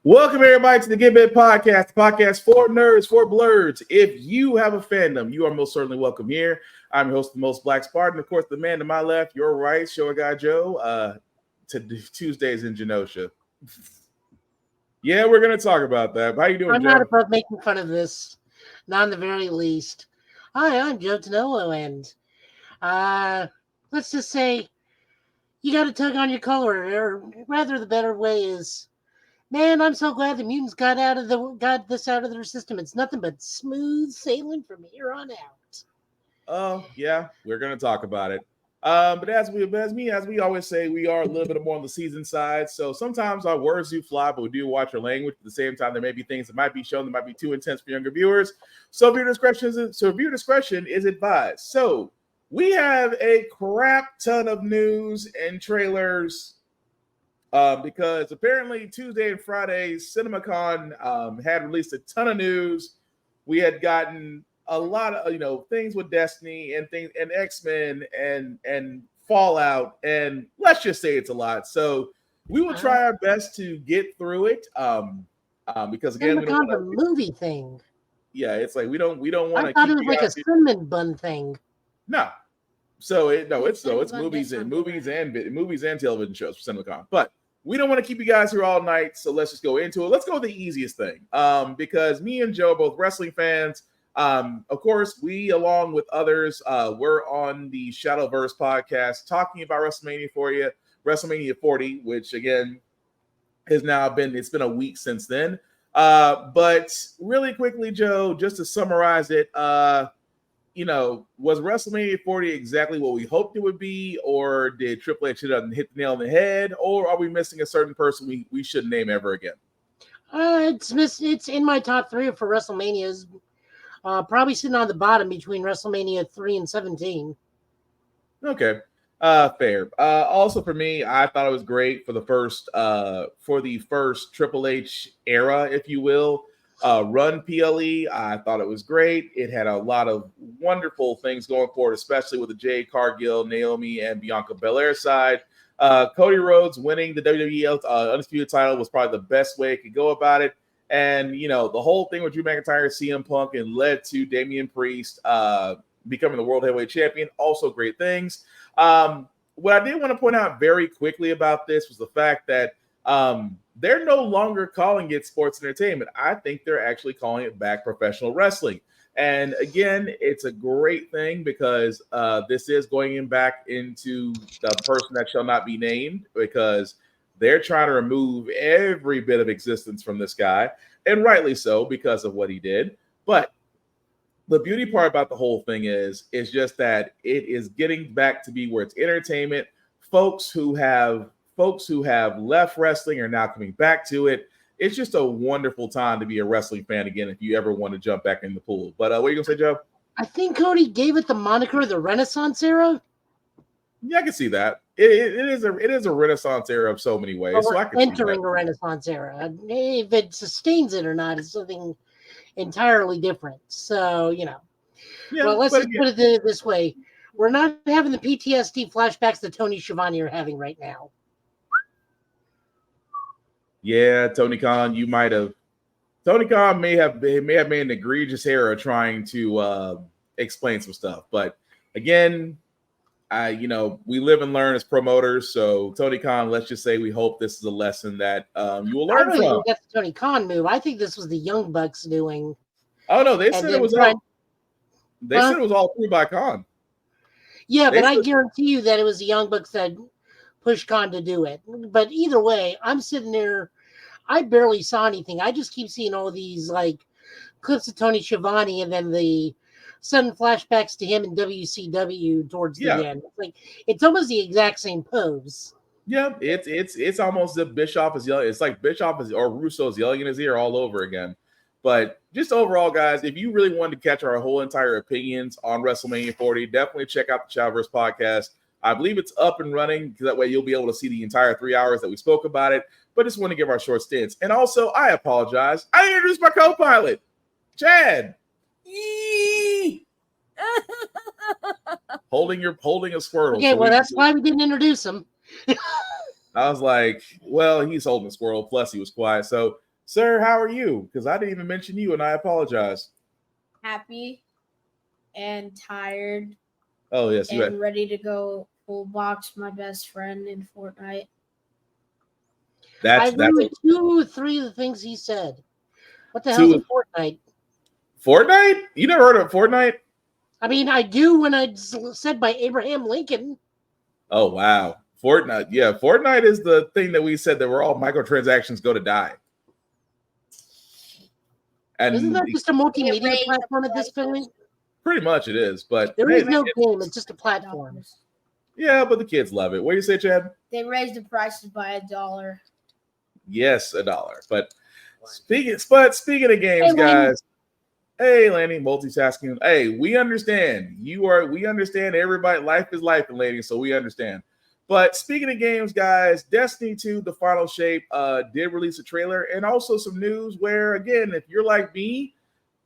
Welcome everybody to the Get Bit Podcast, the podcast for nerds, for blurs. If you have a fandom, you are most certainly welcome here. I'm your host, the Most Black Spartan. Of course, the man to my left, your right, show guy Joe. Tuesdays in Genosha. Yeah, we're gonna talk about that. How you doing, I'm Joe? not above making fun of this, not in the very least. Hi, I'm Joe Tanolo, and let's just say you got to tug on your collar, or rather, the better way is, man, I'm so glad the mutants got this out of their system. It's nothing but smooth sailing from here on out. Oh, yeah, we're gonna talk about it. But as we always say, we are a little bit more on the season side. So sometimes our words do fly, but we do watch our language. At the same time, there may be things that might be shown that might be too intense for younger viewers. So viewer discretion is advised. So we have a crap ton of news and trailers. Because apparently Tuesday and Friday, Cinemacon had released a ton of news. We had gotten a lot of things with Destiny and things and X-Men and Fallout, and let's just say it's a lot. So we will try our best to get through it. Because again, we don't want a movie thing. Yeah, it's like we don't want to. I thought it was like a cinnamon bun thing. No, so it's movies and television shows for CinemaCon, but we don't want to keep you guys here all night. So let's just go into it. Let's go with the easiest thing, because me and Joe are both wrestling fans. Of course, we, along with others, we're on the Shadowverse podcast talking about WrestleMania 40, which again has now it's been a week since then. But really quickly, Joe, just to summarize it, was WrestleMania 40 exactly what we hoped it would be, or did Triple H hit the nail on the head, or are we missing a certain person we shouldn't name ever again? It's in my top 3 for WrestleManias. Probably sitting on the bottom between WrestleMania 3 and 17. Okay. Fair. Also for me, I thought it was great for the first Triple H era, if you will. Run PLE. I thought it was great. It had a lot of wonderful things going forward, especially with the Jade Cargill, Naomi, and Bianca Belair side. Cody Rhodes winning the WWE Undisputed title was probably the best way it could go about it. And, the whole thing with Drew McIntyre, CM Punk, and led to Damian Priest becoming the World Heavyweight Champion. Also great things. What I did want to point out very quickly about this was the fact that they're no longer calling it sports entertainment. I think they're actually calling it back professional wrestling. And again, it's a great thing because this is going back into the person that shall not be named, because they're trying to remove every bit of existence from this guy, and rightly so because of what he did. But the beauty part about the whole thing is just that it is getting back to be where it's entertainment. Folks who have left wrestling are now coming back to it. It's just a wonderful time to be a wrestling fan again if you ever want to jump back in the pool. But what are you gonna say, Joe? I think Cody gave it the moniker the Renaissance era. Yeah, I can see that. It is a Renaissance era of so many ways. So I can entering a Renaissance era. If it sustains it or not is something entirely different. So, Yeah, well, let's just put it this way. We're not having the PTSD flashbacks that Tony Schiavone are having right now. Yeah, Tony Khan, Tony Khan may have made an egregious error trying to explain some stuff. But again, we live and learn as promoters. So Tony Khan, let's just say we hope this is a lesson that you will learn from. I don't think that's the Tony Khan move. I think this was the Young Bucks doing. Oh no, they said it was all. They said it was all through by Khan. Yeah, but I guarantee you that it was the Young Bucks that pushed Khan to do it. But either way, I'm sitting there. I barely saw anything. I just keep seeing all these clips of Tony Schiavone, and then the sudden flashbacks to him in WCW towards the end. It's almost the exact same pose. Yeah, it's almost as if Bischoff is yelling. It's like Bischoff or Russo is yelling in his ear all over again. But just overall, guys, if you really wanted to catch our whole entire opinions on WrestleMania 40, definitely check out the Shadowverse podcast. I believe it's up and running, because that way you'll be able to see the entire 3 hours that we spoke about it. But just want to give our short stints. And also, I apologize. I introduced my co-pilot, Chad. Yee! holding a Squirtle. Okay, well, that's why we didn't introduce him. I was like, well, he's holding a Squirrel. Plus, he was quiet. So Sir, how are you? Because I didn't even mention you, and I apologize. Happy and tired. Oh, yes. And ready to go full box my best friend in Fortnite. I agree with 2 or 3 of the things he said. What the hell's a Fortnite? Fortnite? You never heard of Fortnite? I mean, I do when it's said by Abraham Lincoln. Oh, wow. Fortnite. Yeah, Fortnite is the thing that we said that we're all microtransactions go to die. And isn't that just a multimedia platform at this point? Pretty much it is, but there is no game. It's just a platform. Yeah, but the kids love it. What do you say, Chad? They raised the prices by $1. Yes, $1. But speaking of games, guys. Hey, Lanny, multitasking. Hey, we understand. We understand everybody. Life is life, and ladies, so we understand. But speaking of games, guys, Destiny 2, The Final Shape, did release a trailer and also some news where, again, if you're like me,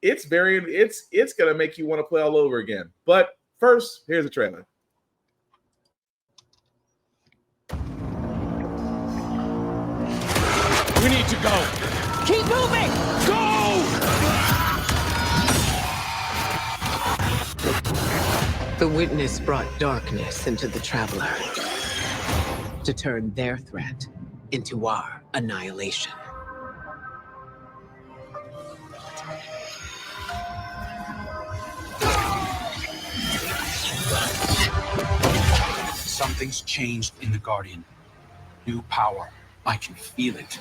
it's gonna make you want to play all over again. But first, here's a trailer. We need to go. Keep moving. Go! The witness brought darkness into the traveler to turn their threat into our annihilation. Something's changed in the Guardian. New power. I can feel it.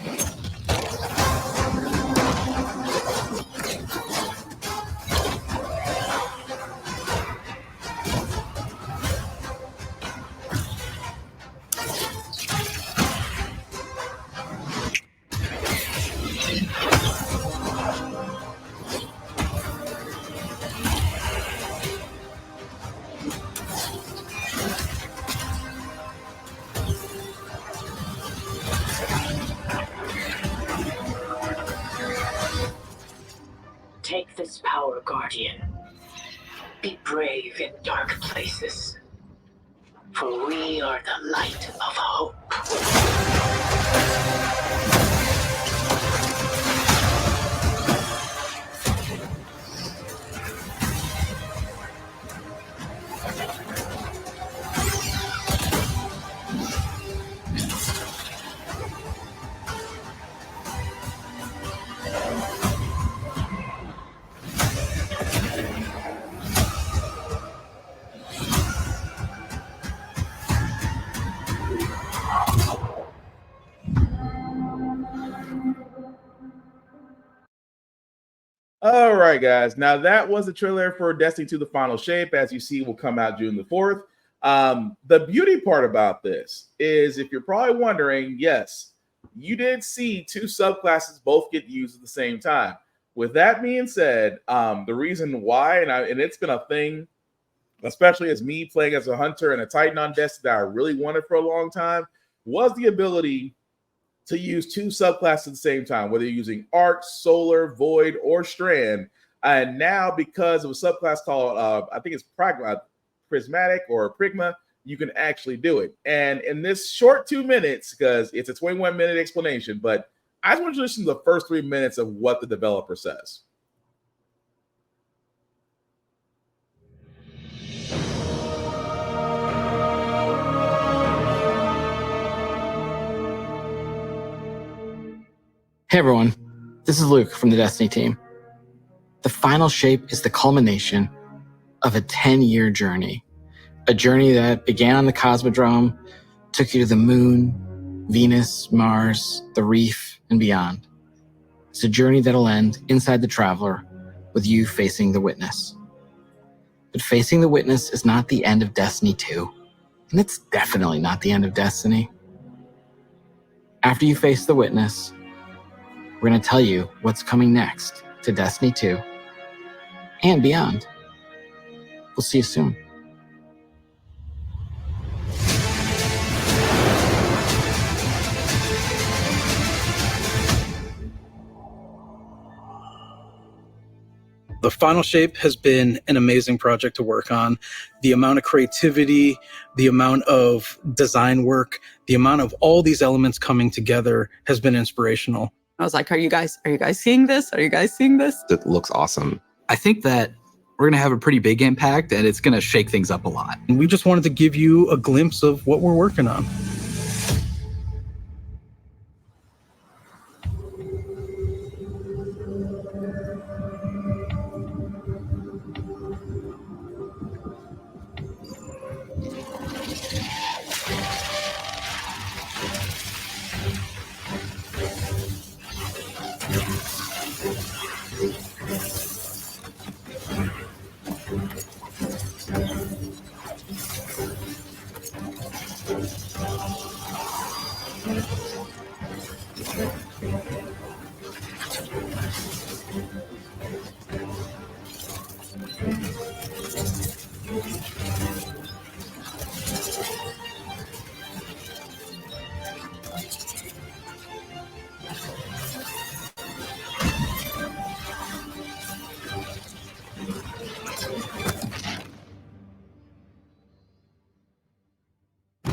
Take this power, Guardian. Be brave in dark places, for we are the light of hope. All right, guys. Now that was the trailer for Destiny 2: The Final Shape. As you see, will come out June the 4th. The beauty part about this is, if you're probably wondering, yes, you did see 2 subclasses both get used at the same time. With that being said, the reason why, and it's been a thing, especially as me playing as a hunter and a Titan on Destiny that I really wanted for a long time, was the ability to use 2 subclasses at the same time, whether you're using Arc, Solar, Void, or Strand. And now, because of a subclass called, I think it's Prismatic or Prigma, you can actually do it. And in this short 2 minutes, because it's a 21-minute explanation, but I just want to listen to the first 3 minutes of what the developer says. Hey everyone, this is Luke from the Destiny team. The Final Shape is the culmination of a 10-year journey. A journey that began on the Cosmodrome, took you to the Moon, Venus, Mars, the Reef, and beyond. It's a journey that'll end inside the Traveler with you facing the Witness. But facing the Witness is not the end of Destiny 2, and it's definitely not the end of Destiny. After you face the Witness, we're going to tell you what's coming next to Destiny 2 and beyond. We'll see you soon. The Final Shape has been an amazing project to work on. The amount of creativity, the amount of design work, the amount of all these elements coming together has been inspirational. I was like, are you guys seeing this? Are you guys seeing this? It looks awesome. I think that we're going to have a pretty big impact, and it's going to shake things up a lot. And we just wanted to give you a glimpse of what we're working on.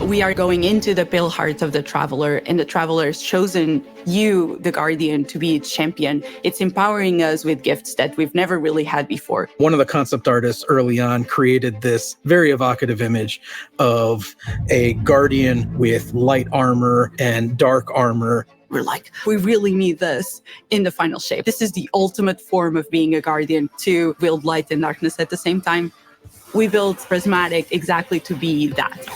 We are going into the pale heart of the Traveler, and the Traveler has chosen you, the Guardian, to be its champion. It's empowering us with gifts that we've never really had before. One of the concept artists early on created this very evocative image of a Guardian with light armor and dark armor. We're like, we really need this in the final shape. This is the ultimate form of being a Guardian, to wield light and darkness at the same time. We built Prismatic exactly to be that.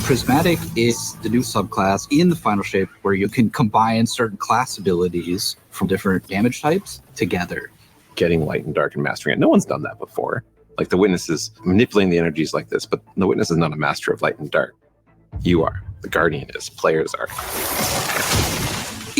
Prismatic is the new subclass in the final shape where you can combine certain class abilities from different damage types together. Getting light and dark and mastering it. No one's done that before. Like the Witness is manipulating the energies like this, but the Witness is not a master of light and dark. You are. The Guardian is. Players are.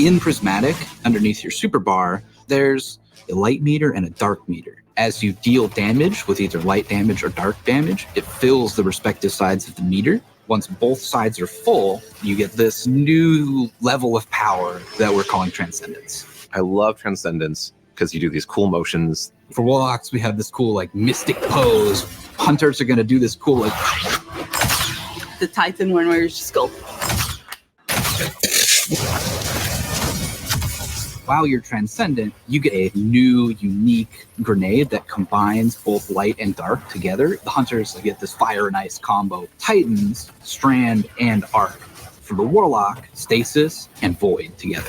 In Prismatic, underneath your super bar, there's a light meter and a dark meter. As you deal damage with either light damage or dark damage, it fills the respective sides of the meter. Once both sides are full, you get this new level of power that we're calling Transcendence. I love Transcendence because you do these cool motions. For Warlocks, we have this cool like mystic pose. Hunters are going to do this cool like The Titan one where you just go. While you're Transcendent, you get a new, unique grenade that combines both light and dark together. The Hunters get this fire and ice combo. Titans, Strand, and Arc. For the Warlock, Stasis and Void together.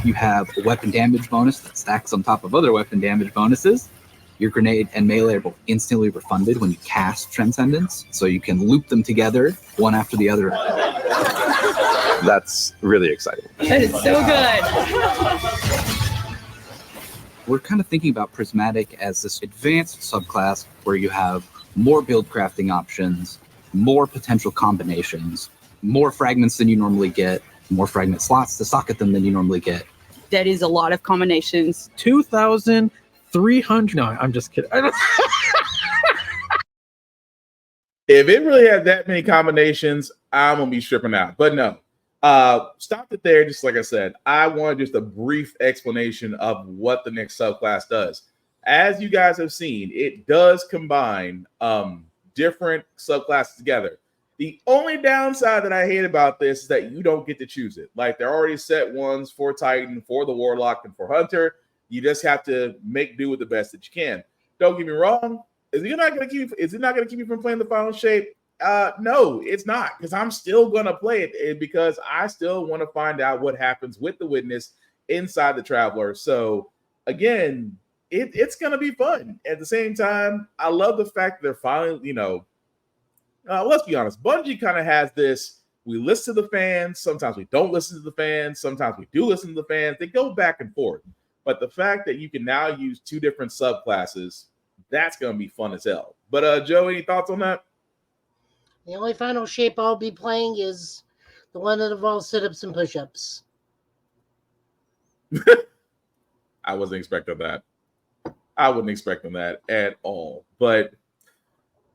You have a weapon damage bonus that stacks on top of other weapon damage bonuses. Your grenade and melee are both instantly refunded when you cast Transcendence, so you can loop them together, one after the other. That's really exciting. That is so good. We're kind of thinking about Prismatic as this advanced subclass where you have more build crafting options, more potential combinations, more fragments than you normally get, more fragment slots to socket them than you normally get. That is a lot of combinations. 2,300. No, I'm just kidding. If it really had that many combinations, I'm going to be stripping out. But no. Stopped it there. Just like I said, I want just a brief explanation of what the next subclass does. As you guys have seen, it does combine different subclasses together. The only downside that I hate about this is that you don't get to choose it. Like, they're already set ones for Titan, for the Warlock, and for Hunter. You just have to make do with the best that you can. Don't get me wrong. Is it not going to keep you from playing the final shape? No, it's not, because I'm still going to play it because I still want to find out what happens with the Witness inside the Traveler. So again, it's going to be fun. At the same time, I love the fact that they're finally, let's be honest, Bungie kind of has this, we listen to the fans, sometimes we don't listen to the fans, sometimes we do listen to the fans. They go back and forth. But the fact that you can now use two different subclasses, that's going to be fun as hell. But Joe, any thoughts on that? The only final shape I'll be playing is the one that involves sit-ups and push-ups. I wasn't expecting that. I wasn't expecting that at all. But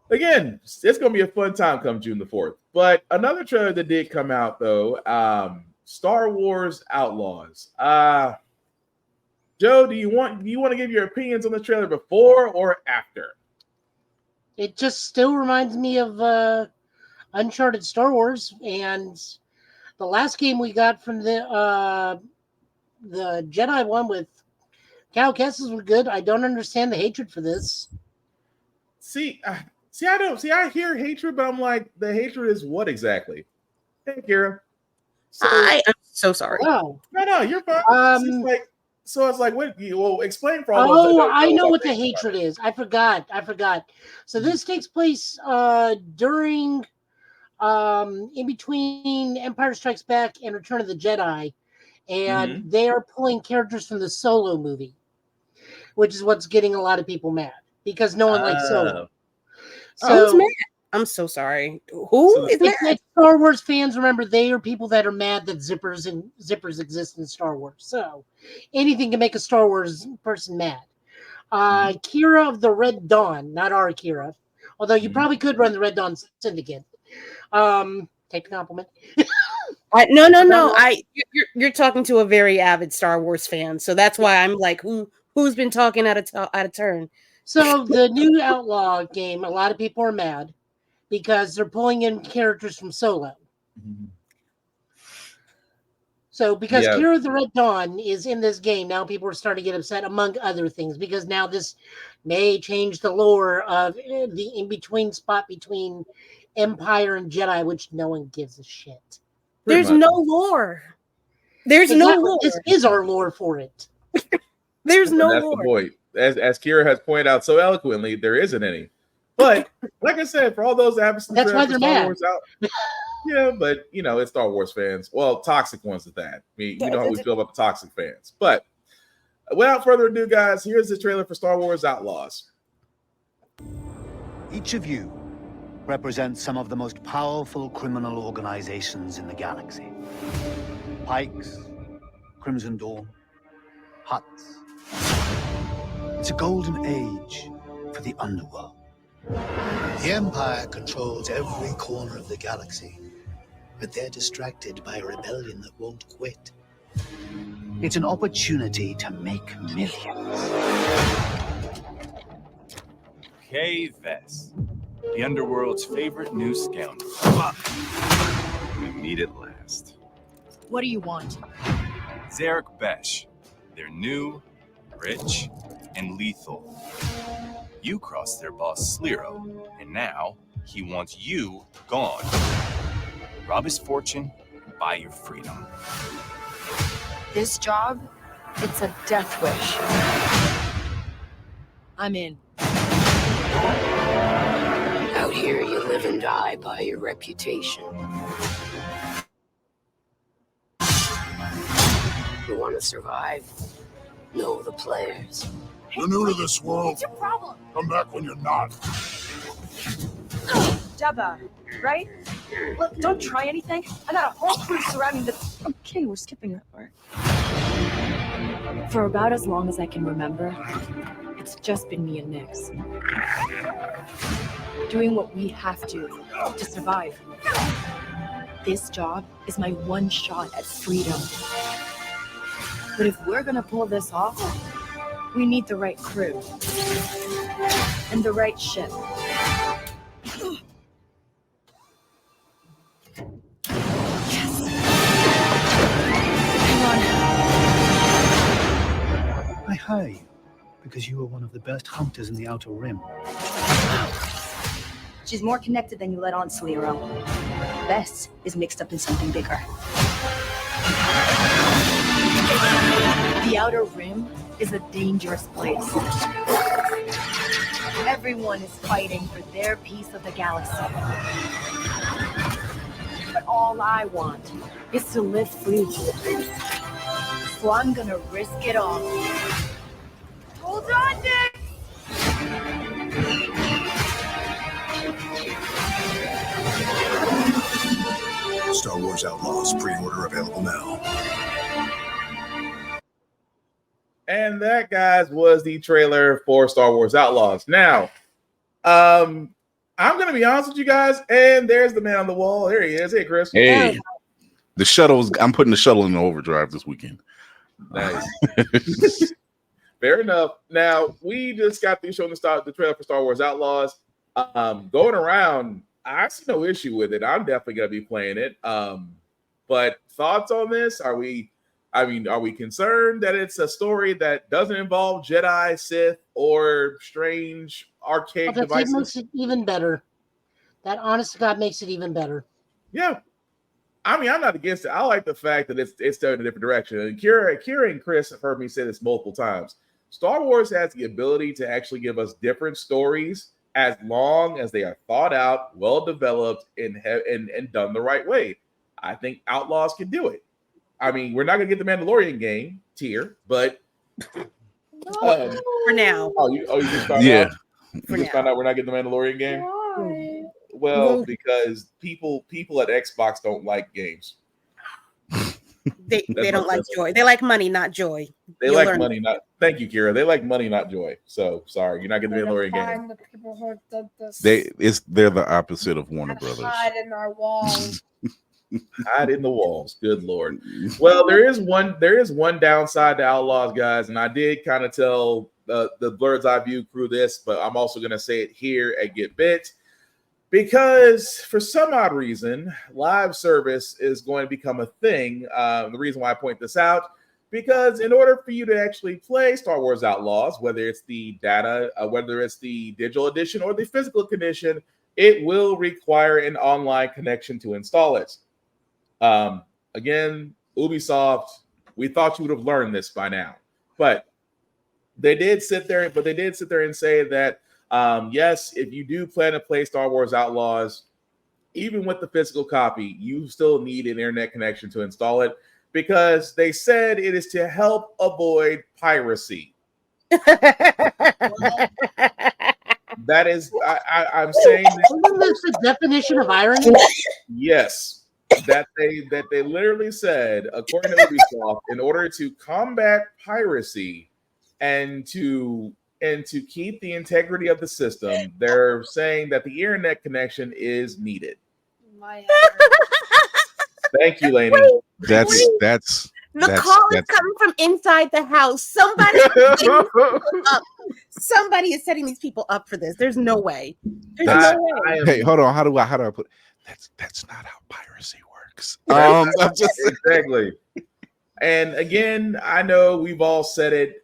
again, it's going to be a fun time come June the 4th. But another trailer that did come out, though, Star Wars Outlaws. Joe, do you want to give your opinions on the trailer before or after? It just still reminds me of Uncharted Star Wars, and The last game we got from the Jedi one with Cal Kestis was good. I don't understand the hatred for this. I don't see. I hear hatred, but I'm like, the hatred is what exactly? Hey, Kira. So, I am so sorry. Oh. No, you're fine. It's like, what? Well, explain for all those. Oh, I know what the hatred is. I forgot. So this takes place during, in between Empire Strikes Back and Return of the Jedi, and they are pulling characters from the Solo movie, which is what's getting a lot of people mad because no one likes Solo. So who's mad? I'm so sorry. Who is mad? It's Star Wars fans. Remember, they are people that are mad that zippers exist in Star Wars. So anything to make a Star Wars person mad. Kira of the Red Dawn, not our Kira, although you probably could run the Red Dawn Syndicate. Take the compliment. No. You're talking to a very avid Star Wars fan, so that's why I'm like, who's been talking out of turn? So the new Outlaw game, a lot of people are mad because they're pulling in characters from Solo. So because Kira of the Red Dawn is in this game, now people are starting to get upset, among other things, because now this may change the lore of the in-between spot between Empire and Jedi, which no one gives a shit. There's no lore. There's no lore. This is our lore for it. There's no That's lore. the point. As Kira has pointed out so eloquently, there isn't any. But like I said, for all those that have that's why they're mad. Wars out, yeah, but it's Star Wars fans. Well, toxic ones at that. I mean, you know how we feel about the toxic fans. But without further ado, guys, here's the trailer for Star Wars Outlaws. Each of you represents some of the most powerful criminal organizations in the galaxy. Pikes, Crimson Dawn, Hutts. It's a golden age for the underworld. The Empire controls every corner of the galaxy, but they're distracted by a rebellion that won't quit. It's an opportunity to make millions. Kay Vess, the underworld's favorite new scoundrel. We meet at last. What do you want? Zarek Besh. They're new, rich, and lethal. You crossed their boss Sliro, and now he wants you gone. Rob his fortune and buy your freedom. This job, it's a death wish. I'm in. Out here, you live and die by your reputation. You want to survive? Know the players. You're new to this world. What's your problem? Come back when you're not. Jabba, right? Look, don't try anything. I got a whole crew surrounding the... Okay, we're skipping that part. For about as long as I can remember, it's just been me and Nix. Doing what we have to survive. This job is my one shot at freedom. But if we're gonna pull this off, we need the right crew. And the right ship. I hire you because you are one of the best hunters in the Outer Rim. She's more connected than you let on, Sliro. Bess is mixed up in something bigger. The Outer Rim is a dangerous place. Everyone is fighting for their piece of the galaxy. But all I want is to live free. So I'm gonna risk it all. Hold on, Nick! Star Wars Outlaws pre-order available now. And that, guys, was the trailer for Star Wars Outlaws. Now, I'm going to be honest with you guys, and there's the man on the wall. There he is. Hey, Chris. Hey. The shuttles, I'm putting the shuttle in overdrive this weekend. Nice. Fair enough. Now, we just got through showing the trailer for Star Wars Outlaws. Going around, I see no issue with it. I'm definitely going to be playing it. But But thoughts on this? Are we concerned that it's a story that doesn't involve Jedi, Sith, or strange archaic That devices? makes it even better. That honest to God makes it even better. Yeah. I mean, I'm not against it. I like the fact that it's going in a different direction. And Kira and Chris have heard me say this multiple times. Star Wars has the ability to actually give us different stories as long as they are thought out, well developed, and done the right way. I think Outlaws can do it. I mean, we're not going to get the Mandalorian game tier, but for now. Oh, you just found out. You just found out we're not getting the Mandalorian game. Why? Well, because people at Xbox don't like games. They don't like joy. They like money, not joy. They like money, not. Thank you, Kira. They like money, not joy. So sorry, you're not getting the Mandalorian game. Find the people who did this. They're the opposite of Warner Brothers. Hide in our walls. Hide in the walls. Good Lord. Well, there is one downside to Outlaws, guys, and I did kind of tell the Blurred's Eye View crew this, but I'm also going to say it here at Get Bit. Because for some odd reason, live service is going to become a thing. The reason why I point this out, because in order for you to actually play Star Wars Outlaws, whether it's the data, whether it's the digital edition or the physical edition, it will require an online connection to install it. Again, Ubisoft, we thought you would have learned this by now, but they did sit there and say that yes, if you do plan to play Star Wars Outlaws, even with the physical copy, you still need an internet connection to install it, because they said it is to help avoid piracy. That is, I'm saying Isn't this the definition of irony? Yes, that they literally said, according to Ubisoft, in order to combat piracy and to keep the integrity of the system, they're saying that the internet connection is needed. Thank you, Lainey. That's The call is coming from inside the house. Somebody is setting these people up for this. There's no way. Hey, hold on. How do I put it? That's not how piracy works. Exactly. And again, I know we've all said it.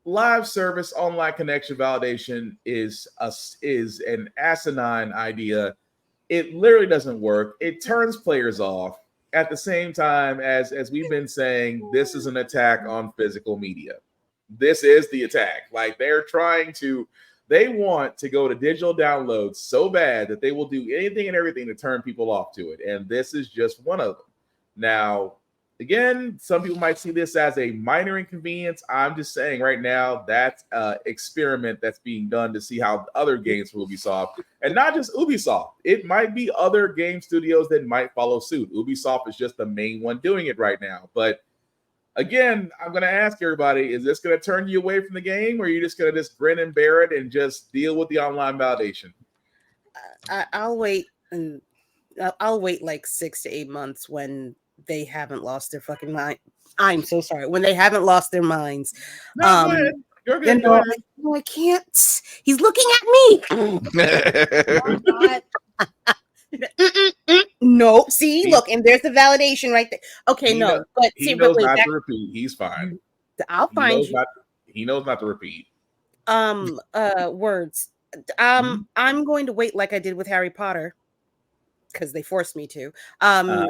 Live service online connection validation is an asinine idea. It literally doesn't work. It turns players off. At the same time, as we've been saying, this is an attack on physical media. This is the attack. Like, they want to go to digital downloads so bad that they will do anything and everything to turn people off to it. And this is just one of them. Now, again, some people might see this as a minor inconvenience. I'm just saying right now, that's an experiment that's being done to see how other games from Ubisoft, and not just Ubisoft, it might be other game studios that might follow suit. Ubisoft is just the main one doing it right now. But again, I'm going to ask everybody, is this going to turn you away from the game, or are you just going to just grin and bear it and just deal with the online validation? I'll wait, and I'll wait like 6 to 8 months when they haven't lost their fucking mind. I'm so sorry. When they haven't lost their minds. No, you're good. No, I can't. He's looking at me. No, see, look, and there's the validation right there. Okay, no, but he knows not to repeat. He's fine. I'll find you. He knows not to repeat. Words. I'm going to wait like I did with Harry Potter, because they forced me to. I'll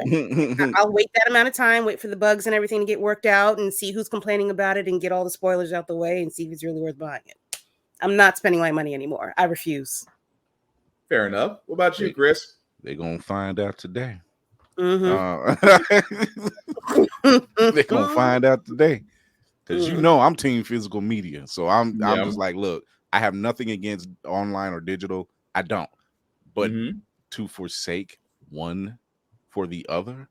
wait that amount of time, wait for the bugs and everything to get worked out, and see who's complaining about it, and get all the spoilers out the way, and see if it's really worth buying it. I'm not spending my money anymore. I refuse. Fair enough. What about you, Chris? They're gonna find out today. Mm-hmm. They're gonna find out today, because I'm team physical media, so I'm just like, look, I have nothing against online or digital. I don't, but to forsake one for the other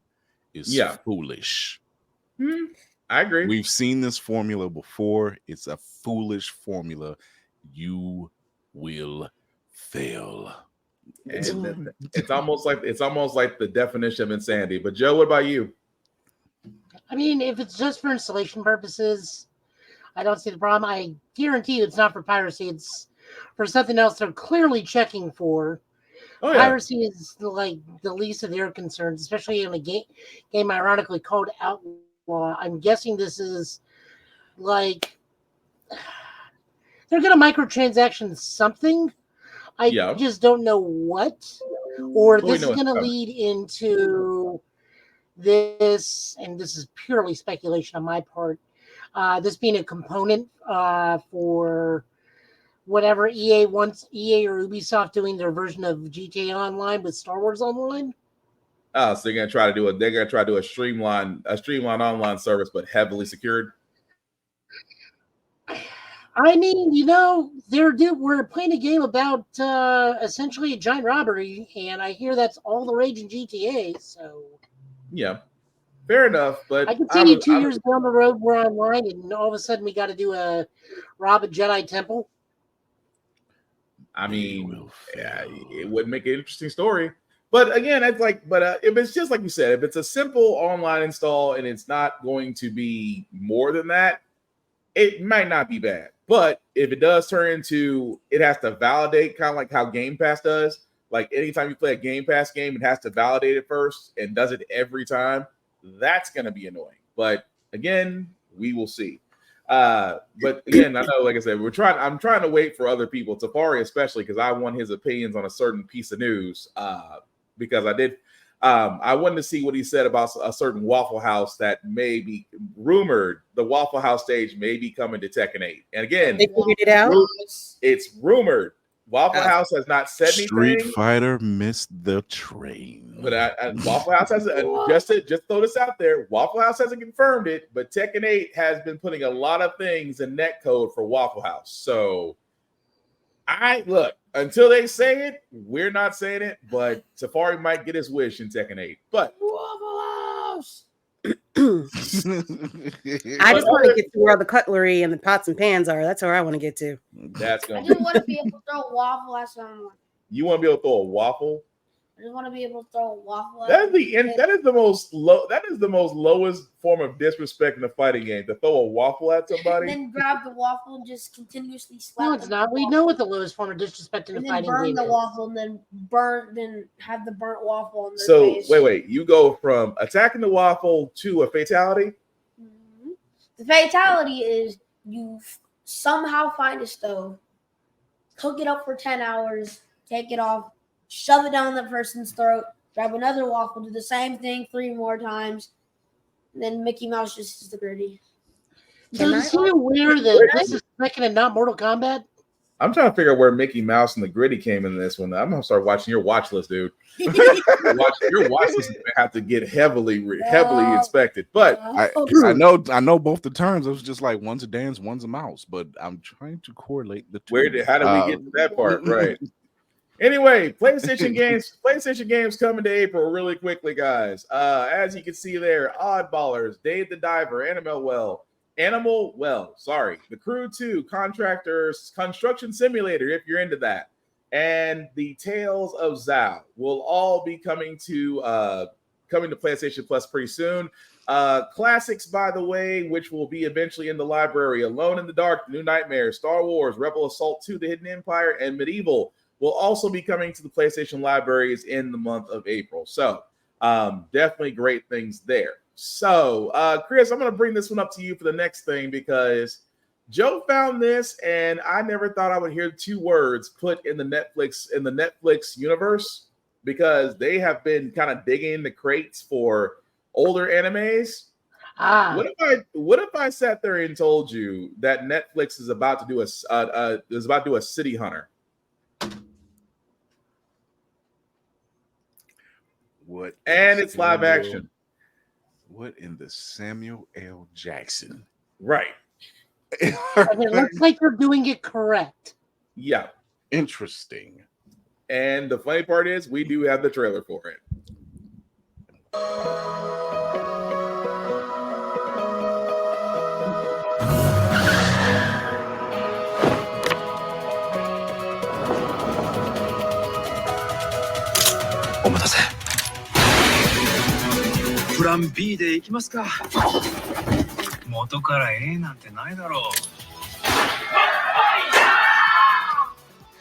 is foolish. I agree. We've seen this formula before. It's a foolish formula. You will fail. It's almost like the definition of insanity. But Joe, what about you? I mean, if it's just for installation purposes, I don't see the problem. I guarantee you it's not for piracy. It's for something else they're clearly checking for. Oh, yeah. Piracy is like the least of their concerns, especially in a game ironically called Outlaw. I'm guessing this is like they're going to microtransaction something. I just don't know what. Or this is going to lead into this, and this is purely speculation on my part, this being a component for whatever EA wants, EA or Ubisoft doing their version of GTA Online with Star Wars Online. Oh, so they're gonna try to do a streamlined online service, but heavily secured. I mean, we're playing a game about essentially a giant robbery, and I hear that's all the rage in GTA. So yeah, fair enough. But I can see you 2 years down the road we're online, and all of a sudden we got to do a rob a Jedi temple. I mean, yeah, it would make an interesting story. But again, it's like, if it's just like you said, if it's a simple online install and it's not going to be more than that, it might not be bad. But if it does turn into, it has to validate, kind of like how Game Pass does. Like anytime you play a Game Pass game, it has to validate it first and does it every time. That's going to be annoying. But again, we will see. But again, I know, like I said, I'm trying to wait for other people, Tafari especially, because I want his opinions on a certain piece of news. Because I wanted to see what he said about a certain Waffle House that may be rumored. The Waffle House stage may be coming to Tekken 8. And again, they figured it out. It's rumored. Waffle House has not said anything. Street Fighter missed the train. But Waffle House has just throw this out there. Waffle House hasn't confirmed it, but Tekken 8 has been putting a lot of things in netcode for Waffle House. So until they say it, we're not saying it. But Safari might get his wish in Tekken 8. But Waffle House. I just want to get to where all the cutlery and the pots and pans are. That's where I want to get to. I just want to be able to throw a waffle at someone. You want to be able to throw a waffle? I just want to be able to throw a waffle at That is the most lowest form of disrespect in a fighting game, to throw a waffle at somebody. And then grab the waffle and just continuously slap. No, it's not. We know what the lowest form of disrespect in a fighting game is. And then burn the waffle, and then have the burnt waffle on their face. Wait. You go from attacking the waffle to a fatality? Mm-hmm. The fatality is you somehow find a stove, cook it up for 10 hours, take it off, shove it down the person's throat, grab another waffle, do the same thing 3 more times, and then Mickey Mouse just is the gritty. So is it weird that this is Tekken and not Mortal Kombat? I'm trying to figure out where Mickey Mouse and the Gritty came in this one. I'm gonna start watching your watch list, dude. Your watch list is gonna have to get heavily inspected. But I know both the terms. It was just like one's a dance, one's a mouse. But I'm trying to correlate the two. How did we get to that part? Right. Anyway, PlayStation games coming to April really quickly, guys. As you can see there, Oddballers, Dave the Diver, Animal Well, The Crew 2, Contractors, Construction Simulator, if you're into that, and the Tales of Zao will all be coming to PlayStation Plus pretty soon. Classics, by the way, which will be eventually in the library: Alone in the Dark, New Nightmare, Star Wars, Rebel Assault 2, The Hidden Empire, and Medieval will also be coming to the PlayStation libraries in the month of April. So definitely great things there. So Chris, I'm going to bring this one up to you for the next thing, because Joe found this and I never thought I would hear 2 words put in the Netflix universe, because they have been kind of digging in the crates for older animes. What if I sat there and told you that Netflix is about to do a City Hunter? And it's live action. What in the Samuel L. Jackson? Right. It looks like you're doing it correct. Yeah. Interesting. And the funny part is, we do have the trailer for it. Omatase. プラン B でいきますか。元から A なんてないだろう。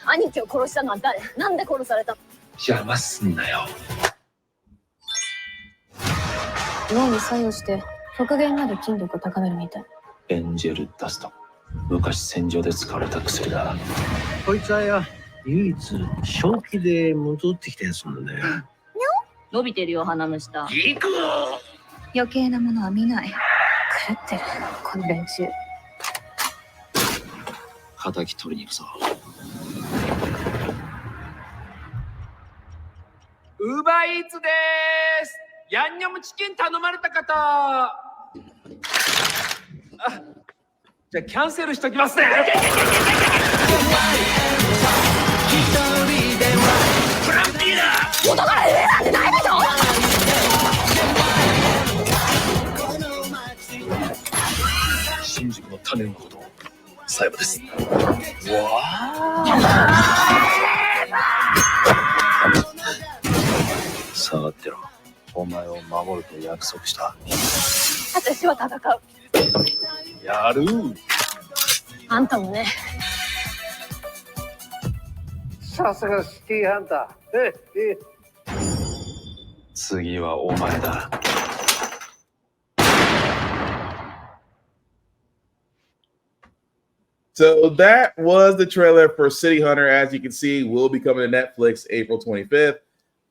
兄貴を殺したのは誰？なんで殺された？邪魔すんなよ。脳に作用して極限まで筋力を高めるみたい。エンジェルダスト。昔戦場で使われた薬だ。こいつはよ、唯一正気で戻ってきたやつなんだよ。伸びてるよ、鼻の下。行くぞ。余計なものは見ない。狂ってる、この連中。敵取りに行くぞ。ウーバーイーツです。ヤンニョムチキン頼まれた方。じゃあキャンセルしときますね。フランピーだ。元から上なんてないでしょ。新宿の種のこと、サイバです。下がってろ。お前を守ると約束した。私は戦う。やる。あんたもね。さすがシティーハンター。次はお前だ。So that was the trailer for City Hunter. As you can see, will be coming to Netflix April 25th.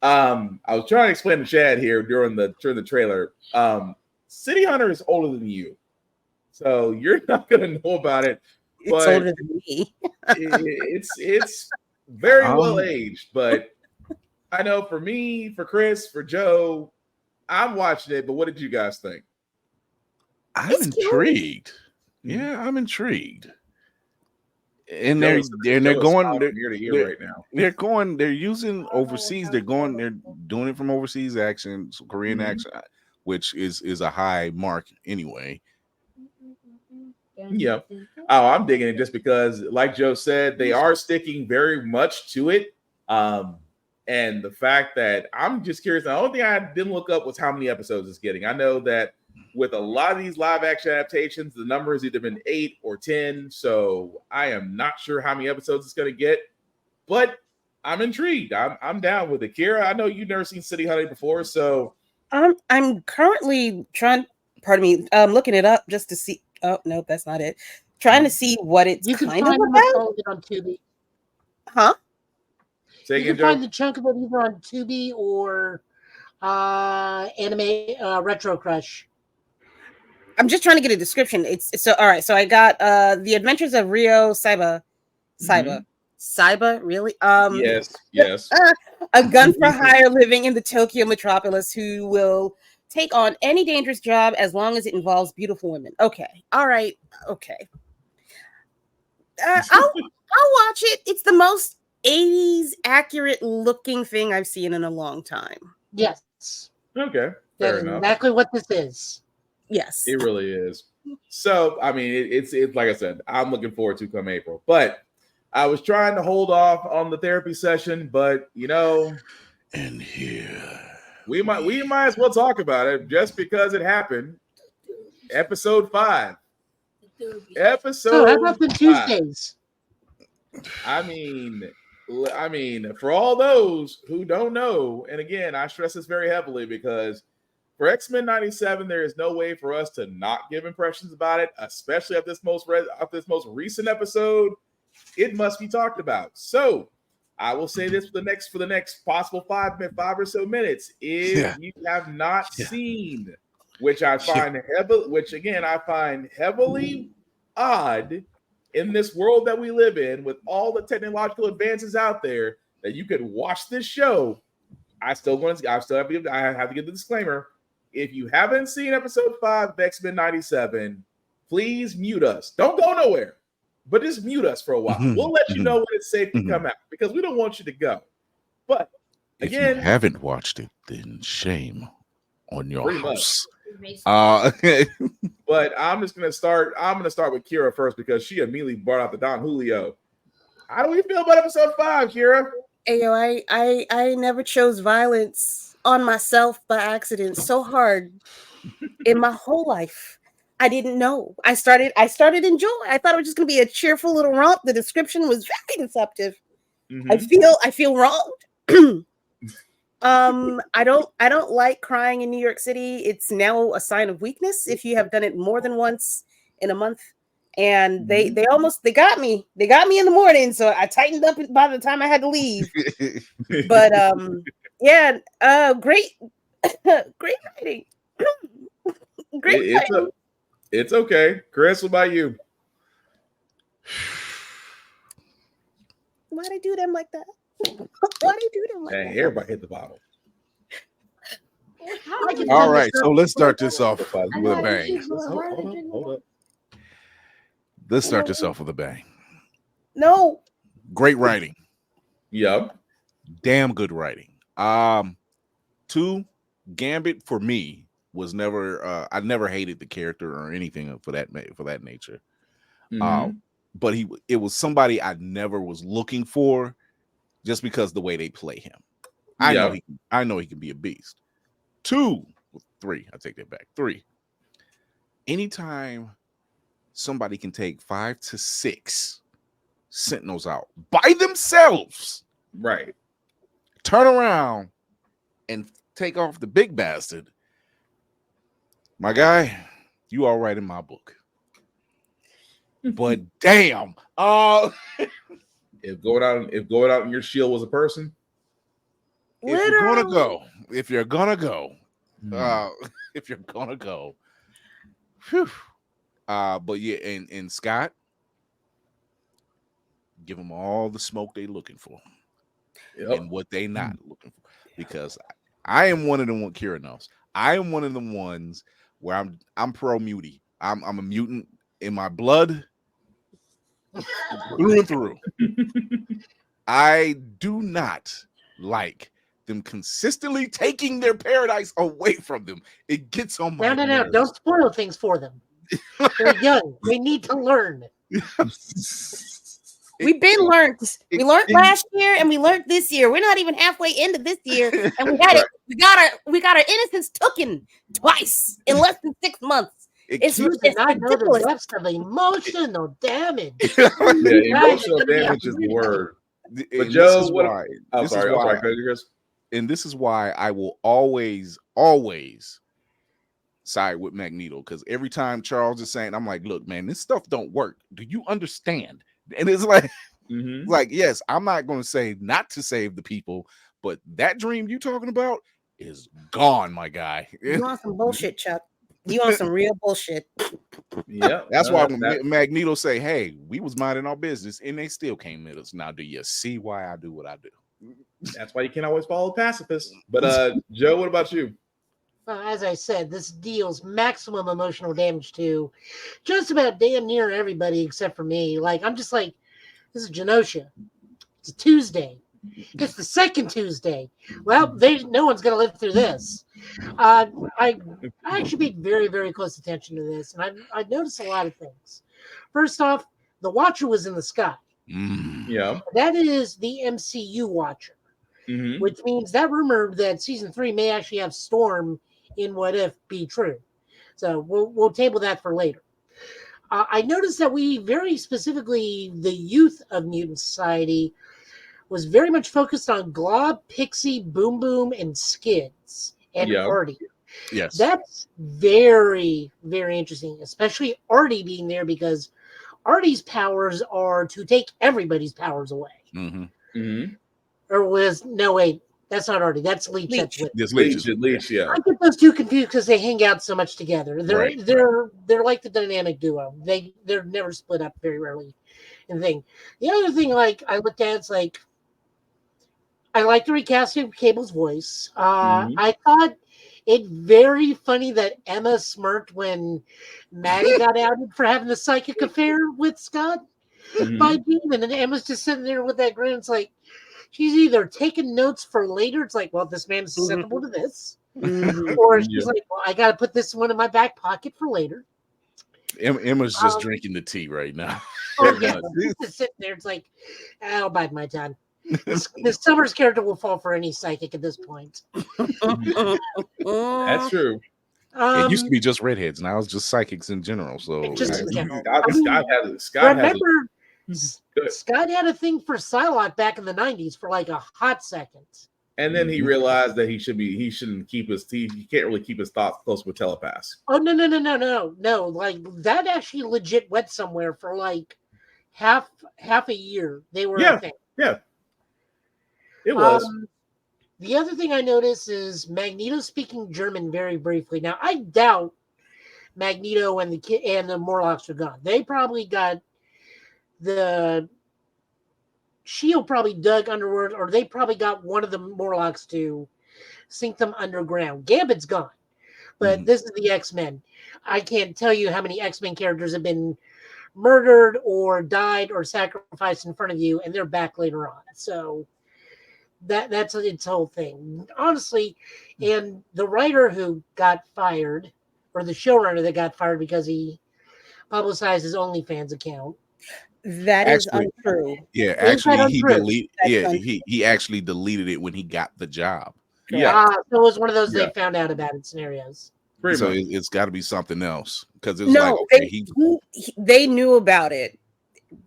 I was trying to explain to Chad here during the trailer. City Hunter is older than you, so you're not gonna know about it. It's older than me. it's very well aged, but I know for me, for Chris, for Joe, I'm watching it. But what did you guys think? I'm intrigued. Yeah, I'm intrigued. And they're going right now. They're using overseas. They're doing it from overseas action, so Korean action, which is a high mark anyway. Yeah. Oh, I'm digging it just because, like Joe said, they are sticking very much to it. And the fact that I'm just curious. The only thing I didn't look up was how many episodes it's getting. I know that with a lot of these live action adaptations, the number has either been 8 or 10. So I am not sure how many episodes it's going to get, but I'm intrigued. I'm down with it. Kira, I know you've never seen City Hunter before, so I'm currently looking it up just to see. Oh no, that's not it. Trying to see what it's You can kind find of them about. on Tubi. Huh? Say You again, can find Joe? the chunk of it either on Tubi or anime Retro Crush. I'm just trying to get a description. It's so all right. So I got The Adventures of Ryo Saiba. Saiba, really? Yes. A gun for hire living in the Tokyo metropolis who will take on any dangerous job as long as it involves beautiful women. Okay. All right. Okay. I'll watch it. It's the most 80s accurate looking thing I've seen in a long time. Yes. Okay. That Fair is enough. exactly what this is. Yes. It really is. So, I mean, it's like I said, I'm looking forward to come April. But I was trying to hold off on the therapy session, but and here we might as well talk about it just because it happened. Episode 5. So how about the Tuesdays? I mean, for all those who don't know, and again, I stress this very heavily because for X-Men 97, there is no way for us to not give impressions about it, especially at this most recent episode. It must be talked about. So I will say this for the next possible 5 or so minutes. If you have not seen, which I find heavily odd in this world that we live in, with all the technological advances out there, that you could watch this show. I have to give the disclaimer. If you haven't seen episode 5 of X-Men 97, please mute us. Don't go nowhere, but just mute us for a while. We'll let you know when it's safe to come out because we don't want you to go. But again, if you haven't watched it, then shame on your house. But I'm gonna start with Kira first because she immediately brought out the Don Julio. How do we feel about episode 5, Kira? Hey, yo, I never chose violence on myself by accident so hard in my whole life. I didn't know. I started enjoying. I thought it was just gonna be a cheerful little romp. The description was very deceptive. I feel wronged. I don't like crying in New York City. It's now a sign of weakness if you have done it more than once in a month. And they got me. They got me in the morning, so I tightened up by the time I had to leave. But yeah, great great writing. Great writing. It's okay. Chris, what about you? Why'd I do them like that? Why'd I do them like Dang, that? everybody hit the bottle. All right, so let's start this off with a bang. Hold up. Let's start this off with a bang. No. Great writing. Yep. Damn good writing. 2, Gambit for me was never. I never hated the character or anything for that nature. But it was somebody I never was looking for, just because the way they play him. I know he can be a beast. 2, 3. I take that back. 3. Anytime somebody can take 5 to 6 Sentinels out by themselves, right? Turn around and take off the big bastard. My guy, you all right in my book. But damn, if going out and your shield was a person, if you're gonna go, whew. But yeah, and Scott, give them all the smoke they looking for, and what they not looking for, because I am one of them. What Kira knows, I am one of them ones where I'm pro mutie. I'm a mutant in my blood, through and through. I do not like them consistently taking their paradise away from them. It gets on my No. nerves. Don't spoil things for them. They're young. They need to learn. We've been learned. We learned last year and we learned this year. We're not even halfway into this year, and we had it. We got our innocence taken twice in less than 6 months. It's know ridiculous. the depths of emotional damage. Emotional damage is the word. But Joe, this is why I will always side with Magneto, because every time Charles is saying, I'm like, look, man, this stuff don't work. Do you understand? And it's like, like, yes, I'm not going to say not to save the people, but that dream you talking about is gone, my guy. You want some bullshit, Chuck? You want some real bullshit? Yeah, that's why when Magneto say, "Hey, we was minding our business," and they still came at us. Now, do you see why I do what I do? That's why you can't always follow pacifists. But Joe, what about you? As I said, this deals maximum emotional damage to just about damn near everybody except for me. Like, I'm just like, this is Genosha. It's a Tuesday. It's the second Tuesday. Well, no one's going to live through this. I actually paid very, very close attention to this, and I noticed a lot of things. First off, the Watcher was in the sky. Yeah. That is the MCU Watcher, which means that rumor that season 3 may actually have Storm in What If be true. So we'll table that for later. I noticed that we very specifically, the youth of Mutant Society, was very much focused on Glob, Pixie, Boom Boom, and Skids, and Artie. Yes. That's very, very interesting, especially Artie being there, because Artie's powers are to take everybody's powers away. Or wait, that's not Artie. That's Leech. That's Leech, yeah. I get those two confused because they hang out so much together. They're like the dynamic duo. They're never split up, very rarely. And thing. The other thing, like, I looked at, it's like, I like the recasting of Cable's voice. I thought it very funny that Emma smirked when Maddie got outed for having the psychic affair with Scott by Demon, and Emma's just sitting there with that grin. It's like she's either taking notes for later. It's like, well, this man is susceptible to this, or she's like, well, I got to put this one in my back pocket for later. Emma's just drinking the tea right now. Oh yeah, just sitting there. It's like, I'll bide my time. This Summers character will fall for any psychic at this point. That's true. It used to be just redheads. Now it's just psychics in general. So just in general. Scott had a thing for Psylocke back in the 90s for like a hot second. And then he realized that he shouldn't keep he can't really keep his thoughts close with telepaths. Oh no! Like that actually legit went somewhere for like half a year. They were a thing. Yeah. It was. The other thing I noticed is Magneto speaking German very briefly. Now I doubt Magneto and the Morlocks are gone. They probably got the Shield probably dug underward, or they probably got one of the Morlocks to sink them underground. Gambit's gone, but this is the X-Men. I can't tell you how many X-Men characters have been murdered or died or sacrificed in front of you, and they're back later on. So that's its whole thing, honestly. And the writer who got fired, or the showrunner that got fired because he publicized his OnlyFans account. That is untrue. Yeah, actually, he actually deleted it when he got the job. Yeah, so it was one of those they found out about it scenarios. So it's got to be something else, because it's they knew about it.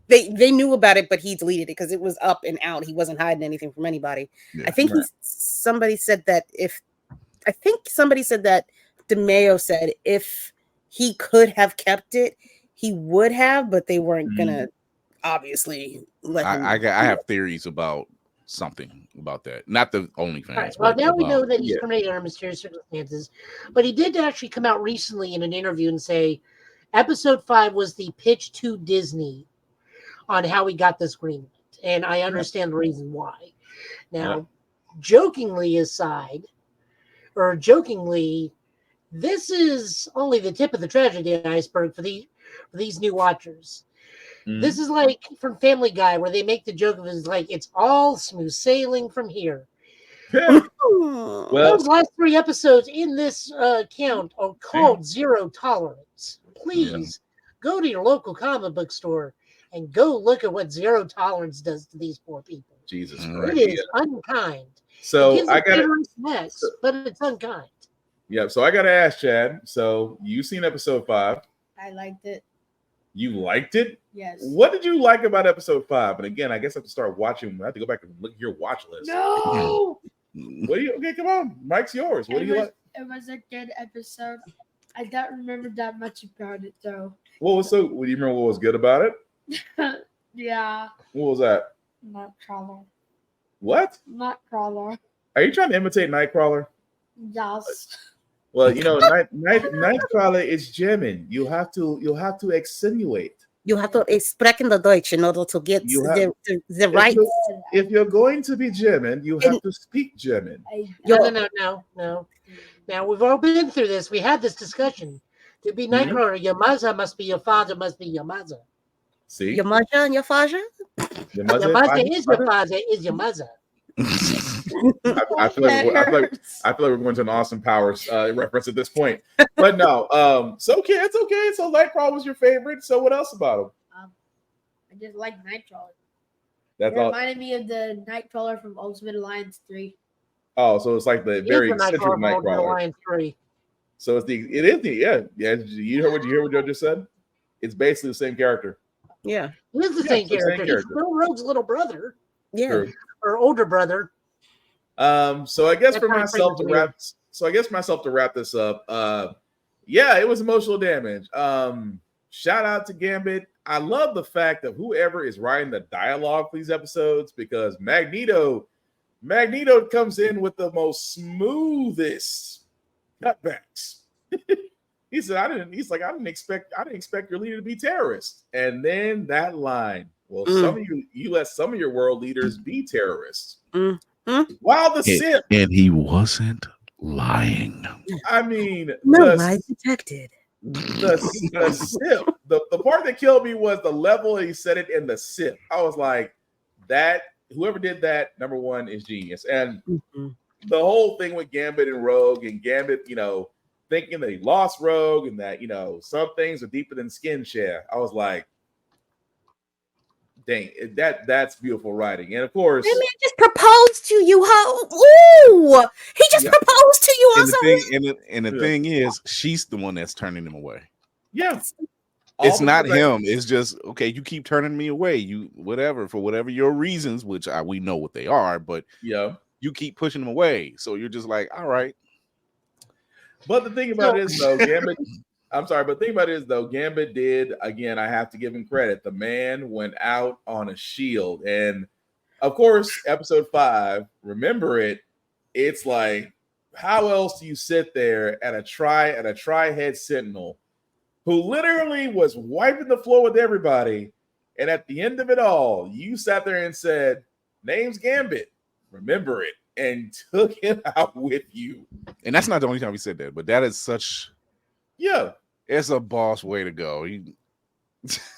They knew about it, but he deleted it because it was up and out. He wasn't hiding anything from anybody. Yeah, I think somebody said that DeMeo said if he could have kept it, he would have, but they weren't gonna obviously let him. I have theories about something about that. Not the OnlyFans. Right. Well, now we know that he's terminated under mysterious circumstances, but he did actually come out recently in an interview and say episode 5 was the pitch to Disney on how he got this agreement, and I understand the reason why. Now, jokingly, this is only the tip of the tragedy iceberg for these new watchers. This is like from Family Guy, where they make the joke of it like it's all smooth sailing from here. Well, those last 3 episodes in this count are called Zero Tolerance. Please go to your local comic book store and go look at what Zero Tolerance does to these poor people. Jesus Christ. Christ. It is unkind. So I got mess, but it's unkind. Yeah, so I gotta ask Chad. So you've seen episode 5. I liked it. You liked it? Yes. What did you like about episode 5? And again, I guess I have to start watching. I have to go back and look at your watch list. No. What do you? Okay, come on, Mike's yours. What do you like? It was a good episode. I don't remember that much about it though. What do you remember? What was good about it? Yeah. What was that? Nightcrawler. What? Nightcrawler. Are you trying to imitate Nightcrawler? Yes. Well, Nightcrawler is German. You have to extenuate. You have to sprechen the Deutsch in order to get the right. If you're going to be German, you have to speak German. No. Now we've all been through this. We had this discussion. To be Nightcrawler, your mother must be your father, must be your mother. See, your mother and your father. Your mother is your father, is your mother. I feel like we're going to an Austin Powers reference at this point, but no. So okay, it's okay. So Nightcrawler was your favorite. So what else about him? I just like Nightcrawler. That's it all. Reminded me of the Nightcrawler from Ultimate Alliance 3. Oh, so it's like the very eccentric Nightcrawler. Alliance 3. So it is the yeah. You heard what Joe just said? It's basically the same character. Yeah, it is the same character. He's Bill Rogue's little brother. Yeah, True. Or older brother. So I guess myself to wrap this up. Yeah, it was emotional damage. Shout out to Gambit. I love the fact that whoever is writing the dialogue for these episodes, because Magneto comes in with the most smoothest cutbacks. He said, I didn't expect your leader to be terrorist. And then that line, well, some of you let some of your world leaders be terrorists. While the Sith, and he wasn't lying. I mean, no lies detected. The Sith. The part that killed me was the level he said it in the Sith. I was like, that whoever did that, number one, is genius. And the whole thing with Gambit and Rogue, and Gambit, thinking that he lost Rogue, and that some things are deeper than skin share. I was like, dang, that's beautiful writing. And of course, that man just proposed to you. Ooh, he just proposed to you. And the thing is, she's the one that's turning him away. Yeah, it's not him. It's just, okay, you keep turning me away. You for whatever your reasons, which we know what they are. But you keep pushing them away. So you're just like, all right. But the thing about it is, though, Gambit. I'm sorry, but the thing about it is, though, Gambit did, again, I have to give him credit. The man went out on a shield. And, of course, episode 5, remember it, it's like, how else do you sit there at a tri-head sentinel who literally was wiping the floor with everybody, and at the end of it all, you sat there and said, name's Gambit, remember it, and took him out with you. And that's not the only time he said that, but that is such... Yeah. It's a boss way to go.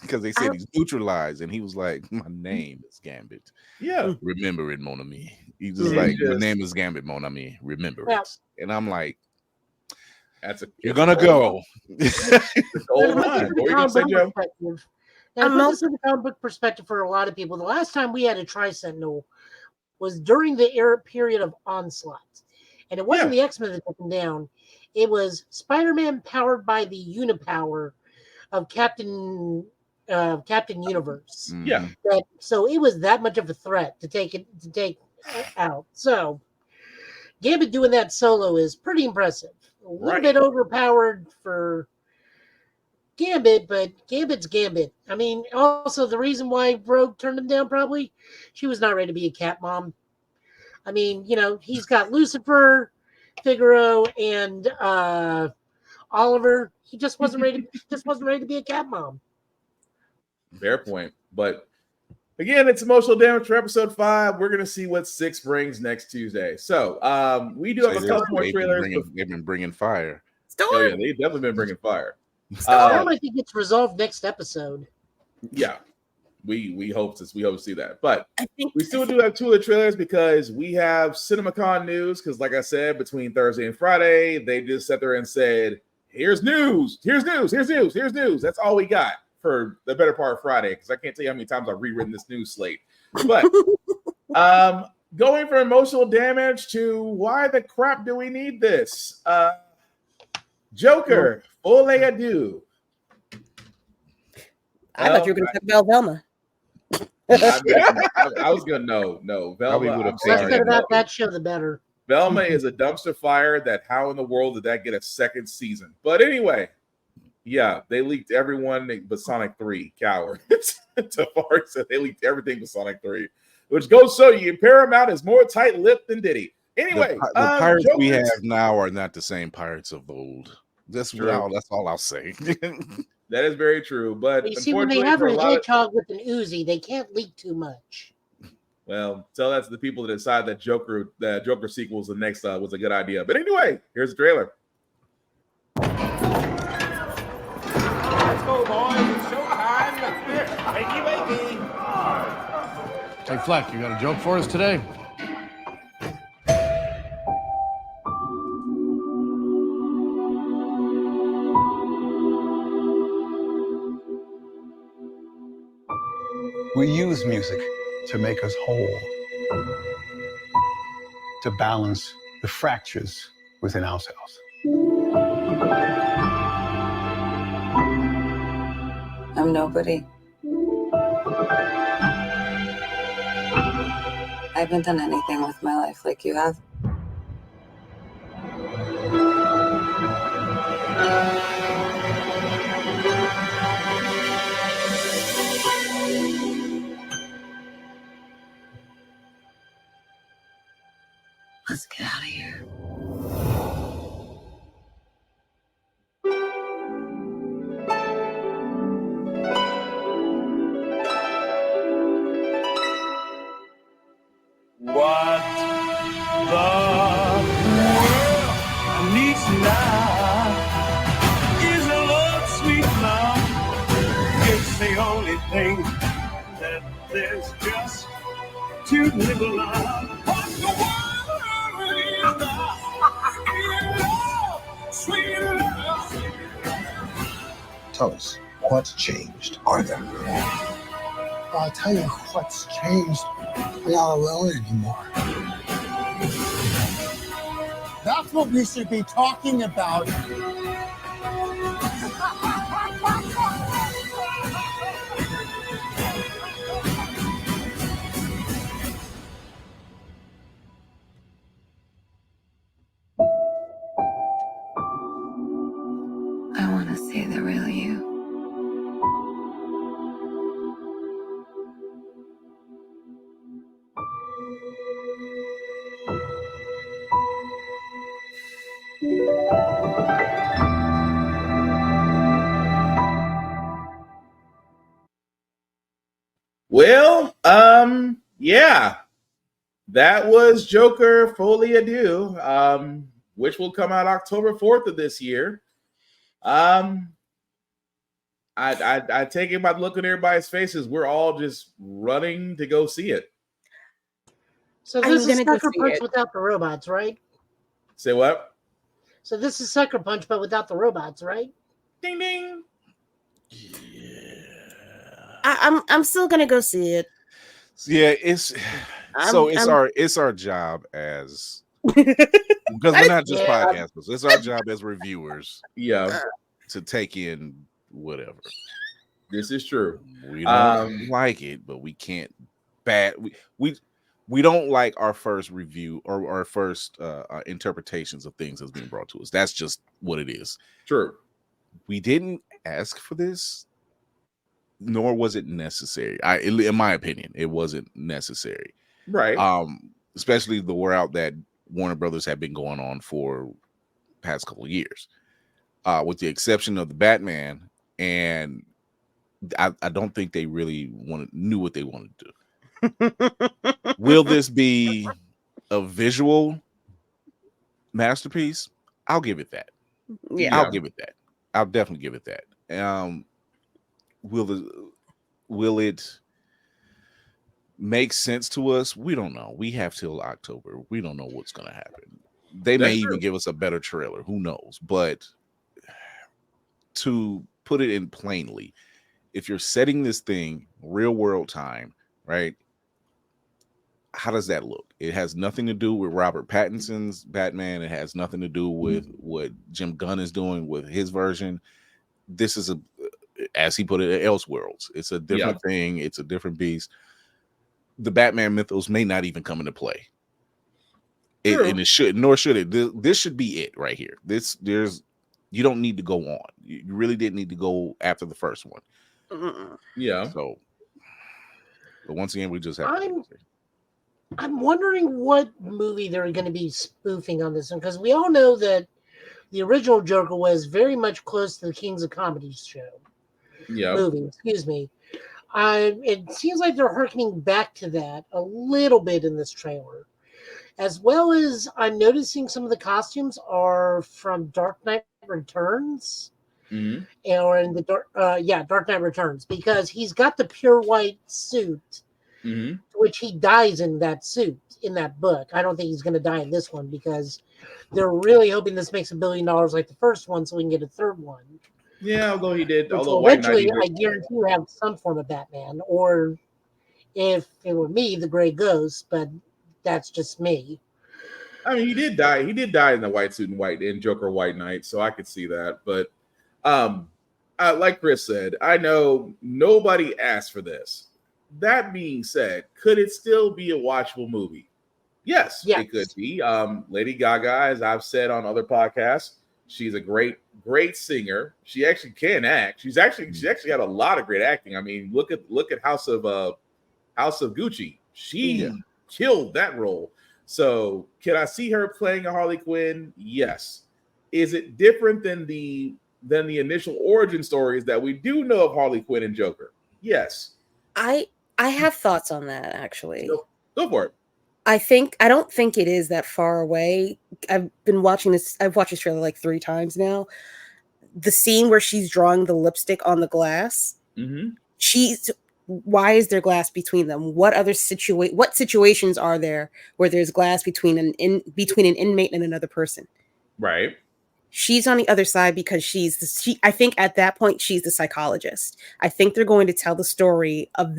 Because they said he's neutralized, and he was like, my name is Gambit. Yeah. Remember it, mon ami. He's just like, your name is Gambit, mon ami. Remember it. And I'm like, you're gonna go. What are you gonna say, Joe? Now, put this in the comic book perspective for a lot of people. The last time we had a Tri-Sentinel was during the period of Onslaught. And it wasn't the X-Men that took him down. It was Spider-Man powered by the unipower of Captain Universe. Yeah. So it was that much of a threat to take out. So Gambit doing that solo is pretty impressive. A little bit overpowered for Gambit, but Gambit's Gambit. I mean, also the reason why Rogue turned him down, probably she was not ready to be a cat mom. I mean, he's got Lucifer, Figaro, and Oliver. He just wasn't ready. To be a cat mom. Fair point. But again, it's emotional damage for episode 5. We're gonna see what 6 brings next Tuesday. So we do have a couple more trailers. They've been bringing fire. Oh, yeah, they've definitely been bringing fire. I think it's resolved next episode. Yeah. We hope to see that, but we still do have 2 of the trailers because we have Cinemacon news. Because, like I said, between Thursday and Friday, they just sat there and said, "Here's news, here's news, here's news, here's news." That's all we got for the better part of Friday. Because I can't tell you how many times I've rewritten this news slate. But going from emotional damage to why the crap do we need this? Joker, Folie à Deux. I thought you were going to talk about Velma. I was gonna no. Velma. The less said about that show, the better. Velma is a dumpster fire. That how in the world did that get a second season? But anyway, yeah, they leaked everyone but Sonic 3. Cowards. Tafari said they leaked everything but Sonic 3, which goes so you Paramount is more tight-lipped than Diddy. Anyway, the pirates we have now are not the same pirates of old. That's all I'll say. That is very true. But you see, when they have a hedgehog with an Uzi, they can't leak too much. Well, tell that to the people that decide that Joker sequel was the next was a good idea. But anyway, here's the trailer. Let's go, boys. It's showtime. Wakey, wakey. Hey, Fleck, you got a joke for us today? We use music to make us whole, to balance the fractures within ourselves. I'm nobody. I haven't done anything with my life like you have. Let's get out of here. What the world needs now is a love, sweet love. It's the only thing that there's just too little of. What the world is now is love, sweet love. Tell us, what's changed? Are there? I'll tell you what's changed. We're not alone anymore. That's what we should be talking about. That was Joker Folie à Deux, which will come out October 4th of this year. I take it by looking at everybody's faces, we're all just running to go see it. So this is Sucker Punch without the robots, right? Say what? So this is Sucker Punch, but without the robots, right? Ding ding. I'm still gonna go see it. Yeah, it's our job as because we're not just podcasters. It's our job as reviewers. Yeah, to take in whatever. This is true. We don't like it, but we can't we don't like our first review or our first interpretations of things that's being brought to us. That's just what it is. True. We didn't ask for this, nor was it necessary. In my opinion, it wasn't necessary. Right. Especially the route that Warner Brothers had been going on for the past couple of years. With the exception of the Batman, and I don't think they really knew what they wanted to do. Will this be a visual masterpiece? I'll give it that. Yeah, I'll give it that. I'll definitely give it that. Will it make sense to us? We don't know. We have till October. We don't know what's going to happen. They may even give us a better trailer. Who knows? But to put it in plainly, if you're setting this thing real world time, right? How does that look? It has nothing to do with Robert Pattinson's Batman. It has nothing to do with what Jim Gunn is doing with his version. This is as he put it, Elseworlds. It's a different thing. It's a different beast. The Batman mythos may not even come into play. And it should, nor should it. This should be it right here. You don't need to go on. You really didn't need to go after the first one. Yeah. So, but once again, we just have. I'm wondering what movie they're going to be spoofing on this one, because we all know that the original Joker was very much close to the Kings of Comedy movie. Excuse me. It seems like they're harkening back to that a little bit in this trailer, as well as I'm noticing some of the costumes are from Dark Knight Returns. Or in the Dark Knight Returns, because he's got the pure white suit, which he dies in that suit in that book. I don't think he's going to die in this one because they're really hoping this makes $1 billion like the first one, so we can get a third one. Yeah, although he did. Which eventually, I guarantee you have some form of Batman, or if it were me, the Gray Ghost. But that's just me. I mean, he did die. He did die in the white suit and in Joker White Knight, so I could see that, but. Like Chris said, I know nobody asked for this. That being said, could it still be a watchable movie? Yes, it could be. Lady Gaga, as I've said on other podcasts, she's a great singer. She actually can act. She actually got a lot of great acting. I mean, look at House of Gucci. She killed that role. So, can I see her playing a Harley Quinn? Yes. Is it different than the initial origin stories that we do know of Harley Quinn and Joker? Yes. I have thoughts on that, actually. Go for it. I don't think it is that far away. I've watched this trailer like 3 times now. The scene where she's drawing the lipstick on the glass. Why is there glass between them? What other what situations are there where there's glass between an inmate and another person? Right. She's on the other side because I think at that point she's the psychologist. I think they're going to tell the story of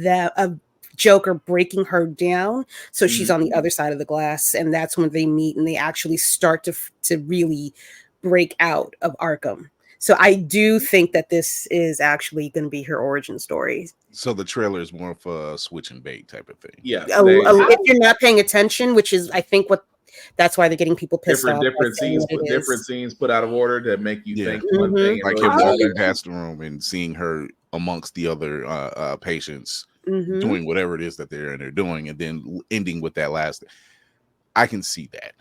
Joker breaking her down, so she's on the other side of the glass, and that's when they meet and they actually start to really break out of Arkham. So I do think that this is actually going to be her origin story. So the trailer is more of a switch and bait type of thing. Yeah. If you're not paying attention, which is I think that's why they're getting people pissed off. Different scenes put out of order to make you think one thing. Like him walking past the room and seeing her amongst the other patients doing whatever it is that they're doing, and then ending with that last. I can see that.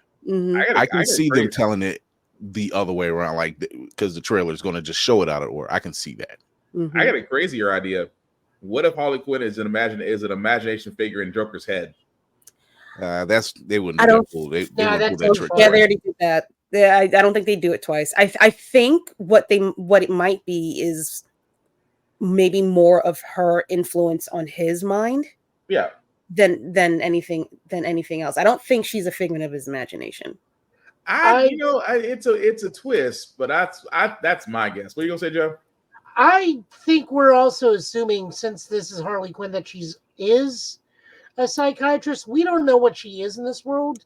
I can see them telling it the other way around, like because the trailer is going to just show it out of order. I can see that. I got a crazier idea. What if Harley Quinn is an imagination figure in Joker's head? They wouldn't. I do don't. that fool. They Yeah, wouldn't pull that's that trick. Yeah, twice. they already did that. Yeah, I don't think they do it twice. I think what it might be is maybe more of her influence on his mind. Yeah. Than anything else. I don't think she's a figment of his imagination. It's a twist, but that's my guess. What are you gonna say, Joe? I think we're also assuming, since this is Harley Quinn, that she is a psychiatrist. We don't know what she is in this world.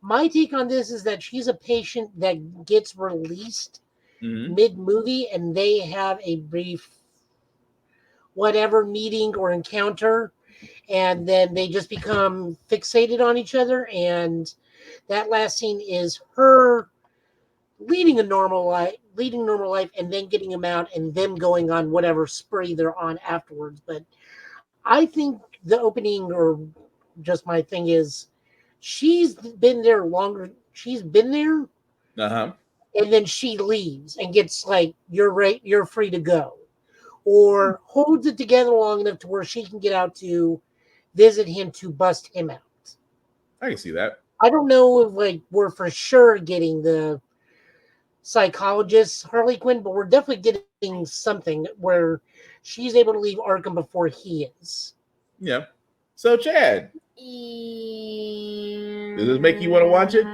My take on this is that she's a patient that gets released mid-movie, and they have a brief whatever meeting or encounter, and then they just become fixated on each other, and that last scene is her leading normal life, and then getting him out, and them going on whatever spree they're on afterwards. But I think the opening, or just my thing, is she's been there longer. She's been there, and then she leaves and gets like, "You're right, you're free to go," or holds it together long enough to where she can get out to visit him to bust him out. I can see that. I don't know if we're for sure getting the psychologist Harley Quinn, but we're definitely getting something where she's able to leave Arkham before he is. Yeah. So, Chad, does this make you want to watch it?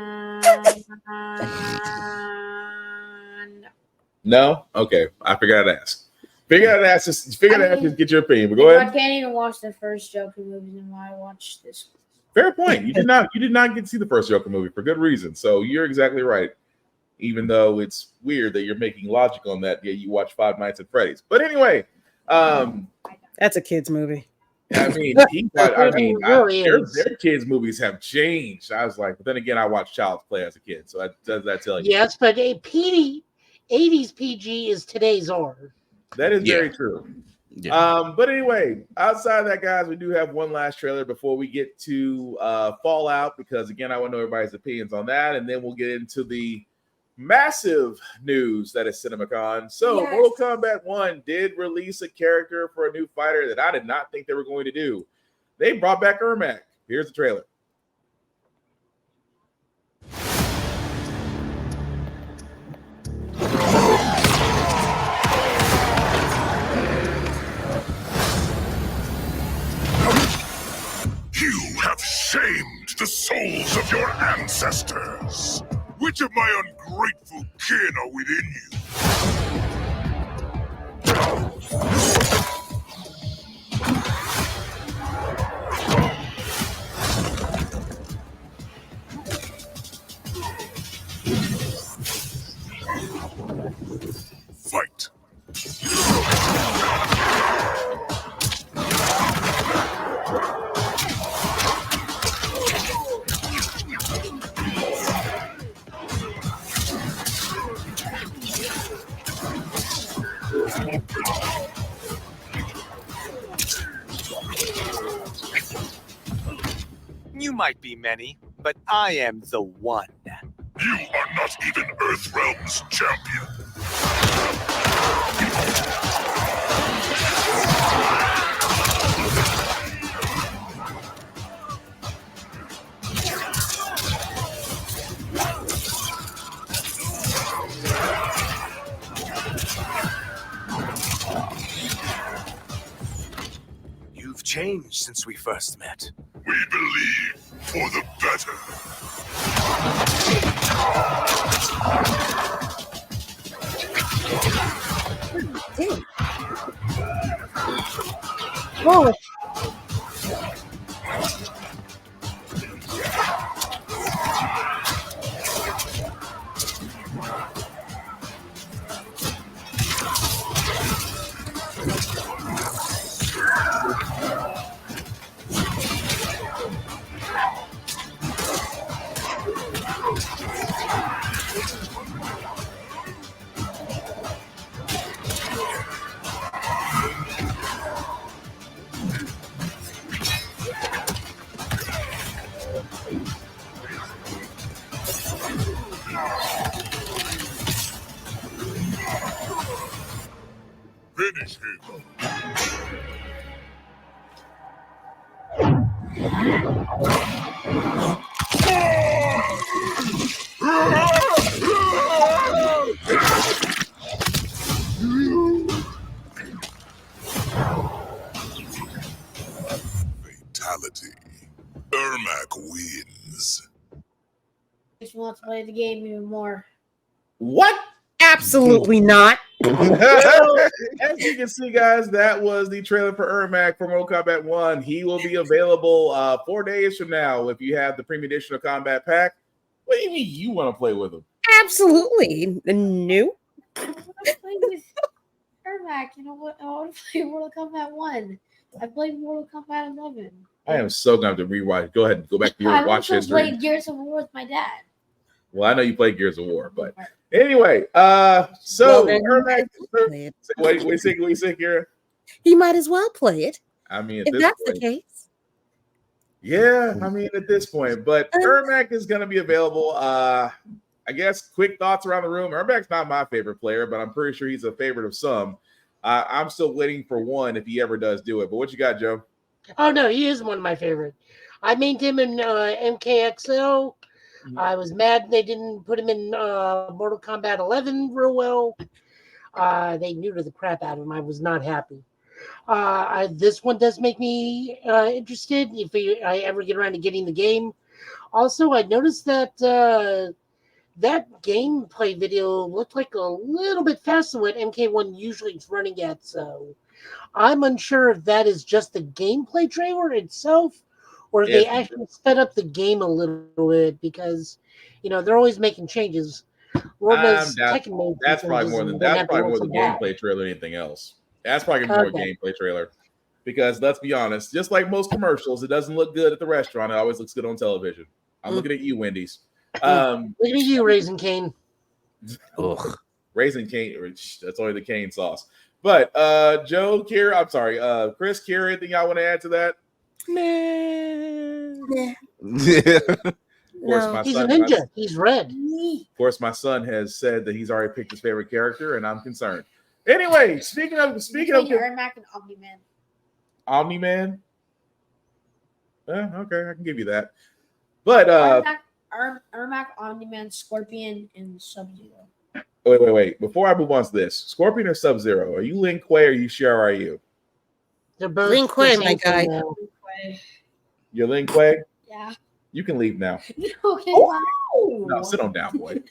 No? Okay. I figured I'd ask. Just get your opinion. But go ahead. I can't even watch the first Joker movies, and why I watch this. Fair point. You did not get to see the first Joker movie for good reason. So you're exactly right. Even though it's weird that you're making logic on that, yeah, you watch Five Nights at Freddy's. But anyway, that's a kids movie. I mean, their kids' movies have changed. I was like, but then again, I watched Child's Play as a kid, so does that tell you? Yes, but a 80s PG is today's R. That is very true. Yeah. But anyway, outside of that, guys, we do have one last trailer before we get to Fallout, because again, I want to know everybody's opinions on that, and then we'll get into the massive news that is Cinemacon. So, Mortal Kombat 1 did release a character for a new fighter that I did not think they were going to do. They brought back Ermac. Here's the trailer. You have shamed the souls of your ancestors. Which of my ungrateful kin are within you? Fight. You might be many, but I am the one. You are not even Earthrealm's champion. You've changed since we first met. We believe for the better. Whoa. Finish him. is. Makes me want to play the game even more. What? Absolutely not. Well, as you can see, guys, that was the trailer for Ermac for Mortal Kombat 1. He will be available 4 days from now if you have the premium edition of Combat Pack. What do you mean you want to play with him? Absolutely. No. I want to play with Ermac. You know what? I want to play Mortal Kombat 1. I played Mortal Kombat 11. I am so going to have to rewatch. Go ahead and go back to your I watch also history. played Gears of War with my dad. Well, I know you played Gears of War, but anyway, so Well, then Ermac, play it. what do you think, Kira? He might as well play it. I mean, at If this that's point, the case. yeah, I mean, at this point, but Ermac is going to be available. I guess quick thoughts around the room. Ermac's not my favorite player, but I'm pretty sure he's a favorite of some. I'm still waiting for one if he ever does do it. But what you got, Joe? Oh no, he is one of my favorite. I mained him in MKXL. I was mad they didn't put him in Mortal Kombat 11 real well. They neutered the crap out of him. I was not happy. This one does make me interested if I ever get around to getting the game. Also, I noticed that that gameplay video looked like a little bit faster than what MK1 usually is running at. So I'm unsure if that is just the gameplay trailer itself or if they actually sped up the game a little bit because, they're always making changes. That's probably more than the gameplay trailer than anything else. That's probably more a gameplay trailer because let's be honest, just like most commercials, it doesn't look good at the restaurant. It always looks good on television. I'm looking at you, Wendy's. Looking at you, Raisin Cane. Ugh. Raisin Cane. That's only the cane sauce. But Joe, Kira, I'm sorry, Chris, Kira, anything y'all want to add to that? Of course, he's a ninja. He's red. Of course, my son has said that he's already picked his favorite character, and I'm concerned. Anyway, speaking of Ermac and Omni-Man. Omni-Man. Okay, I can give you that. But Ermac, Omni-Man, Scorpion, and Sub-Zero. Wait. Before I move on to this, Scorpion or Sub-Zero? Are you Lin Kuei or you Shiara Ryu? They're both Lin Kuei, my guy. You're Lin Kuei? Yeah. You can leave now. Okay. No, sit on down, boy.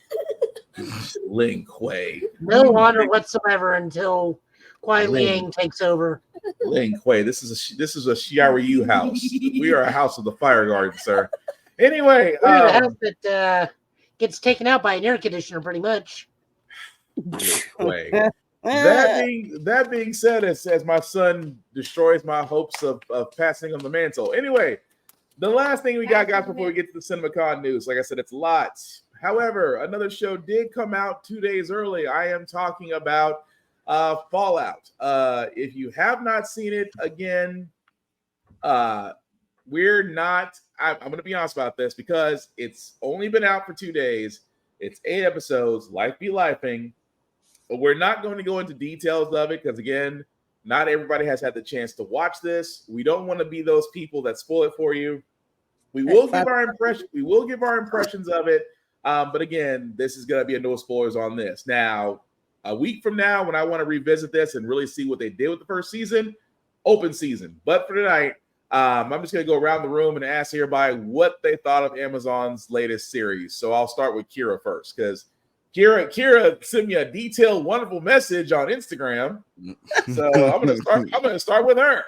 Lin Kuei. No honor whatsoever until Kuai Liang takes over. Lin Kuei, this is a Shiaryu house. We are a house of the Fire Garden, sir. Anyway, we're a house that gets taken out by an air conditioner, pretty much. That being said, as my son destroys my hopes of passing on the mantle. Anyway, the last thing we got, guys, before we get to the Cinemacon news, like I said, it's lots. However, another show did come out 2 days early. I am talking about Fallout. If you have not seen it, again, we're not. I'm going to be honest about this because it's only been out for 2 days. It's 8 episodes. Life be lifing. But we're not going to go into details of it because, again, not everybody has had the chance to watch this. We don't want to be those people that spoil it for you. We will give our impression. We will give our impressions of it. But again, this is going to be a no spoilers on this. Now, a week from now, when I want to revisit this and really see what they did with the first season, open season. But for tonight, I'm just going to go around the room and ask everybody what they thought of Amazon's latest series. So I'll start with Kira first because Kira sent me a detailed, wonderful message on Instagram. So I'm going to start with her.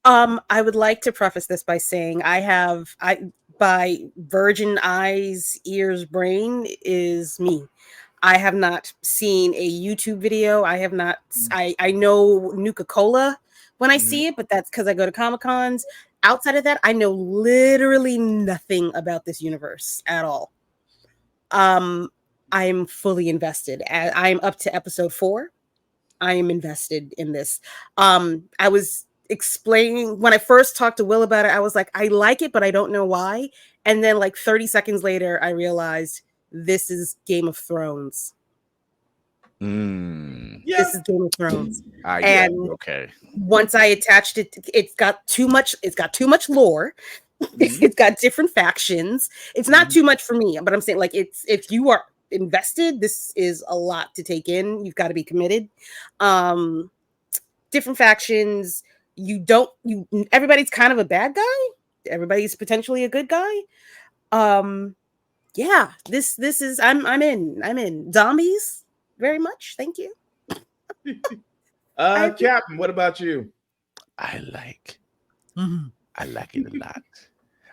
I would like to preface this by saying by virgin eyes, ears, brain is me. I have not seen a YouTube video. I have not. I know Nuka-Cola when I see it, but that's because I go to Comic-Cons. Outside of that, I know literally nothing about this universe at all. I'm fully invested. I'm up to episode 4. I am invested in this. I was explaining when I first talked to Will about it, I was like, I like it, but I don't know why. And then like 30 seconds later, I realized this is Game of Thrones. This is Game of Thrones. Okay. Once I attached it, it's got too much lore. It's got different factions. It's not too much for me, but I'm saying like if you are invested, this is a lot to take in. You've got to be committed. Different factions. Everybody's kind of a bad guy. Everybody's potentially a good guy. Yeah, this is I'm in zombies very much. Thank you. Captain, what about you? I like it a lot.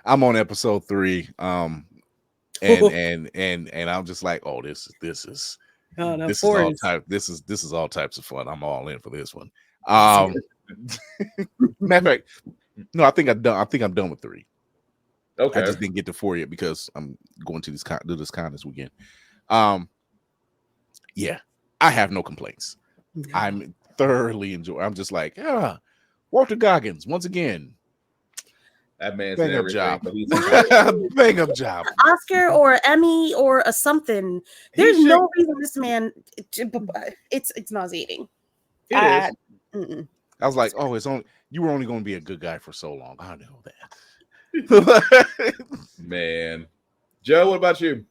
I'm on episode 3. And I'm just like, oh, this is all types of fun. I'm all in for this one. Matter of fact, no, I think I'm done with 3. Okay. I just didn't get to 4 yet because I'm going to do this con this weekend. Yeah, I have no complaints. No. I'm thoroughly enjoying. I'm just like, Walter Goggins once again. That man's bang in up everything, job. but he's bang up job. Oscar or Emmy or a something. There's no reason this man. It's nauseating. It is. I was like, oh, you were only going to be a good guy for so long. I know that. Man, Joe, what about you?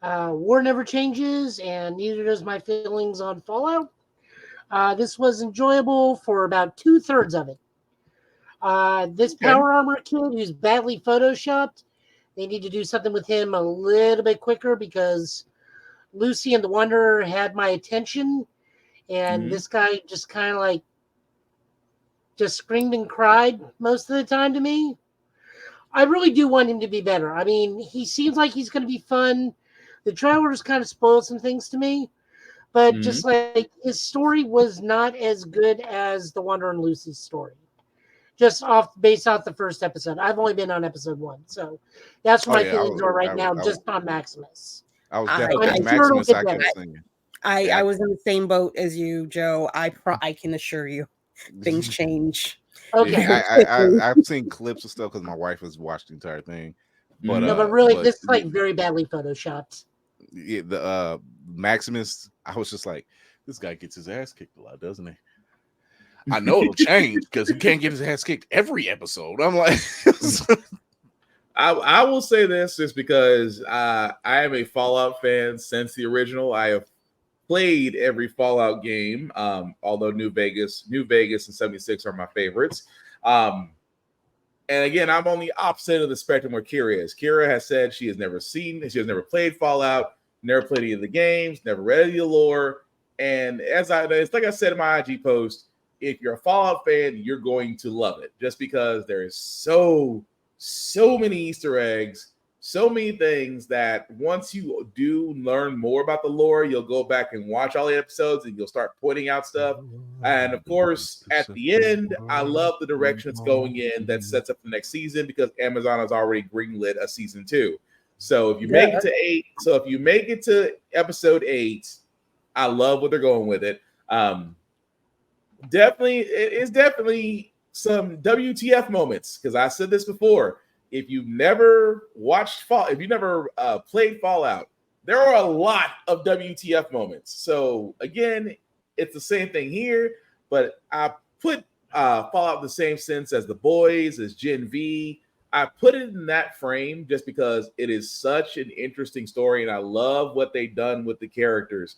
War never changes, and neither does my feelings on Fallout. This was enjoyable for about 2/3 of it. This power armor kid who's badly photoshopped, they need to do something with him a little bit quicker because Lucy and the Wanderer had my attention, and this guy just kind of like just screamed and cried most of the time to me. I really do want him to be better. I mean, he seems like he's going to be fun. The trailers kind of spoiled some things to me, but just like his story was not as good as the Wanderer and Lucy's story. Just based off the first episode. I've only been on episode 1, so that's where my feelings are right now, just on Maximus. I was definitely Maximus. I was in the same boat as you, Joe. I can assure you, things change. Okay, yeah, I've seen clips of stuff because my wife has watched the entire thing. But but really, this is like very badly photoshopped. Yeah, the Maximus, I was just like, this guy gets his ass kicked a lot, doesn't he? I know it'll change because he can't get his ass kicked every episode. I'm like, I will say this just because I am a Fallout fan since the original. I have played every Fallout game, although New Vegas and 76 are my favorites. And again, I'm on the opposite of the spectrum where Kira is. Kira has said she has never played Fallout, never played any of the games, never read any of the lore. And it's like I said in my IG post, if you're a Fallout fan, you're going to love it just because there is so many Easter eggs, so many things that once you do learn more about the lore, you'll go back and watch all the episodes and you'll start pointing out stuff. And of course, at the end, I love the direction it's going in that sets up the next season because Amazon has already greenlit a season 2. So if you make it to episode 8, I love what they're going with it. It's definitely some WTF moments because I said this before. If you've never played Fallout, there are a lot of WTF moments. So again, it's the same thing here, but I put Fallout in the same sense as The Boys, as Gen V. I put it in that frame just because it is such an interesting story, and I love what they've done with the characters.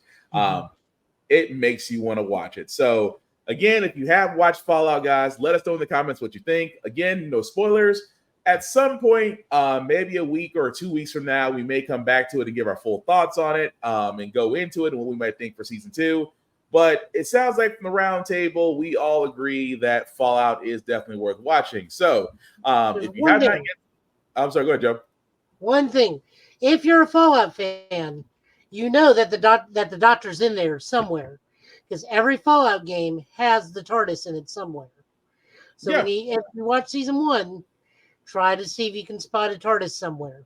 It makes you want to watch it. So again, if you have watched Fallout, guys, let us know in the comments what you think. Again, no spoilers. At some point, maybe a week or 2 weeks from now, we may come back to it and give our full thoughts on it and go into it and what we might think for season 2. But it sounds like from the round table, we all agree that Fallout is definitely worth watching. So if you have not yet, I'm sorry, go ahead, Joe. One thing, if you're a Fallout fan, you know that the Doctor's in there somewhere because every Fallout game has the TARDIS in it somewhere. So if you watch season 1, try to see if you can spot a TARDIS somewhere.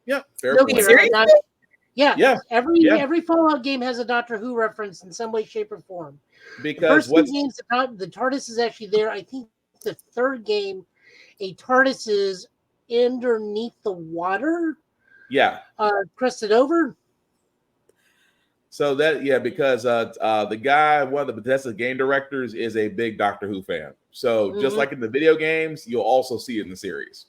Yeah, fair point. Every Fallout game has a Doctor Who reference in some way, shape, or form. Because the first 2 games, the TARDIS is actually there. I think the third game, a TARDIS is underneath the water. Yeah. Crested over. So because the guy, one of the Bethesda game directors, is a big Doctor Who fan. So just like in the video games, you'll also see it in the series.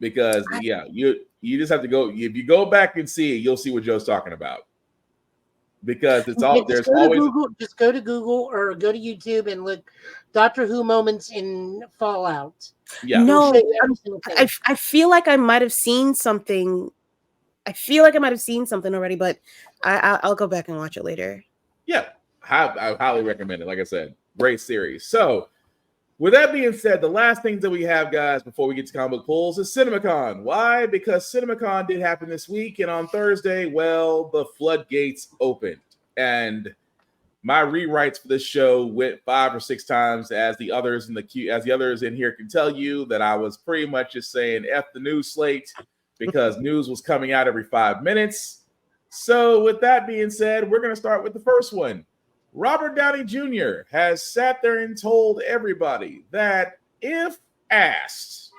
Because you just have to go. If you go back and see it, you'll see what Joe's talking about. Because it's all there's always just go to Google or go to YouTube and look Doctor Who moments in Fallout. Yeah. No, Say every single thing. I feel like I might have seen something. I feel like I might have seen something already, but I'll go back and watch it later. Yeah, I highly recommend it. Like I said, great series. So, with that being said, the last things that we have, guys, before we get to comic book pulls is Cinemacon. Why? Because Cinemacon did happen this week, and on Thursday, well, the floodgates opened, and my rewrites for this show went 5 or 6 times, as the others in the queue, as the others in here can tell you, that I was pretty much just saying F the news slate because news was coming out every 5 minutes. So, with that being said, we're going to start with the first one. Robert Downey Jr. has sat there and told everybody that if asked,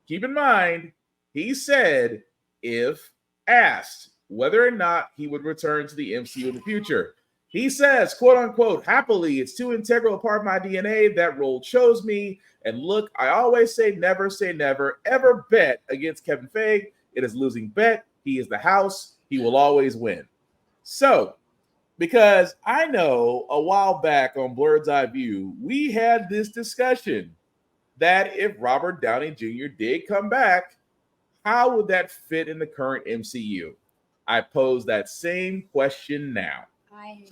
keep in mind, he said if asked whether or not he would return to the MCU in the future. He says, quote unquote, happily, it's too integral a part of my DNA. That role chose me. And look, I always say never, ever bet against Kevin Feige. It is a losing bet. He is the house. He will always win. So, because I know a while back on Blurred's Eye View, we had this discussion that if Robert Downey Jr. did come back, how would that fit in the current MCU? I pose that same question now. I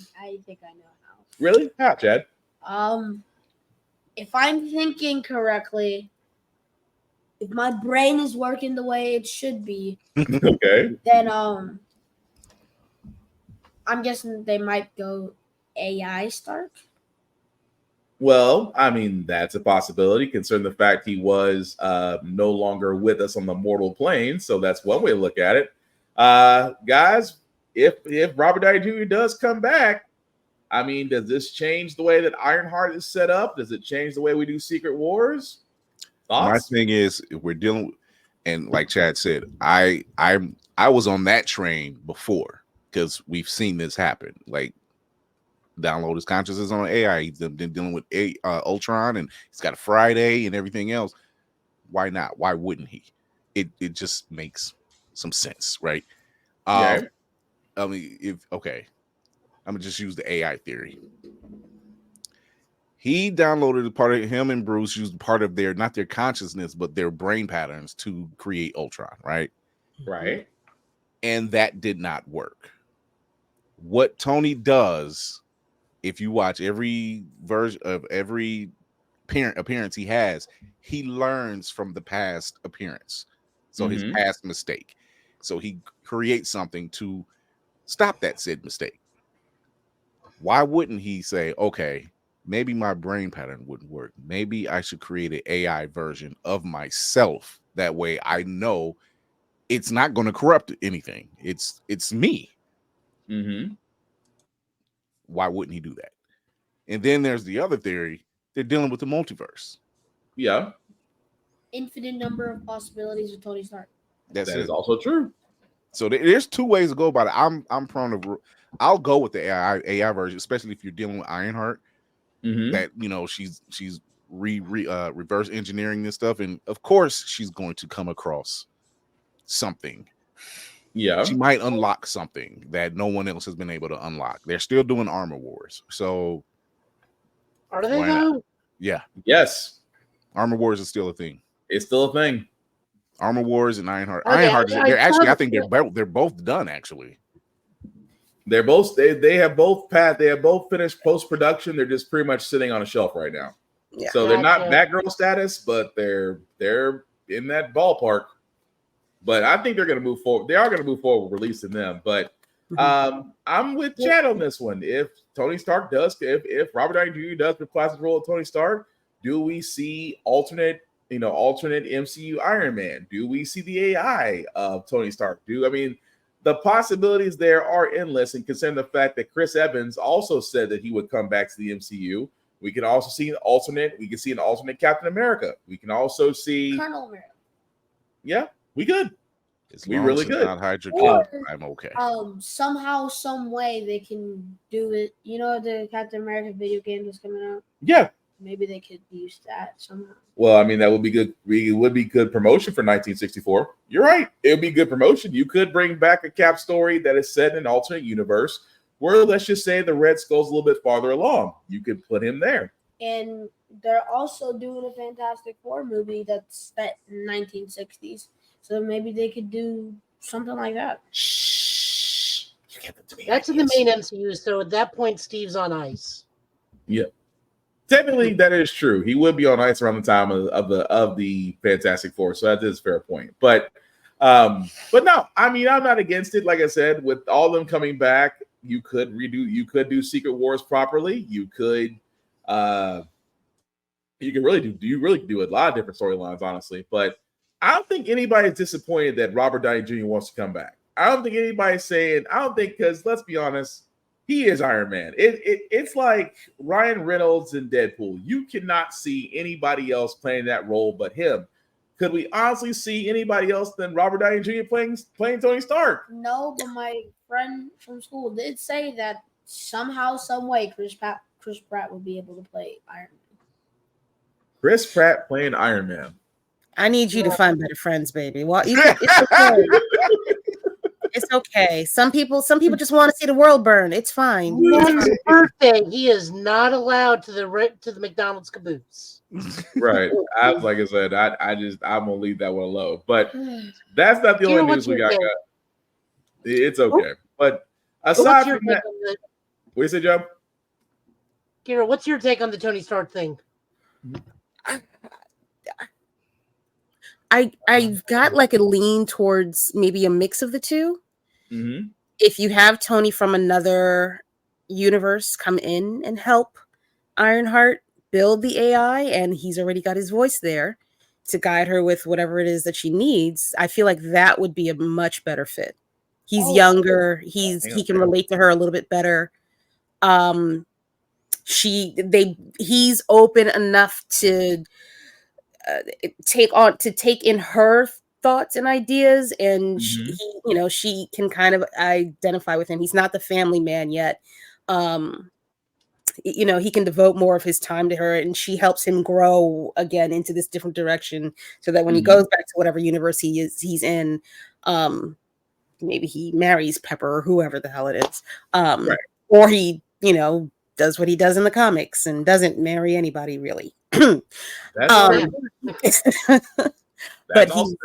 think I know how. Really? How, Chad? If I'm thinking correctly, if my brain is working the way it should be, okay, then I'm guessing they might go AI Stark. Well, I mean, that's a possibility, considering the fact he was no longer with us on the mortal plane. So that's one way to look at it. Guys, if Robert Downey Jr. does come back, I mean, does this change the way that Ironheart is set up? Does it change the way we do Secret Wars? Thoughts? My thing is, if we're dealing, and like Chad said, I was on that train before because we've seen this happen. Like, download his consciousness on AI. He's been dealing with Ultron, and he's got a Friday and everything else. Why not? Why wouldn't he? It just makes some sense, right? Yeah. I mean, I'm gonna just use the AI theory. He downloaded a part of him and Bruce used part of their, not their consciousness, but their brain patterns to create Ultron, right? Right. And that did not work. What Tony does, if you watch every version of every appearance he has, he learns from the past appearance. So his past mistake. So he creates something to stop that said mistake. Why wouldn't he say, okay, maybe my brain pattern wouldn't work. Maybe I should create an AI version of myself. That way I know it's not going to corrupt anything. It's me. Why wouldn't he do that? And then there's the other theory. They're dealing with the multiverse. Yeah. Infinite number of possibilities with Tony Stark. That is also true. So there's 2 ways to go about it. I'm prone to. I'll go with the AI version, especially if you're dealing with Ironheart. That, you know, she's reverse engineering this stuff, and of course she's going to come across something. Yeah, she might unlock something that no one else has been able to unlock. They're still doing Armor Wars, so are they though? Yeah. Yes. Armor Wars is still a thing. It's still a thing. Armor Wars and Ironheart. Okay, Ironheart. I think they're both done. Actually, they're both. They have both finished post production. They're just pretty much sitting on a shelf right now. Yeah. So they're not Batgirl status, but they're in that ballpark. But I think they're going to move forward. They are going to move forward with releasing them. But I'm with Chad on this one. If Tony Stark does, if Robert Downey Jr. does reprise the role of Tony Stark, do we see alternate MCU Iron Man? Do we see the AI of Tony Stark? The possibilities there are endless, and considering the fact that Chris Evans also said that he would come back to the MCU, we can also see an alternate. We can see an alternate Captain America. We can also see Colonel America. Yeah, we could. We really good. Not Hydra, I'm okay. Somehow, some way they can do it. You know, the Captain America video game that's coming out. Yeah. Maybe they could use that somehow. Well, that would be good. It would be good promotion for 1964. You're right. It would be good promotion. You could bring back a Cap story that is set in an alternate universe where, let's just say, the Red Skull's a little bit farther along. You could put him there. and they're also doing a Fantastic Four movie that's set in 1960s. So maybe they could do something like that. That's in the main MCU, so at that point, Steve's on ice. Yep. Technically, that is true. He would be on ice around the time of the Fantastic Four, so that is a fair point. But no, I mean, I'm not against it. Like I said, with all them coming back, you could do Secret Wars properly. You could really do a lot of different storylines, honestly. But I don't think anybody's disappointed that Robert Downey Jr. wants to come back. I don't think anybody's saying, because let's be honest, he is Iron Man. It's like Ryan Reynolds and Deadpool. You cannot see anybody else playing that role but him. Could we honestly see anybody else than Robert Downey Jr. playing Tony Stark? No, but my friend from school did say that somehow, some way, Chris Pratt would be able to play Iron Man. Chris Pratt playing Iron Man. I need you to find better friends, baby. Well, it's okay. It's okay. Some people just want to see the world burn. It's fine. Next birthday, he is not allowed to the McDonald's caboose. Right. Like I said, I'm gonna leave that one alone. But that's not the only news we got. It's okay. But aside from that, what you say, Joe? Kira, what's your take on the Tony Stark thing? I've got like a lean towards maybe a mix of the two. Mm-hmm. If you have Tony from another universe come in and help Ironheart build the AI, and he's already got his voice there to guide her with whatever it is that she needs, I feel like that would be a much better fit. He's younger. He can relate to her a little bit better. He's open enough to take in her thoughts and ideas, and she can kind of identify with him. He's not the family man yet. He can devote more of his time to her, and she helps him grow again into this different direction, so that when he goes back to whatever universe he's in, maybe he marries Pepper or whoever the hell it is, right. Or he does what he does in the comics and doesn't marry anybody really. That's but he.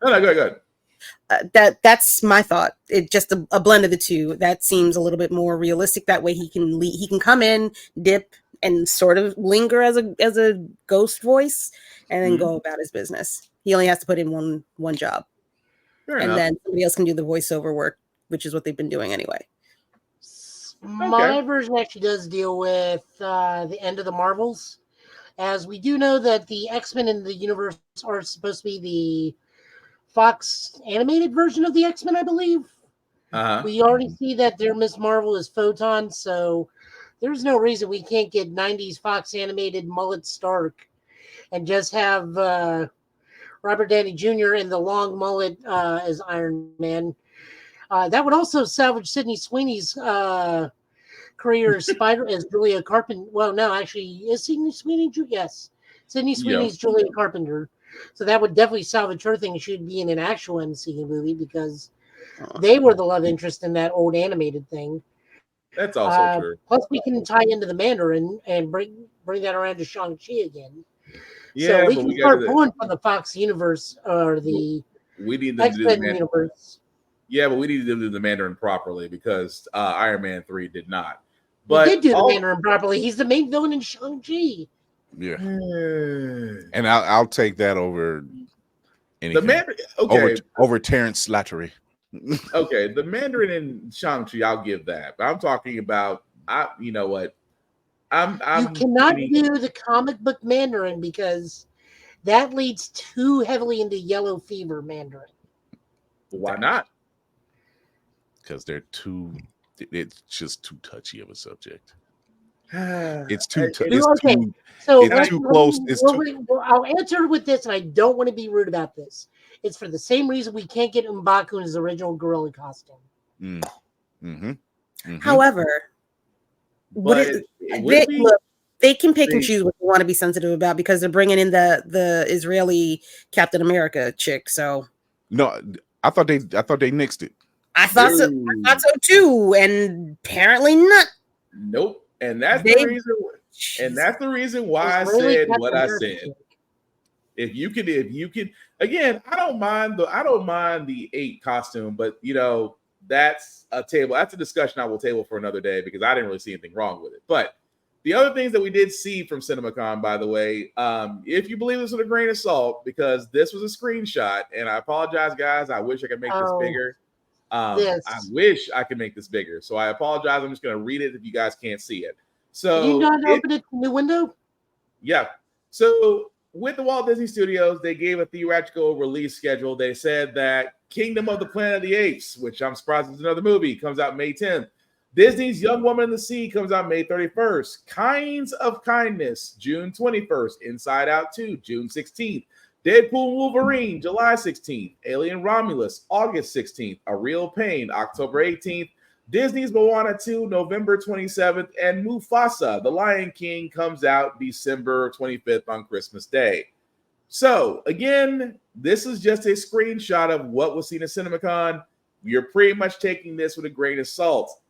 No, go ahead. That's my thought. It just a blend of the two. That seems a little bit more realistic. That way he can come in, dip, and sort of linger as a ghost voice, and then go about his business. He only has to put in one job, then somebody else can do the voiceover work, which is what they've been doing anyway. My version actually does deal with the end of the Marvels, as we do know that the X-Men in the universe are supposed to be the Fox animated version of the X-Men, I believe. We already see that their Miss Marvel is Photon, so there's no reason we can't get 90s Fox animated mullet Stark and just have Robert Downey Jr. in the long mullet as Iron Man. That would also salvage Sydney Sweeney's career as Julia Carpenter. Well, no, actually, is Sydney Sweeney? Yes. Sydney Sweeney's Julia Carpenter. So that would definitely salvage her thing. She would be in an actual MCU movie because they were the love interest in that old animated thing. That's also true. Plus, we can tie into the Mandarin and bring that around to Shang-Chi again. Yeah, so we can start pulling from the Fox universe or the X-Men universe. Yeah, but we need to do the Mandarin properly because Iron Man 3 did not. But he did do the Mandarin properly. He's the main villain in Shang-Chi. Yeah. And I'll take that over anything. The Mandarin, over Terrence Slattery. Okay, the Mandarin in Shang-Chi, I'll give that. But I'm talking about, you know what? You cannot do the comic book Mandarin because that leads too heavily into yellow fever Mandarin. Why not? Because it's just too touchy of a subject. It's too close. I'll answer with this, and I don't want to be rude about this. It's for the same reason we can't get M'Baku in his original gorilla costume. However, they can pick and choose what they want to be sensitive about because they're bringing in the Israeli Captain America chick. So no, I thought they nixed it. I thought so too, and apparently not. Nope. And that's the reason. And that's the reason why I said what I said. If you could, again, I don't mind the 8 costume, but that's a discussion I will table for another day because I didn't really see anything wrong with it. But the other things that we did see from Cinemacon, by the way, if you believe this with a grain of salt, because this was a screenshot, and I apologize, guys. I wish I could make this bigger. I wish I could make this bigger. So I apologize. I'm just going to read it if you guys can't see it. So did you not open it in the window? Yeah. So with the Walt Disney Studios, they gave a theatrical release schedule. They said that Kingdom of the Planet of the Apes, which I'm surprised is another movie, comes out May 10th. Disney's Young Woman in the Sea comes out May 31st. Kinds of Kindness, June 21st. Inside Out 2, June 16th. Deadpool Wolverine, July 16th. Alien Romulus, August 16th. A Real Pain, October 18th. Disney's Moana 2, November 27th. And Mufasa, The Lion King, comes out December 25th on Christmas Day. So, again, this is just a screenshot of what was seen at CinemaCon. You're pretty much taking this with a grain of salt.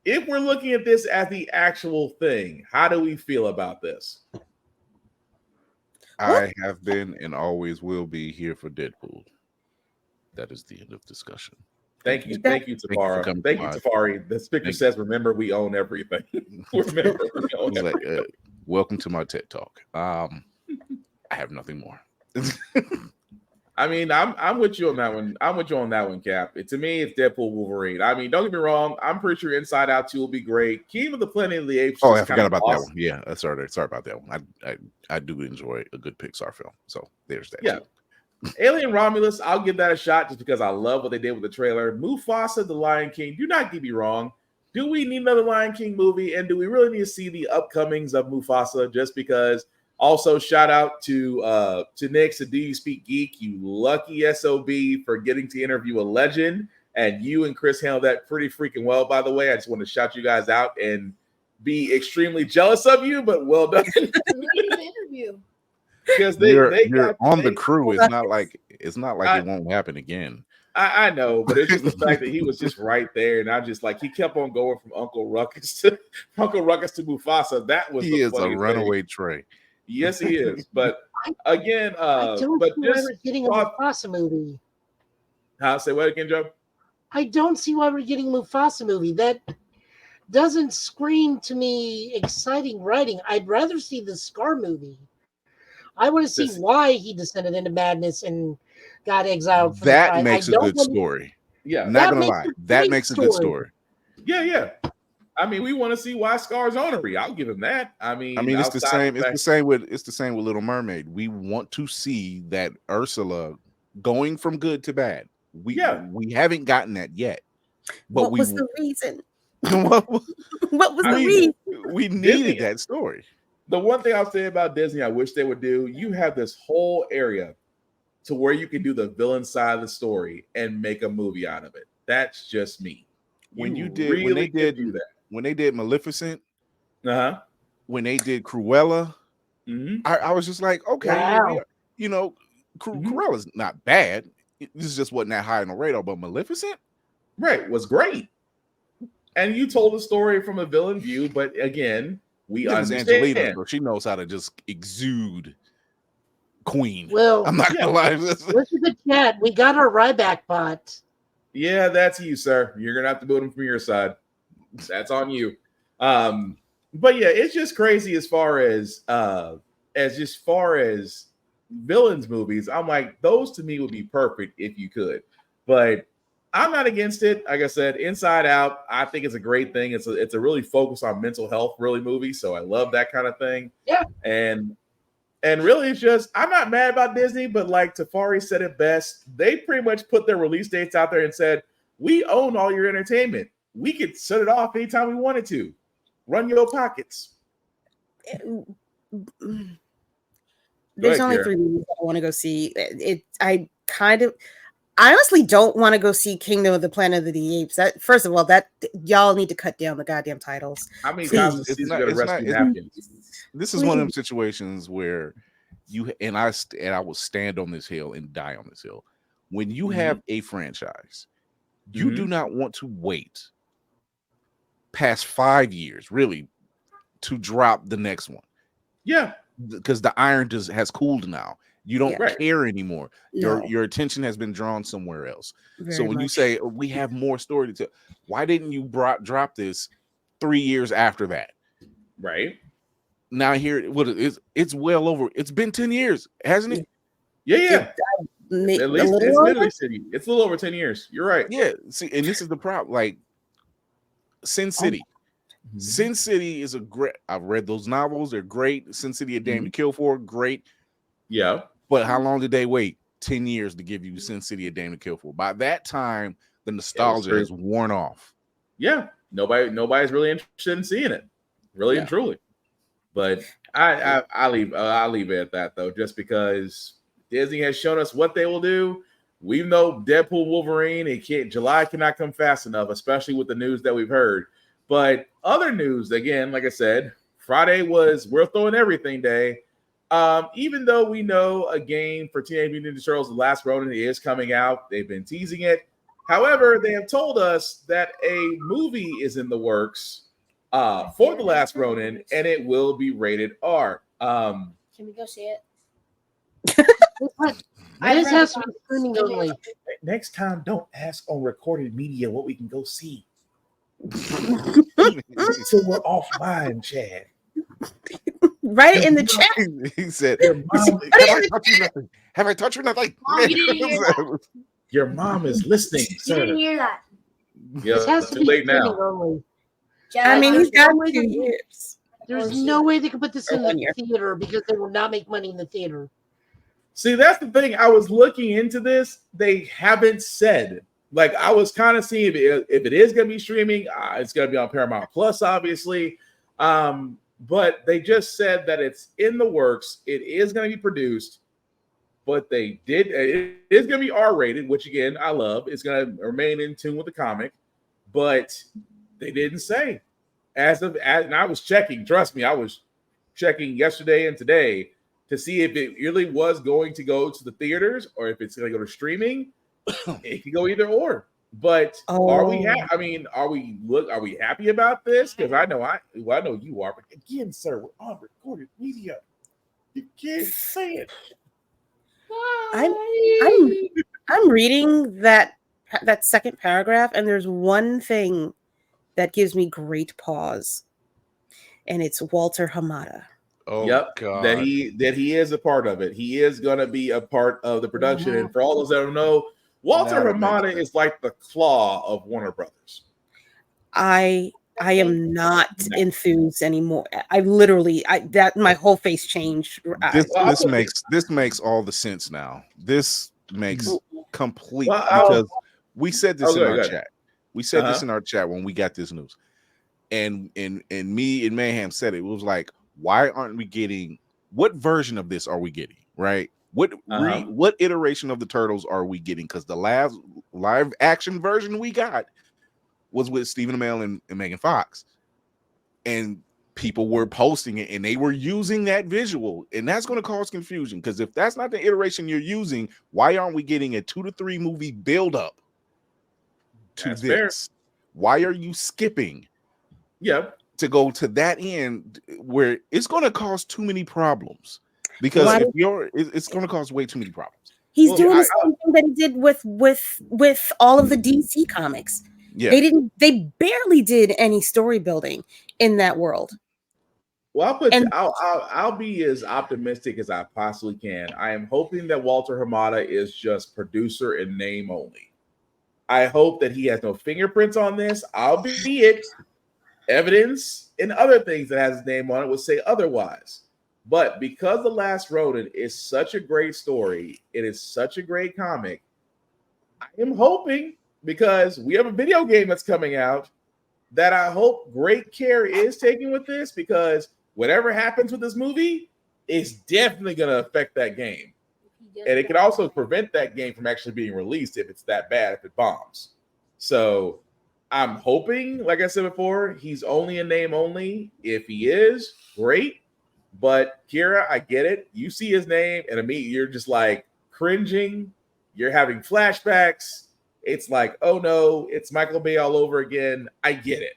If we're looking at this as the actual thing, how do we feel about this? I have been and always will be here for Deadpool. That is the end of discussion. Thank you, Tafari. Thank you, Tafari. The speaker says, "Remember, we own everything." Remember, we own everything. Welcome to my TED Talk. I have nothing more. I mean, I'm with you on that one. I'm with you on that one, Cap. To me, it's Deadpool Wolverine. I mean, don't get me wrong. I'm pretty sure Inside Out 2 will be great. Kingdom of the Planet of the Apes. Oh, I forgot about that one. Yeah, sorry about that one. I do enjoy a good Pixar film. So there's that. Yeah. Alien Romulus, I'll give that a shot just because I love what they did with the trailer. Mufasa, The Lion King. Do not get me wrong. Do we need another Lion King movie? And do we really need to see the upcomings of Mufasa just because? Also, shout out to Nick. So, do you speak geek? You lucky SOB for getting to interview a legend. And you and Chris handled that pretty freaking well, by the way. I just want to shout you guys out and be extremely jealous of you, but well done. Interview. Because you're on the crew. It's not like it won't happen again. I know, but it's just the fact that he was just right there, and I'm just like he kept on going from Uncle Ruckus to Mufasa. That was he is a runaway train. Yes, he is. But again, I don't see why we're getting a Mufasa movie. Say what again, Joe? I don't see why we're getting a Mufasa movie. That doesn't scream to me exciting writing. I'd rather see the Scar movie. I want to see why he descended into madness and got exiled. That makes a good story. Yeah, not gonna lie, that makes a good story. Yeah. I mean, we want to see why Scar's ornery. I'll give him that. I mean, it's the same. It's the same with Little Mermaid. We want to see that Ursula going from good to bad. We haven't gotten that yet. But what was the reason? what was the reason? We needed that story. The one thing I'll say about Disney, I wish they would do, you have this whole area to where you can do the villain side of the story and make a movie out of it. That's just me. When they did Maleficent, when they did Cruella, I was just like, okay, Cruella's not bad. This just wasn't that high on the radar, but Maleficent, was great. And you told the story from a villain view, but again, we understand. Angelina, so she knows how to just exude queen. Well, I'm not gonna lie. Look at the chat. We got our Ryback bot. Yeah, that's you, sir. You're gonna have to boot him from your side. That's on you. But yeah, it's just crazy as far as villains movies. I'm like, those to me would be perfect if you could. But I'm not against it. Like I said, Inside Out, I think it's a great thing. It's a really focused on mental health, really movie. So I love that kind of thing. Yeah. And really, it's just I'm not mad about Disney, but like Tafari said it best, they pretty much put their release dates out there and said, we own all your entertainment. We could shut it off anytime we wanted to. Run your pockets. There's only 3 movies I want to go see. I honestly don't want to go see Kingdom of the Planet of the Apes. First of all, that y'all need to cut down the goddamn titles. How many times is this going to rescue napkins? This is one of them situations where I will stand on this hill and die on this hill. When you have a franchise, you do not want to wait past 5 years, really to drop the next one. Yeah, because the iron just has cooled now. You don't care anymore. No. Your attention has been drawn somewhere else. Very so when you much. say we have more story to tell, why didn't you drop this 3 years after that? Right now, here what it's well over. It's been 10 years, hasn't it? Yeah. At least it's literally city. It's a little over 10 years. You're right. Yeah. See, and this is the problem. Like Sin City. Sin City is a great. I've read those novels. They're great. Sin City, A Dame to Kill For, great. Yeah. But how long did they wait? 10 years to give you Sin City, A Dame to Kill For. By that time, the nostalgia has worn off. Yeah. Nobody's really interested in seeing it. Really and truly. But I'll leave it at that though, just because Disney has shown us what they will do. We know Deadpool, Wolverine, July cannot come fast enough, especially with the news that we've heard. But other news, again, like I said, Friday was We're Throwing Everything Day. Even though we know a game for Teenage Mutant Ninja Turtles: The Last Ronin is coming out, they've been teasing it. However, they have told us that a movie is in the works for The Last Ronin, and it will be rated R. Can we go see it? This has to be streaming only. Next time, don't ask on recorded media what we can go see. So we're offline, Chad. Right in the chat. He said, Have I touched you nothing? Mom, you didn't hear that. Your mom is listening, You sir. didn't hear that. Yeah, This has it's to too be late streaming now. only. I mean, he's got no 2 years. There's no way they could put this in One the year. theater because they will not make money in the theater. See, that's the thing. I was looking into this. They haven't said. Like, I was kind of seeing if it is going to be streaming, it's going to be on Paramount Plus, obviously. But they just said that it's in the works. It is going to be produced. But it is going to be R-rated, which, again, I love. It's going to remain in tune with the comic. But they didn't say. And I was checking. Trust me, I was checking yesterday and today to see if it really was going to go to the theaters or if it's going to go to streaming. It could go either or. But are we? Are we happy about this? Because I know you are. But again, sir, we're on recorded media. You can't say it. I'm reading that second paragraph, and there's one thing that gives me great pause, and it's Walter Hamada. Oh, yep, God. that he is a part of it. He is going to be a part of the production. And for all those that don't know, Walter Hamada is like the Claw of Warner Brothers. I am not enthused anymore. My whole face changed. This makes all the sense now. This makes complete because we said this in our chat. We said this in our chat when we got this news, and me and Mayhem said it. It was like, why aren't we getting? What version of this are we getting? Right? What iteration of the Turtles are we getting? Because the last live action version we got was with Stephen Amell and Megan Fox, and people were posting it and they were using that visual, and that's going to cause confusion. Because if that's not the iteration you're using, why aren't we getting a 2 to 3 movie build up to That's this? fair. Why are you skipping? Yep. To go to that end where it's going to cause too many problems. Because it's going to cause way too many problems. He's doing the same thing that he did with all of the DC comics. Yeah. They barely did any story building in that world. Well, I'll be as optimistic as I possibly can. I am hoping that Walter Hamada is just producer in name only. I hope that he has no fingerprints on this, albeit evidence and other things that has his name on it would say otherwise. But because The Last Ronin is such a great story, it is such a great comic, I am hoping, because we have a video game that's coming out, that I hope great care is taken with this, because whatever happens with this movie is definitely going to affect that game. And it can also prevent that game from actually being released if it's that bad, if it bombs. So I'm hoping, like I said before, he's only a name only. If he is, great. But Kira, I get it. You see his name, and immediately you're just like cringing. You're having flashbacks. It's like, oh no, it's Michael Bay all over again. I get it.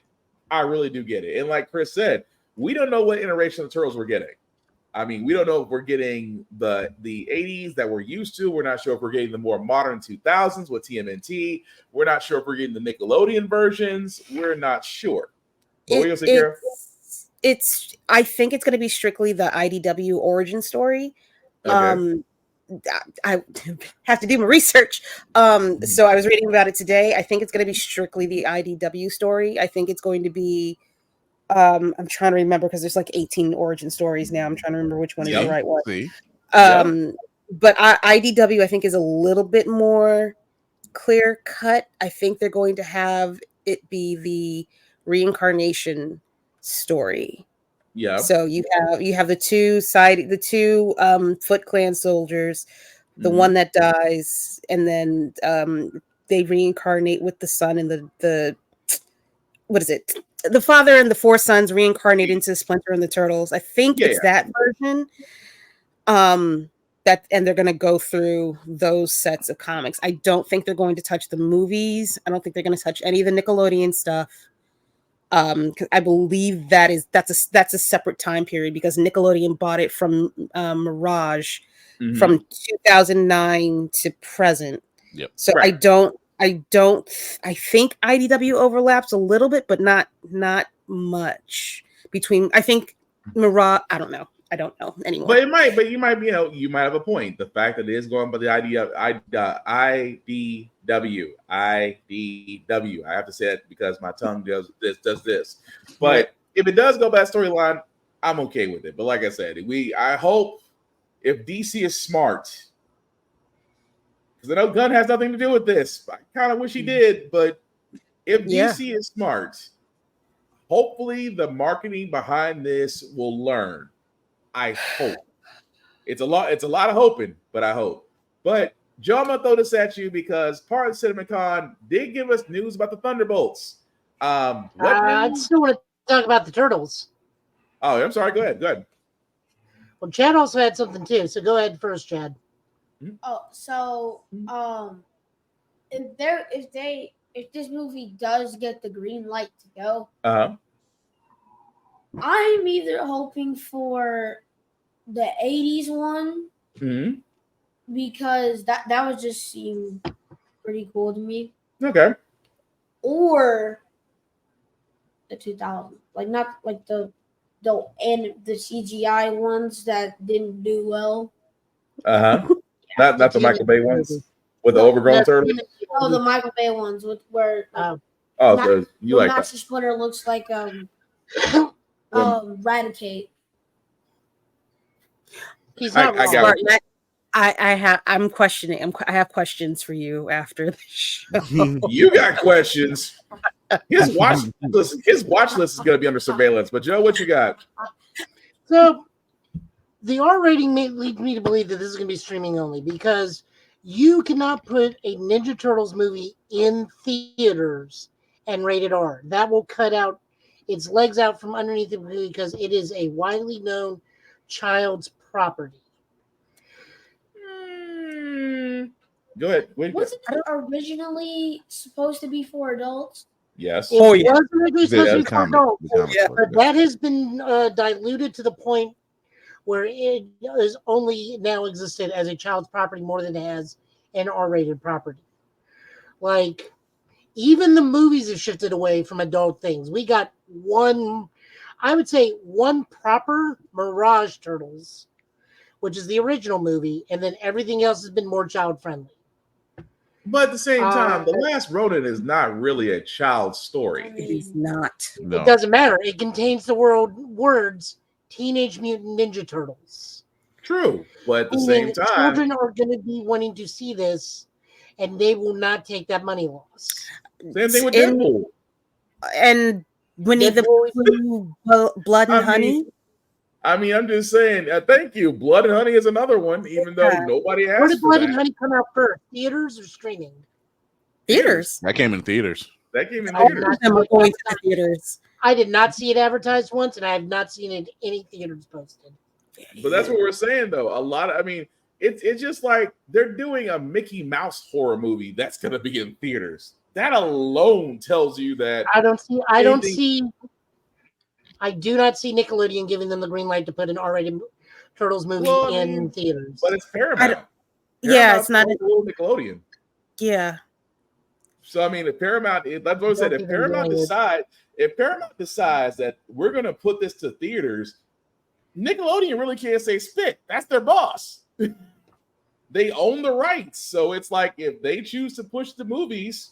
I really do get it. And like Chris said, we don't know what iteration of the Turtles we're getting. I mean, we don't know if we're getting the 80s that we're used to. We're not sure if we're getting the more modern 2000s with TMNT. We're not sure if we're getting the Nickelodeon versions. We're not sure. What were you gonna say, Kara? I think it's going to be strictly the IDW origin story. Okay. I have to do my research. So I was reading about it today. I think it's going to be strictly the IDW story. I think it's going to be I'm trying to remember because there's like 18 origin stories now. I'm trying to remember which one is the right one. But IDW I think is a little bit more clear cut. I think they're going to have it be the reincarnation story. Yeah. So you have the two Foot Clan soldiers, the one that dies, and then they reincarnate with the son and the what is it? The father and the four sons reincarnate into Splinter and the Turtles. I think it's that version. That and they're going to go through those sets of comics. I don't think they're going to touch the movies. I don't think they're going to touch any of the Nickelodeon stuff. Because I believe that's a separate time period because Nickelodeon bought it from Mirage from 2009 to present. Yep. So I think IDW overlaps a little bit, but not much between. I think Mirage. I don't know anymore. But you might you might have a point. The fact that it is going by the IDW. I have to say it because my tongue does this. But if it does go by that storyline, I'm okay with it. But like I said, I hope if DC is smart, because I know Gunn has nothing to do with this. I kind of wish he did, but if DC is smart, hopefully the marketing behind this will learn. I hope. It's a lot of hoping, but I hope. But Joe, I'm gonna throw this at you because part of Cinemacon did give us news about the Thunderbolts. I still want to talk about the Turtles. Oh, I'm sorry. Go ahead. Well, Chad also had something too, so go ahead first, Chad. Oh, so if this movie does get the green light to go, I'm either hoping for the 80s one because that would just seem pretty cool to me. Okay. Or the 2000s, like not like the CGI ones that didn't do well. Not the Michael Bay ones with the overgrown turtle. Oh, the Michael Bay ones with where so you like Master Splinter looks like Raticate. He's not wrong. I'm questioning. I have questions for you after the show. You got questions. His watch list is going to be under surveillance. But Joe, what you got? So the R rating leads me to believe that this is going to be streaming only because you cannot put a Ninja Turtles movie in theaters and rated R. That will cut out its legs out from underneath it because it is a widely known child's property. Go ahead. Wasn't it originally supposed to be for adults? Yes. It wasn't originally supposed to be for adults, but that has been diluted to the point where it is only now existed as a child's property more than it has an R-rated property. Like, even the movies have shifted away from adult things. We got one proper Mirage Turtles, which is the original movie, and then everything else has been more child-friendly. But at the same time, The Last Ronin is not really a child's story. It is not. No. It doesn't matter. It contains the words Teenage Mutant Ninja Turtles. True, but at the same time, children are going to be wanting to see this, and they will not take that money loss. Same thing with Deadpool. And Winnie the Pooh, Blood and Honey. I'm just saying. Thank you. Blood and Honey is another one, even though nobody asked. Where did Blood and Honey come out first? Theaters or streaming? Theaters. That came in theaters. That came in theaters. Going to the theaters. I did not see it advertised once, and I have not seen it in any theaters posted. But that's what we're saying, though. A lot of, it's just like they're doing a Mickey Mouse horror movie that's going to be in theaters. That alone tells you that I don't I do not see Nickelodeon giving them the green light to put an R-rated Turtles movie in theaters. But it's Paramount. Yeah, it's not Nickelodeon. Yeah. So I mean, if Paramount, that's what I said. If Paramount decides that we're going to put this to theaters, Nickelodeon really can't say spit. That's their boss. They own the rights, so it's like if they choose to push the movies,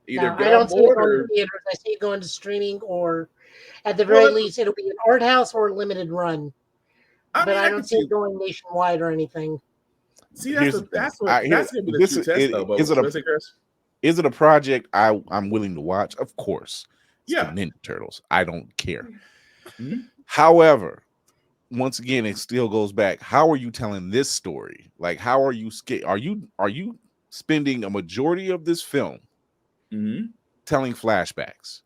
either I don't see it going to theaters. I see it going to streaming, or at the very least, it'll be an art house or a limited run. But I don't see it going nationwide or anything. See, that's gonna be the true test, though. Is it a project I'm willing to watch? Of course. It's the Ninja Turtles. I don't care. Mm-hmm. However, once again, it still goes back. How are you telling this story? Like, how are you are you spending a majority of this film telling flashbacks?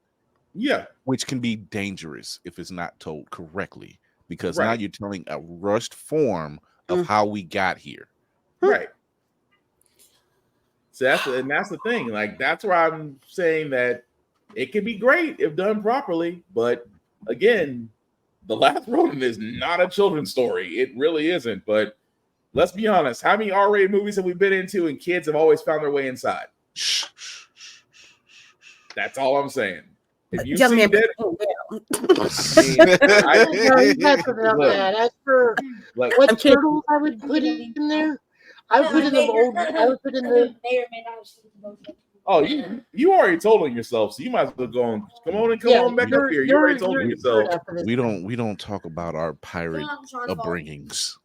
Yeah. Which can be dangerous if it's not told correctly, because now you're telling a rushed form of how we got here. Right. So that's the thing. Like, that's where I'm saying that it can be great if done properly, but again, The Last Ronin is not a children's story. It really isn't. But let's be honest, how many R-rated movies have we been into and kids have always found their way inside? That's all I'm saying. If you see Deadpool, As for what turtles I would put in there, I would put in the old. I would put in the. Oh, you already told on yourself, so you might as well go on. Come on back up here. You already told on yourself. We don't talk about our pirate upbringings.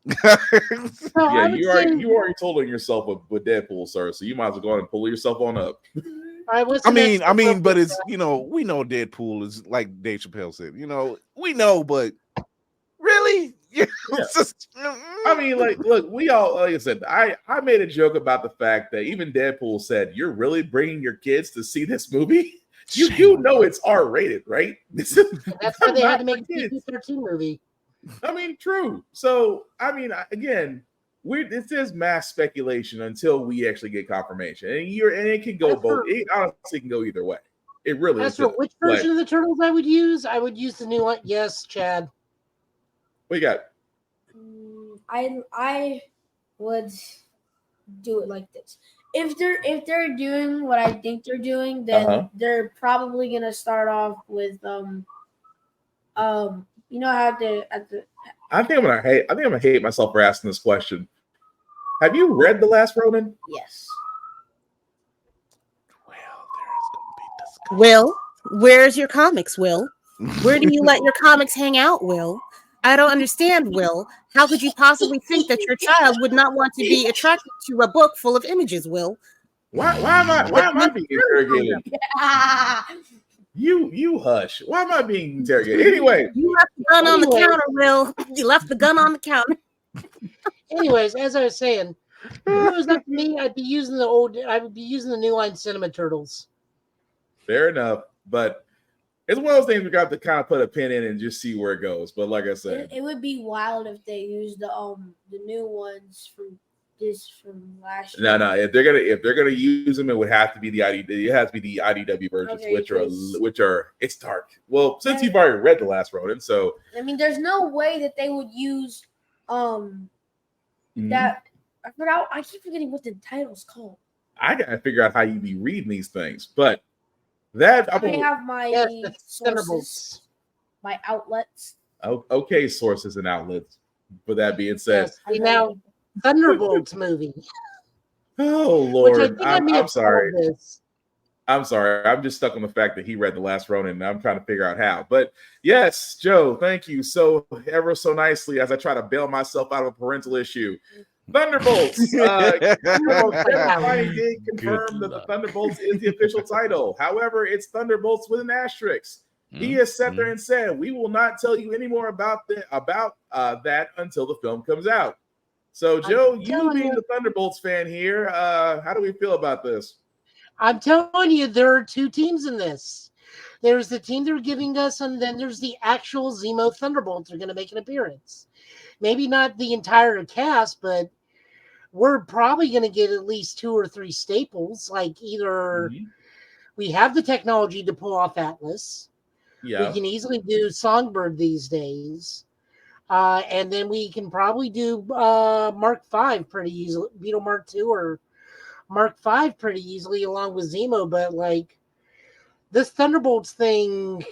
You already told on yourself with Deadpool, sir. So you might as well go on and pull yourself on up. I mean, but it's we know Deadpool is like Dave Chappelle said. We know, but really. I mean, look, we all, like I said, I made a joke about the fact that even Deadpool said, "You're really bringing your kids to see this movie? You know it's R-rated, right?" That's why they had to make a PG-13 movie. I mean, true. So, I mean, again, this is mass speculation until we actually get confirmation, and it can go both. It honestly can go either way. It really is. As for which version of the Turtles I would use the new one. Yes, Chad. What you got? I would do it like this. If they're doing what I think they're doing, then they're probably gonna start off with you know how at the. I think I'm gonna hate myself for asking this question. Have you read The Last Ronin? Yes. Will, where's your comics, Will? Where do you let your comics hang out, Will? I don't understand, Will. How could you possibly think that your child would not want to be attracted to a book full of images, Will? Why am I being interrogated? You hush. Why am I being interrogated? Anyway. You left the gun on the counter, Will. You left the gun on the counter. Anyways, as I was saying, if it was up to me, I would be using the New Line Cinema Turtles. Fair enough. But it's one of those things we got to kind of put a pin in and just see where it goes. But like I said, it would be wild if they used the new ones from last year. No. If they're gonna use them, it would have to be the IDW versions, which are it's dark. Well, since you've already read The Last Ronin, so I mean, there's no way that they would use that. I forgot. I keep forgetting what the title's called. I gotta figure out how you be reading these things, but. That I have my sources, my outlets. Okay, sources and outlets. With that being said, now Thunderbolts movie. Oh Lord, I'm sorry. I'm sorry. I'm just stuck on the fact that he read The Last Ronin, and I'm trying to figure out how. But yes, Joe, thank you so ever so nicely as I try to bail myself out of a parental issue. Thunderbolts. Finally did confirm that the Thunderbolts is the official title. However, it's Thunderbolts with an asterisk. He has sat there and said, "We will not tell you any more about that until the film comes out." So, Joe, you being the Thunderbolts fan here, how do we feel about this? I'm telling you, there are two teams in this. There's the team they're giving us, and then there's the actual Zemo Thunderbolts are going to make an appearance. Maybe not the entire cast, but we're probably going to get at least 2 or 3 staples. Like either we have the technology to pull off Atlas, We can easily do Songbird these days. And then we can probably do Mark V pretty easily, Beetle Mark II or Mark V pretty easily along with Zemo. But like this Thunderbolts thing,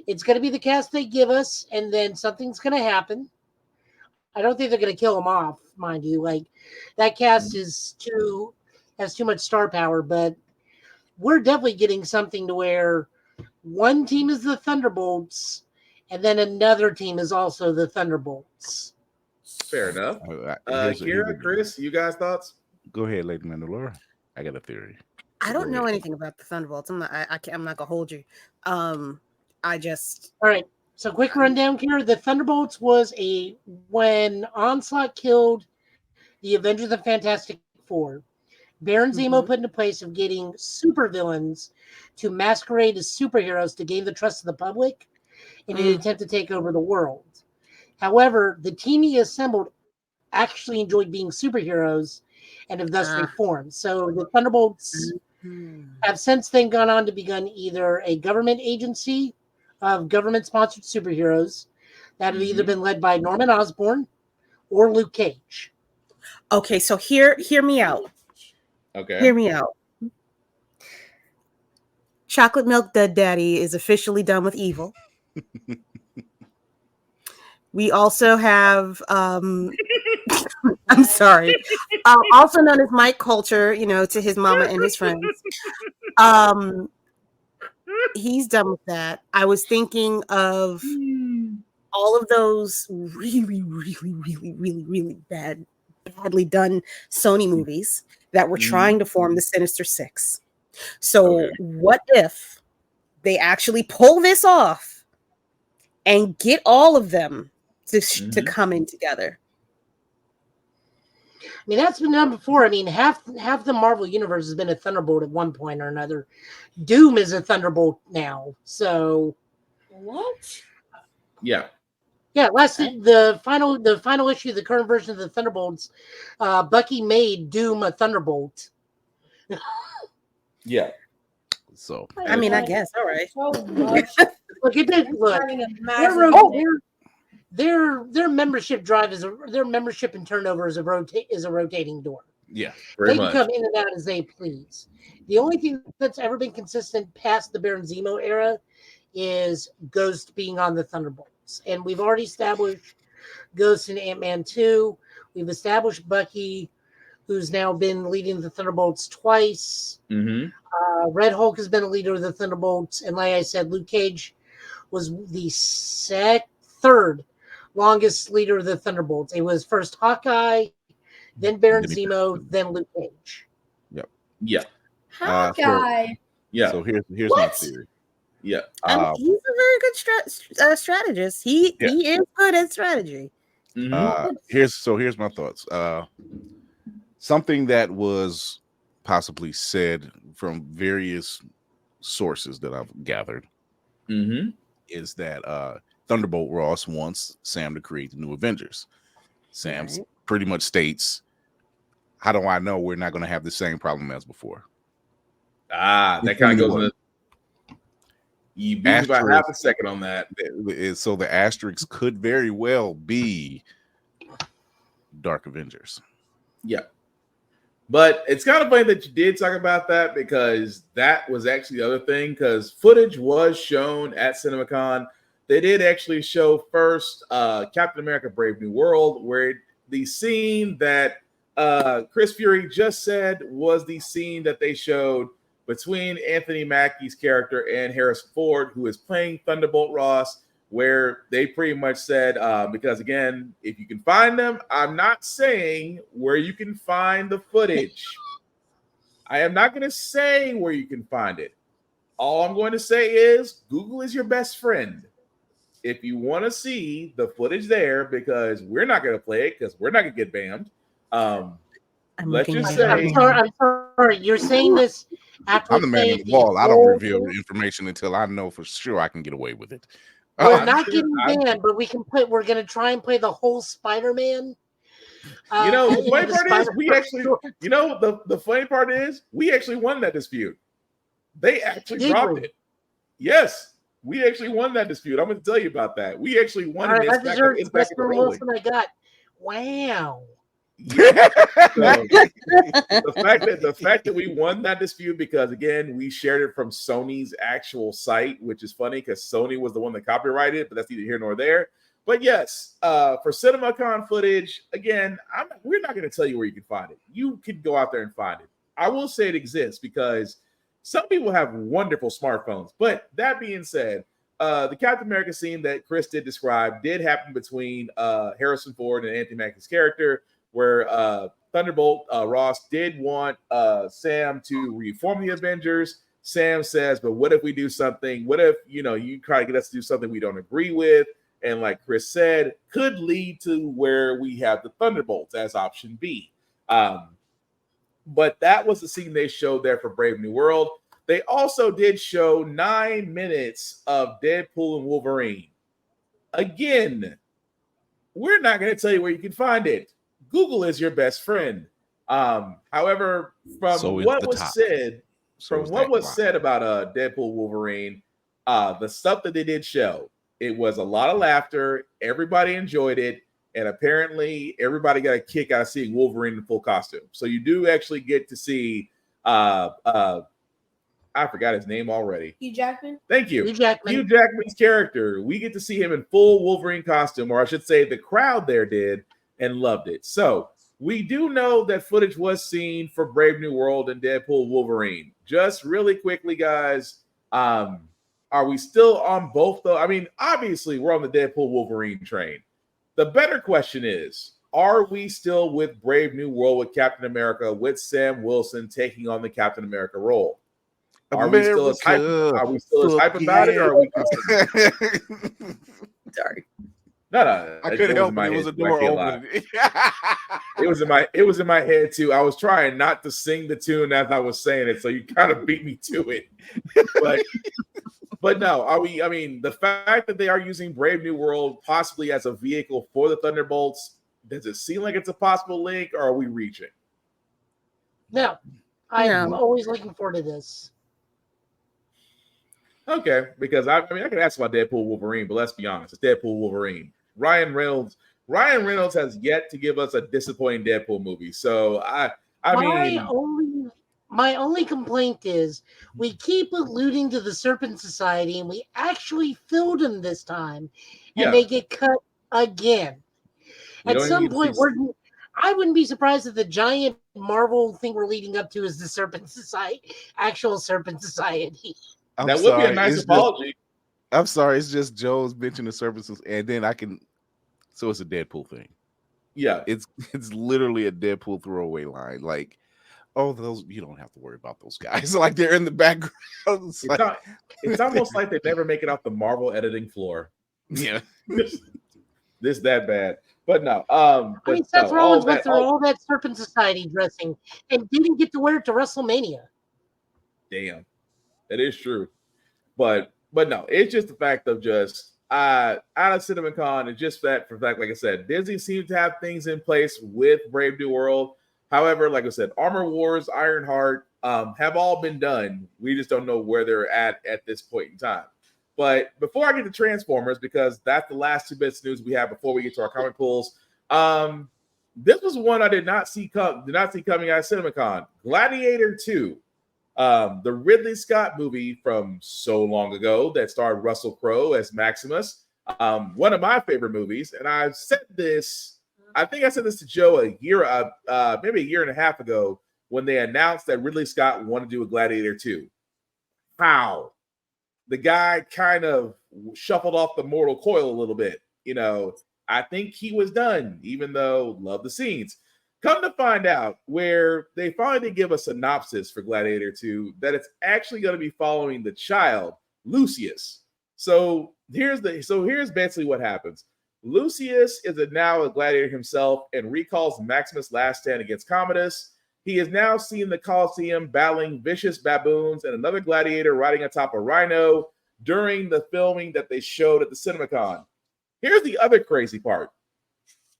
it's going to be the cast they give us, and then something's going to happen. I don't think they're going to kill him off, mind you. Like that cast has too much star power, but we're definitely getting something to where one team is the Thunderbolts, and then another team is also the Thunderbolts. Fair enough. Kira, Chris, you guys thoughts? Go ahead, Lady Mandalore. I got a theory. I don't know anything about the Thunderbolts. I'm not gonna hold you. I just all right. So quick rundown here. The Thunderbolts was when Onslaught killed the Avengers of Fantastic Four. Baron Zemo put into place of getting supervillains to masquerade as superheroes to gain the trust of the public in an attempt to take over the world. However, the team he assembled actually enjoyed being superheroes and have thus reformed. So the Thunderbolts have since then gone on to become either a government agency of government-sponsored superheroes that have either been led by Norman Osborn or Luke Cage. Okay, so hear me out. Okay. Hear me out. Chocolate Milk Dead Daddy is officially done with evil. We also have I'm sorry. Also known as Mike Coulter, to his mama and his friends. He's done with that. I was thinking of all of those really, really, really, really, really badly done Sony movies that were trying to form the Sinister Six. So what if they actually pull this off and get all of them to come in together? I mean, that's been done before. I mean, half the Marvel universe has been a Thunderbolt at one point or another. Doom is a Thunderbolt now. So what? Yeah. Yeah, the final issue of the current version of the Thunderbolts, Bucky made Doom a Thunderbolt. Yeah. So I mean, I guess all right. So much. Look, it did. Look, their membership drive their membership and turnover is a rotating door. Yeah, they can come in and out as they please. The only thing that's ever been consistent past the Baron Zemo era is Ghost being on the Thunderbolts, and we've already established Ghost in Ant-Man 2. We've established Bucky, who's now been leading the Thunderbolts twice. Red Hulk has been a leader of the Thunderbolts, and like I said, Luke Cage was the third longest leader of the Thunderbolts. It was first Hawkeye, then Baron Zemo, then Luke Cage. Yep. Yeah. Hawkeye. So here's my theory. Yeah. He's a very good strategist. He is good at strategy. Here's my thoughts. Something that was possibly said from various sources that I've gathered is that Thunderbolt Ross wants Sam to create the new Avengers. Sam pretty much states, how do I know we're not going to have the same problem as before? That kind of goes into... You beat about half a second on that. So the asterisk could very well be Dark Avengers. Yeah. But it's kind of funny that you did talk about that, because that was actually the other thing, because footage was shown at Cinemacon. They did actually show first Captain America Brave New World, where the scene that Chris Fury just said was the scene that they showed between Anthony Mackie's character and Harrison Ford, who is playing Thunderbolt Ross, where they pretty much said, because again, if you can find them, I'm not saying where you can find the footage. I am not going to say where you can find it. All I'm going to say is Google is your best friend. If you want to see the footage there, because we're not going to play it, because we're not going to get banned. Let's just say... I'm sorry. You're saying this after I'm the man on the wall. I don't reveal the information until I know for sure I can get away with it. We're not getting banned, but we're going to try and play the whole Spider-Man. The funny part is we actually, the funny part is we actually won that dispute. They actually dropped it. Yes, we actually won that dispute. I'm going to tell you about that. We actually won. All right, it's that deserves it's the best Wilson I got. Wow. Yeah. So, the fact that we won that dispute, because again, we shared it from Sony's actual site, which is funny because Sony was the one that copyrighted it, but that's neither here nor there. But yes, for Cinemacon footage, again, we're not going to tell you where you can find it. You can go out there and find it. I will say it exists because some people have wonderful smartphones. But that being said, the Captain America scene that Chris did describe did happen between Harrison Ford and Anthony Mackie's character, where Thunderbolt Ross did want Sam to reform the Avengers. Sam says, but what if we do something? What if, you try to get us to do something we don't agree with? And like Chris said, could lead to where we have the Thunderbolts as option B. But that was the scene they showed there for Brave New World. They also did show 9 minutes of Deadpool and Wolverine. Again, we're not going to tell you where you can find it. Google is your best friend. However, from what was said, about Deadpool Wolverine, the stuff that they did show, it was a lot of laughter. Everybody enjoyed it. And apparently everybody got a kick out of seeing Wolverine in full costume. So you do actually get to see I forgot his name already. Hugh Jackman. Thank you. Hugh Jackman's character. We get to see him in full Wolverine costume, or I should say the crowd there did and loved it. So we do know that footage was seen for Brave New World and Deadpool Wolverine. Just really quickly, guys, are we still on both though? I mean, obviously we're on the Deadpool Wolverine train. The better question is, are we still with Brave New World with Captain America, with Sam Wilson taking on the Captain America role? Are we still as hype about it, or are we sorry? No. I couldn't help it. It was a door open. It was in my head too. I was trying not to sing the tune as I was saying it, so you kind of beat me to it. But no, I mean, the fact that they are using Brave New World possibly as a vehicle for the Thunderbolts, does it seem like it's a possible link, or are we reaching? No, I'm always looking forward to this. Okay, because I could ask about Deadpool Wolverine, but let's be honest, it's Deadpool Wolverine. Ryan Reynolds has yet to give us a disappointing Deadpool movie. So my only complaint is we keep alluding to the Serpent Society, and we actually filled them this time, and they get cut again. At some point, I wouldn't be surprised if the giant Marvel thing we're leading up to is the Serpent Society, actual Serpent Society. That would be a nice apology. I'm sorry, it's just Joe's mentioned the services, and then so it's a Deadpool thing. Yeah, it's literally a Deadpool throwaway line, like, oh, those, you don't have to worry about those guys. Like, they're in the background. It's almost like they never make it off the Marvel editing floor. Yeah, this that bad. But no, Seth Rollins went through all that Serpent Society dressing and didn't get to wear it to WrestleMania. Damn. That is true, but no, it's just the fact of just out of Cinemacon, and just that for fact, like I said, Disney seems to have things in place with Brave New World. However, like I said, Armor Wars, Ironheart have all been done. We just don't know where they're at this point in time. But before I get to Transformers, because that's the last 2 bits of news we have before we get to our comic pools, this was one I did not see coming out of Cinemacon. Gladiator 2. The Ridley Scott movie from so long ago that starred Russell Crowe as Maximus. One of my favorite movies, and I've said this. I think I said this to Joe maybe a year and a half ago when they announced that Ridley Scott wanted to do a Gladiator 2. How the guy kind of shuffled off the mortal coil a little bit. I think he was done, even though love the scenes. Come to find out, where they finally give a synopsis for Gladiator 2, that it's actually going to be following the child, Lucius. So here's basically what happens. Lucius is now a gladiator himself and recalls Maximus' last stand against Commodus. He is now seen in the Colosseum battling vicious baboons and another gladiator riding atop a rhino during the filming that they showed at the Cinemacon. Here's the other crazy part.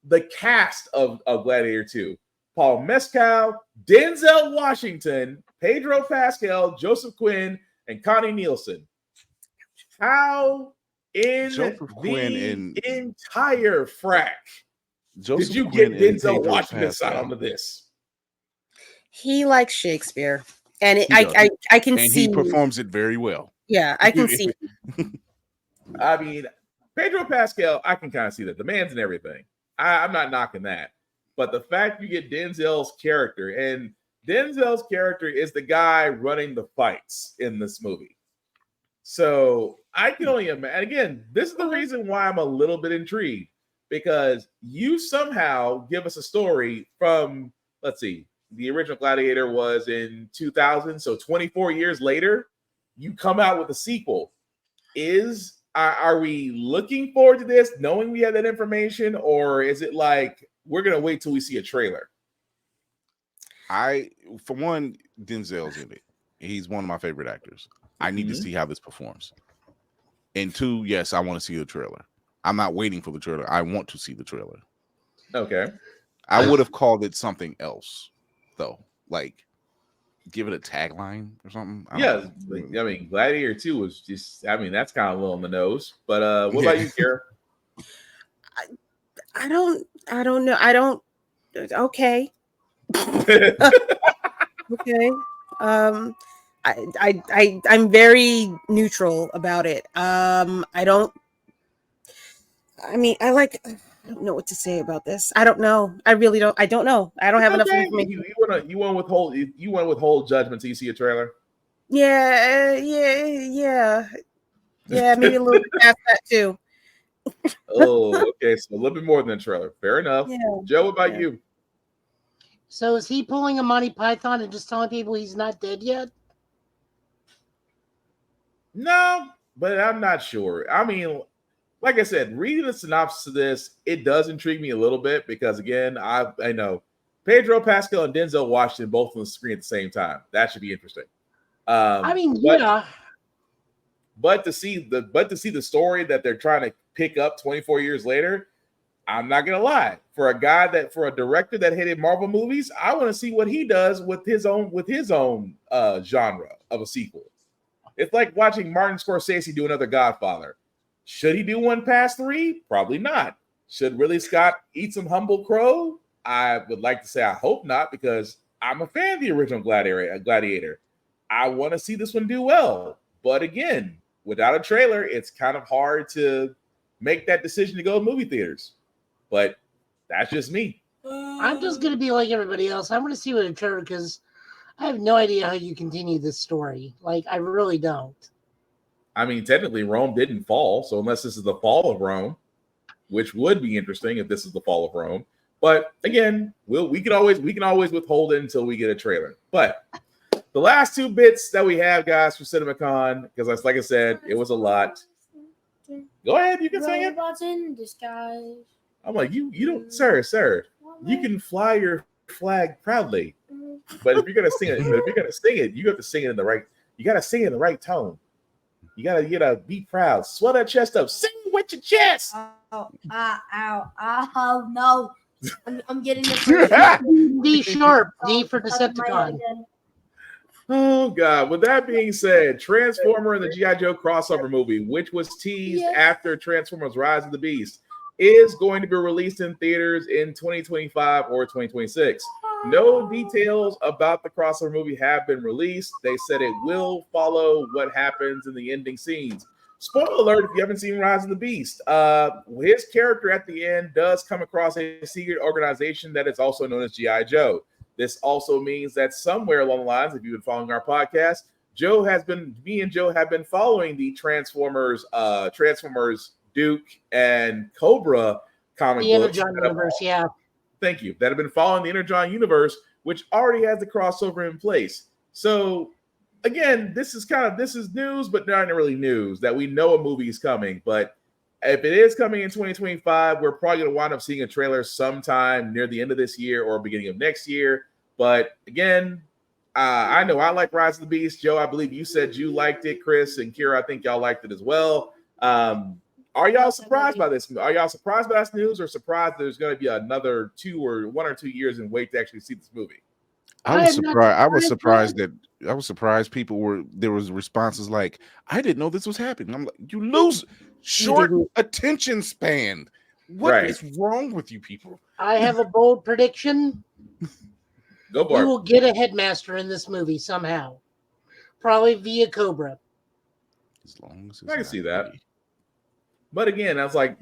The cast of Gladiator 2: Paul Mescal, Denzel Washington, Pedro Pascal, Joseph Quinn, and Connie Nielsen. How in Joseph Quinn the and entire frack Joseph did you Quinn get and Denzel Pedro Washington side Pascal. onto this? He likes Shakespeare, and He does. I can and see he performs it very well. Yeah, I can see. I mean, Pedro Pascal, I can kind of see that. The man's and everything. I'm not knocking that. But the fact you get Denzel's character, and Denzel's character is the guy running the fights in this movie. So I can only imagine. Again, this is the reason why I'm a little bit intrigued, because you somehow give us a story from, let's see, the original Gladiator was in 2000. So 24 years later, you come out with a sequel. Are we looking forward to this, knowing we have that information, or is it like we're gonna wait till we see a trailer? For one, Denzel's in it. He's one of my favorite actors. I need to see how this performs. And two, yes, I want to see the trailer. I'm not waiting for the trailer. I want to see the trailer. Okay. I would have called it something else, though. Like, give it a tagline or something. I mean, Gladiator 2 was just, I mean, that's kind of a little on the nose. But what about you, Kara? I don't know. Okay. Okay. I'm very neutral about it. I don't know what to say about this. I don't know. I really don't. I don't know. I don't have enough information. You want to withhold judgment till you see a trailer? Yeah. Maybe a little bit past that too. Oh, okay. So a little bit more than a trailer. Fair enough. Yeah. Joe, what about you? So is he pulling a Monty Python and just telling people he's not dead yet? No, but I'm not sure. I mean, like I said, reading the synopsis of this, it does intrigue me a little bit because, again, I know Pedro Pascal and Denzel Washington both on the screen at the same time. That should be interesting. Yeah. But to see the story that they're trying to pick up 24 years later, I'm not gonna lie. For a director that hated Marvel movies, I want to see what he does with his own genre of a sequel. It's like watching Martin Scorsese do another Godfather. Should he do one past 3? Probably not. Should Ridley Scott eat some humble crow? I would like to say I hope not, because I'm a fan of the original Gladiator. I want to see this one do well. But again, without a trailer, it's kind of hard to make that decision to go to movie theaters. But that's just me. I'm just going to be like everybody else. I'm going to see what a trailer, because I have no idea how you continue this story. Like, I really don't. I mean, technically, Rome didn't fall. So unless this is the fall of Rome, which would be interesting if this is the fall of Rome. But again, we can always withhold it until we get a trailer. But the last 2 bits that we have, guys, for Cinemacon, because like I said, it was a lot. Go ahead, you can sing it. Robots in disguise. I'm like, you don't, sir, you can fly your flag proudly. But if you're gonna sing it, you have to sing it in the right. You gotta sing it in the right tone. You gotta be proud. Swell that chest up. Sing with your chest. Oh, no. I'm getting the D sharp. D for Decepticon. Oh God. With that being said, Transformer and the G.I. Joe crossover movie, which was teased after Transformers Rise of the Beast, is going to be released in theaters in 2025 or 2026. No details about the crossover movie have been released. They said it will follow what happens in the ending scenes. Spoiler alert, if you haven't seen Rise of the Beast, his character at the end does come across a secret organization that is also known as G.I. Joe. This also means that somewhere along the lines, if you've been following our podcast, me and Joe have been following the Transformers Duke and Cobra comic books. The Energon universe, yeah. Thank you. That have been following the Energon universe, which already has the crossover in place. So again, this is news, but not really news that we know a movie is coming. But if it is coming in 2025, we're probably going to wind up seeing a trailer sometime near the end of this year or beginning of next year. But again, I know I like Rise of the Beast. Joe, I believe you said you liked it. Chris and Kira, I think y'all liked it as well. Are y'all surprised by this? Are y'all surprised by this news, or surprised there's going to be another 1 or 2 years and wait to actually see this movie? I was surprised. I was surprised there was responses like, "I didn't know this was happening." I'm like, "You lose short attention span. What is wrong with you people?" I have a bold prediction. Go We for it. will get a headmaster in this movie somehow, probably via Cobra. As long as I can see that. But again, I was like,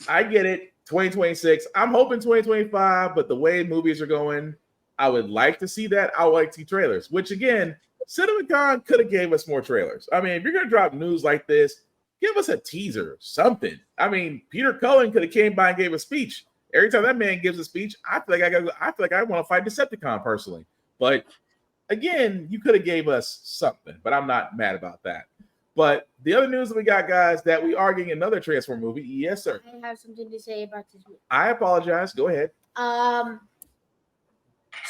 I get it. 2026. I'm hoping 2025, but the way movies are going, I would like to see that. I would like to see trailers, which again, Cinemacon could have gave us more trailers. I mean, if you're gonna drop news like this, give us a teaser, something. I mean, Peter Cullen could have came by and gave a speech. Every time that man gives a speech, I feel like I want to fight Decepticon personally. But again, you could have gave us something, but I'm not mad about that. But the other news that we got, guys, that we are getting another Transformer movie. Yes, sir. I have something to say about this movie. I apologize. Go ahead.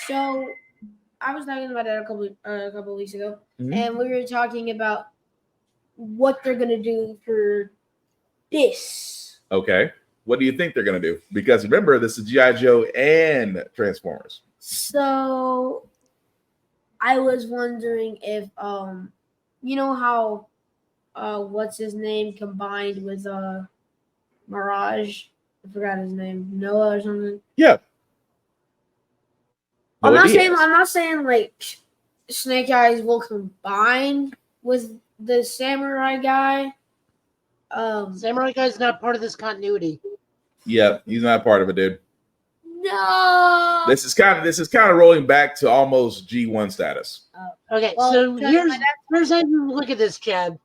So I was talking about it a couple of weeks ago, Mhm. and we were talking about what they're gonna do for this. Okay. What do you think they're going to do? Because remember, this is G.I. Joe and Transformers. So I was wondering if you know how what's his name combined with Mirage? I forgot his name. Noah or something. Yeah. I'm not saying like Snake Eyes will combine with the Samurai guy. Samurai guy's not part of this continuity. Yeah, he's not part of it, dude. No. This is kind of rolling back to almost G1 status. Okay, Well, so because here's how you look at this, Chad.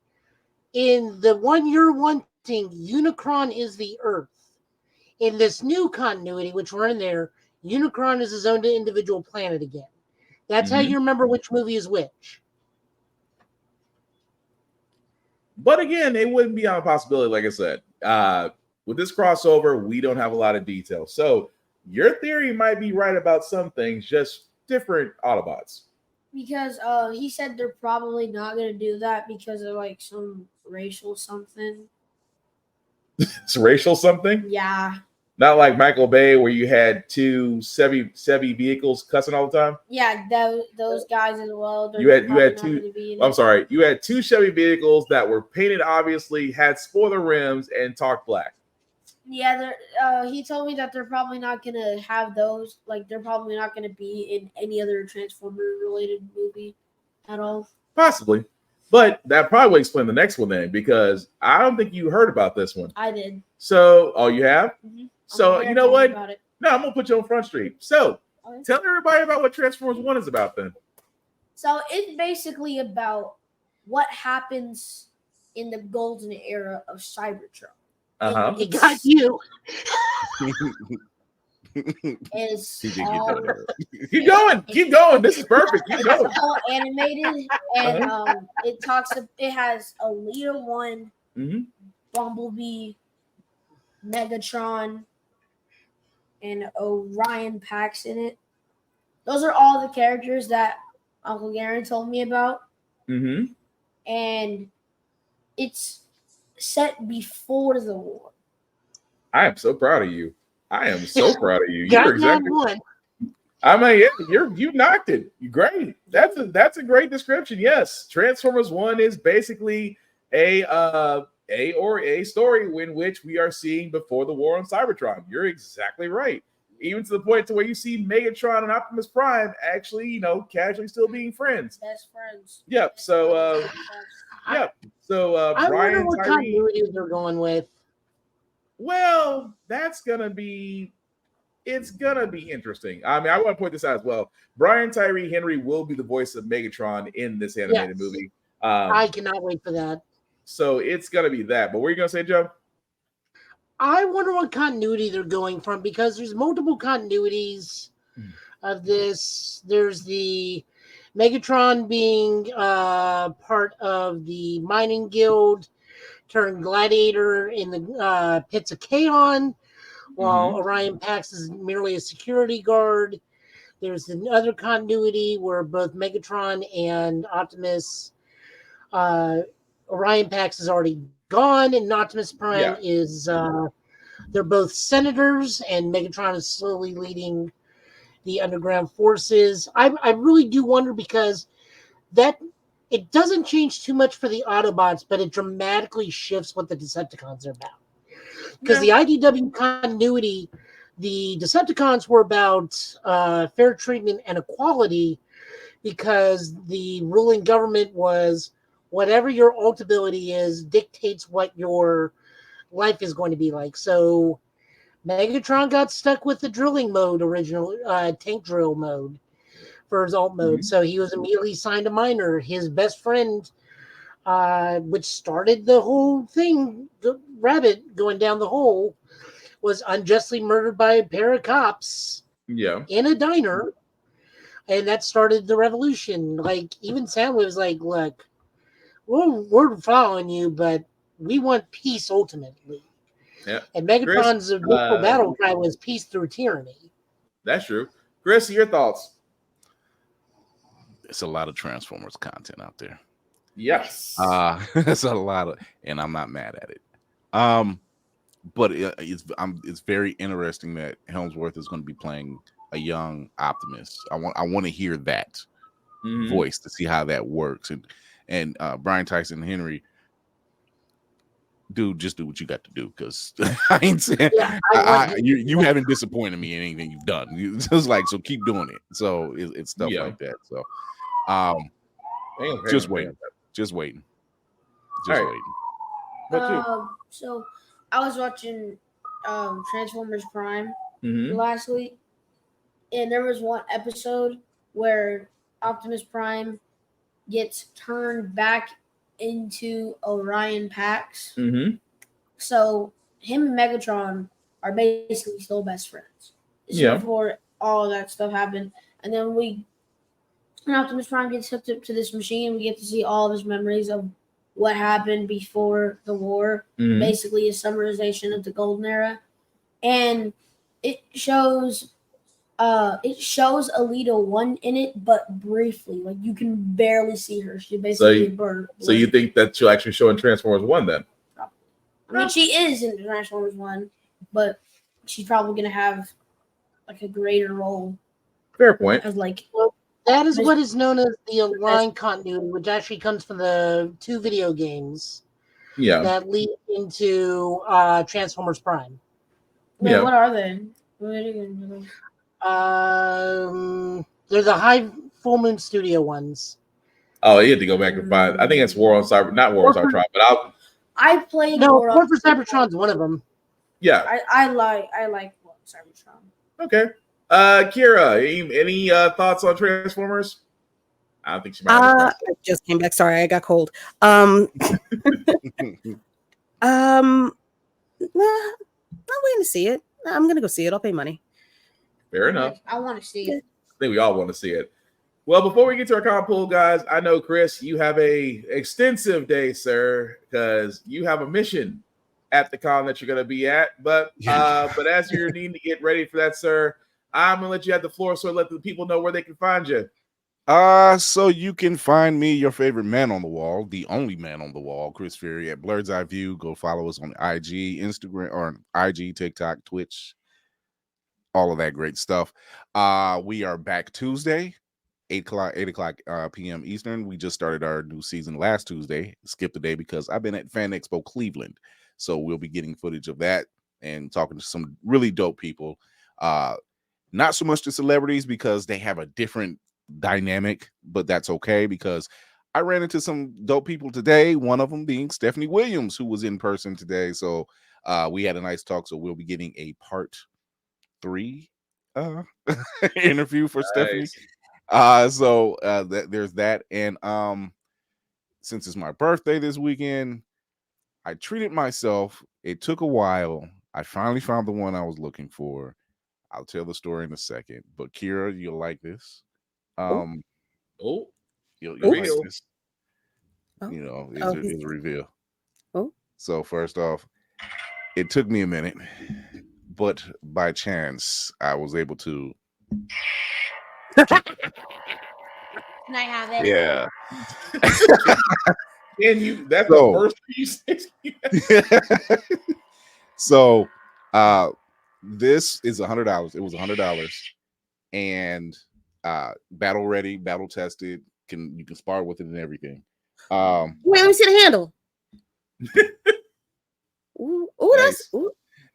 In the one you're wanting, Unicron is the Earth. In this new continuity, which we're in there, Unicron is his own individual planet again. That's how you remember which movie is which. But again, it wouldn't be on a possibility, like I said. With this crossover, we don't have a lot of detail. So your theory might be right about some things, just different Autobots. Because he said they're probably not gonna do that because of like some racial something. It's racial something? Yeah. Not like Michael Bay, where you had two Chevy vehicles cussing all the time. Yeah, those guys as well. You had two. I'm sorry. You had two Chevy vehicles that were painted, obviously, had spoiler rims, and talked black. Yeah, he told me that they're probably not gonna have those. Like, they're probably not gonna be in any other Transformer-related movie at all. Possibly, but that probably will explain the next one then, because I don't think you heard about this one. I did. So, oh, you have? Mm-hmm. So, you know what? About it. No, I'm gonna put you on Front Street. So, tell everybody about what Transformers 1 is about then. So it's basically about what happens in the golden era of Cybertron. It got you. Keep going. This is perfect. Keep going. It's all animated, and it has Alita 1, Bumblebee, Megatron, and Orion Pax in it. Those are all the characters that Uncle Garen told me about. Mm-hmm. And it's set before the war. I am so proud of you. I am so proud of you. Got You're exactly. one. I mean, yeah, you knocked it. You're great. That's a great description. Yes, Transformers 1 is basically a story in which we are seeing before the war on Cybertron. You're exactly right. Even to the point to where you see Megatron and Optimus Prime actually, casually still being friends. Best friends. Yep. So, I Brian wonder what Tyree. continuity they're going with. Well, it's gonna be interesting. I mean, I want to point this out as well. Brian Tyree Henry will be the voice of Megatron in this animated movie. I cannot wait for that. So it's gonna be that. But what are you gonna say, Joe? I wonder what continuity they're going from, because there's multiple continuities of this. There's the Megatron being part of the mining guild, turned gladiator in the pits of Kaon, while Orion Pax is merely a security guard. There's the other continuity where both Megatron and Optimus, Orion Pax is already gone, and Optimus Prime is, they're both senators, and Megatron is slowly leading the underground forces. I really do wonder because that it doesn't change too much for the Autobots, but it dramatically shifts what the Decepticons are about. Because the IDW continuity, the Decepticons were about fair treatment and equality, because the ruling government was whatever your ult ability is dictates what your life is going to be like. So Megatron got stuck with the drilling mode original tank drill mode for his alt mode. So he was immediately assigned a miner. His best friend, which started the whole thing, the rabbit going down the hole, was unjustly murdered by a pair of cops in a diner. And that started the revolution. Like, even Soundwave was like, look, we're following you, but we want peace ultimately. Yeah. And Megatron's initial battle cry was peace through tyranny. That's true. Chris, your thoughts? It's a lot of Transformers content out there. Yes. It's a lot of, and I'm not mad at it. But it's very interesting that Helmsworth is going to be playing a young Optimus. I want to hear that voice to see how that works. And Brian Tyson Henry, dude, just do what you got to do, because I ain't saying you haven't disappointed me in anything you've done. It's just like, so keep doing it. So it's stuff like that. So just waiting. So I was watching Transformers Prime last week, and there was one episode where Optimus Prime gets turned back into Orion Pax. So him and Megatron are basically still best friends. Before all of that stuff happened. And then when Optimus Prime gets hooked up to this machine, we get to see all of his memories of what happened before the war. Basically a summarization of the Golden Era. And it shows Alita 1 in it, but briefly. Like, you can barely see her. She basically burned. So you think that she'll actually show in Transformers 1 then? I mean, she is in Transformers 1, but she's probably going to have like a greater role. Fair point. As like, that is what is known as the aligned continuity, which actually comes from the 2 video games. That lead into Transformers Prime. Wait, what are they? They're the High Full Moon Studio ones. Oh, you had to go back and find. I think it's War on Cyber, not War on Cybertron, but I played War for Cybertron's one of them. Yeah, I like War for Cybertron. Okay, Kira, any thoughts on Transformers? I don't think she might. I just came back. Sorry, I got cold. I'm waiting to see it. I'm gonna go see it. I'll pay money. Fair enough. I want to see it. I think we all want to see it. Well, before we get to our comment pool, guys, I know, Chris, you have a extensive day, sir, because you have a mission at the con that you're going to be at. But as you're needing to get ready for that, sir, I'm going to let you have the floor, so let the people know where they can find you. So you can find me, your favorite man on the wall, the only man on the wall, Chris Fury, at Blurred's Eye View. Go follow us on IG, Instagram, or IG, TikTok, Twitch, all of that great stuff. We are back Tuesday, 8 o'clock p.m. Eastern. We just started our new season last Tuesday. Skipped a day because I've been at Fan Expo Cleveland. So we'll be getting footage of that and talking to some really dope people. Not so much to celebrities because they have a different dynamic, but that's okay because I ran into some dope people today, one of them being Stephanie Williams, who was in person today. So we had a nice talk. So we'll be getting a part 3 interview for Stephanie. So there's that. And since it's my birthday this weekend, I treated myself. It took a while. I finally found the one I was looking for. I'll tell the story in a second. But Kira, you'll like this. You'll like this. You know, it's a reveal. So first off, it took me a minute, but by chance, I was able to. Can I have it? Yeah. And you, that's the first you said. So this is $100. It was $100. and battle ready, battle tested. You can spar with it and everything. Wait, let me see the handle. Ooh, nice.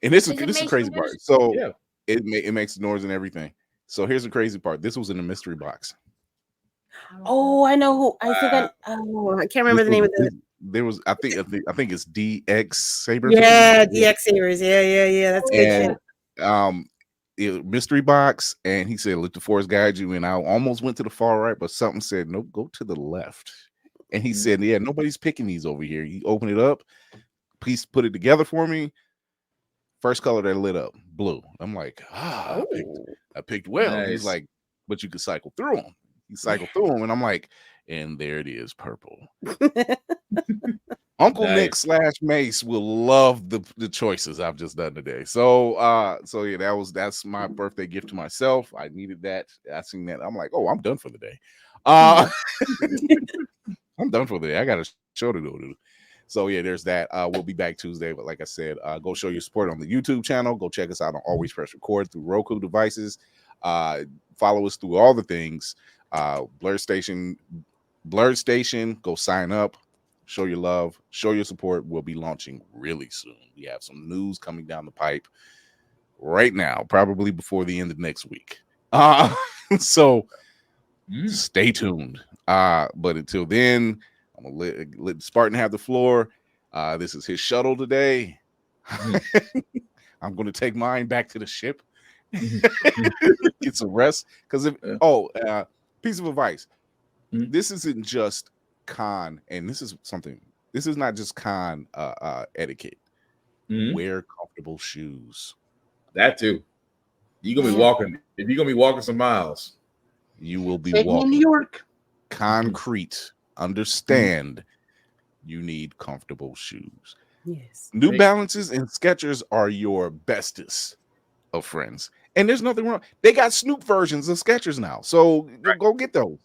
And this is the crazy part. So yeah, it makes noise and everything. So here's the crazy part. This was in a mystery box. Oh, I know who. I think I can't remember the name of the. There was I think it's DX Saber. Yeah, DX Sabers. Yeah. That's good shit. Mystery box, and he said, "Let the force guide you." And I almost went to the far right, but something said, "Nope, go to the left." And he said, "Yeah, nobody's picking these over here." He opened it up. Please put it together for me. First color that lit up, blue. I'm like, I picked well. Nice. He's like, but you can cycle through them. He cycled through them, and I'm like, and there it is, purple. Uncle Nick / Mace will love the choices I've just done today. So yeah, that's my birthday gift to myself. I needed that. I seen that. I'm like, oh, I'm done for the day. I'm done for the day. I got a show to do. So yeah, there's that. We'll be back Tuesday, but like I said, go show your support on the YouTube channel. Go check us out on Always Press Record through Roku devices. Follow us through all the things. Blurred Station. Go sign up. Show your love. Show your support. We'll be launching really soon. We have some news coming down the pipe right now, probably before the end of next week. So stay tuned. But until then, I'm gonna let Spartan have the floor. This is his shuttle today. I'm gonna take mine back to the ship. Get some rest. Because piece of advice. This isn't just con, and this is not just con etiquette. Wear comfortable shoes. That too. You're gonna be walking. If you're gonna be walking some miles, you will be walking in New York. Concrete. Understand, you need comfortable shoes. Yes. New Balances and Skechers are your bestest of friends, and there's nothing wrong. They got Snoop versions of Skechers now, so go get those.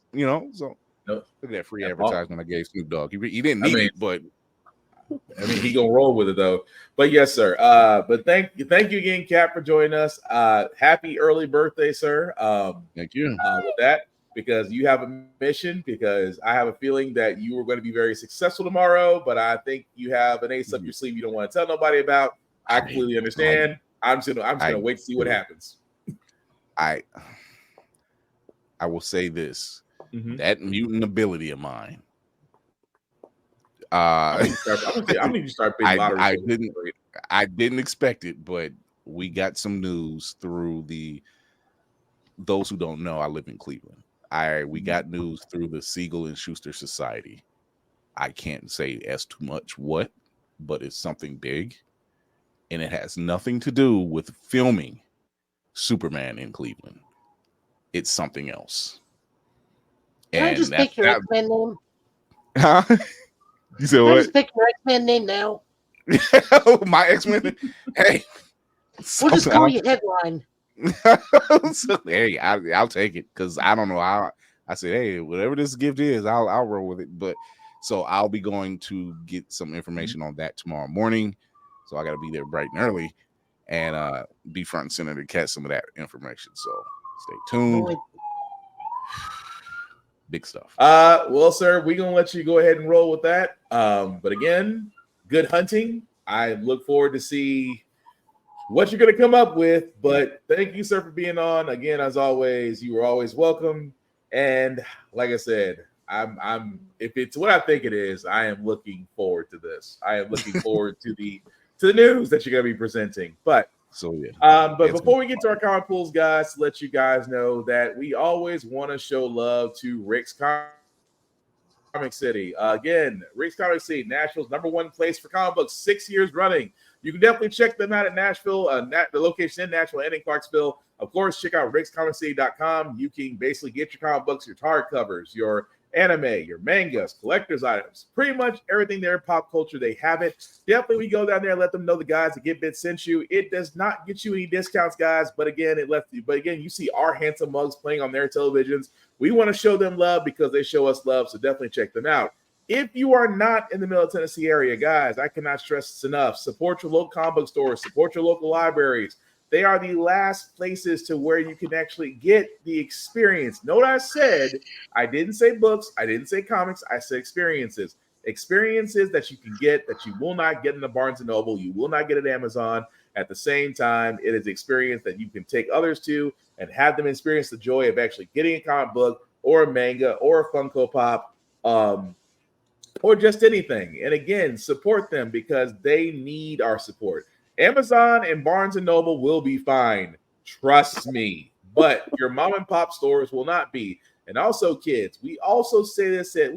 So look at that free advertisement I gave Snoop Dogg. He didn't need it, but he gonna roll with it though. But yes, sir. But thank you again, Cap, for joining us. Happy early birthday, sir. Thank you. With that, because you have a mission. Because I have a feeling that you are going to be very successful tomorrow. But I think you have an ace up your sleeve you don't want to tell nobody about. I completely understand. I'm just gonna wait to see what happens. I will say this. That mutant ability of mine. I'm gonna need to start bidding lottery. I didn't expect it, but we got some news through those who don't know. I live in Cleveland. We got news through the Siegel and Schuster Society. I can't say as too much what, but it's something big, and it has nothing to do with filming Superman in Cleveland. It's something else. Can I just pick your X-Men name? Huh? You said what? Can I just pick your X-Men name now? My X-Men? Hey. We'll just call you Headline. Hey, I'll take it because I don't know. I said, hey, whatever this gift is, I'll roll with it. But so I'll be going to get some information on that tomorrow morning. So I got to be there bright and early and be front and center to catch some of that information. So stay tuned. Boy. Big stuff. Well, sir, we're gonna let you go ahead and roll with that. But again, good hunting. I look forward to see what you're gonna come up with. But thank you, sir, for being on. Again, as always, you are always welcome. And like I said, I'm if it's what I think it is, I am looking forward to this. I am looking forward to the news that you're gonna be presenting. But but before we get to our comic pools, guys, to let you guys know that we always want to show love to Rick's Comic City. Again, Rick's Comic City, Nashville's #1 place for comic books, 6 years running. You can definitely check them out at Nashville, the location in Nashville and in Clarksville. Of course, check out rickscomiccity.com. You can basically get your comic books, your hardcovers, your anime, your mangas, collector's items, pretty much everything there in pop culture. They have it. Definitely, we go down there and let them know the guys that Get Bit sent you. It does not get you any discounts, guys. But again, you see our handsome mugs playing on their televisions. We want to show them love because they show us love. So definitely check them out. If you are not in the Middle Tennessee area, guys, I cannot stress this enough. Support your local comic book stores. Support your local libraries. They are the last places to where you can actually get the experience. Note I said, I didn't say books, I didn't say comics, I said experiences. Experiences that you can get that you will not get in the Barnes & Noble, you will not get at Amazon. At the same time, it is experience that you can take others to and have them experience the joy of actually getting a comic book or a manga or a Funko Pop, or just anything. And again, support them because they need our support. Amazon and Barnes & Noble will be fine. Trust me. But your mom and pop stores will not be. And also, kids, we also say this at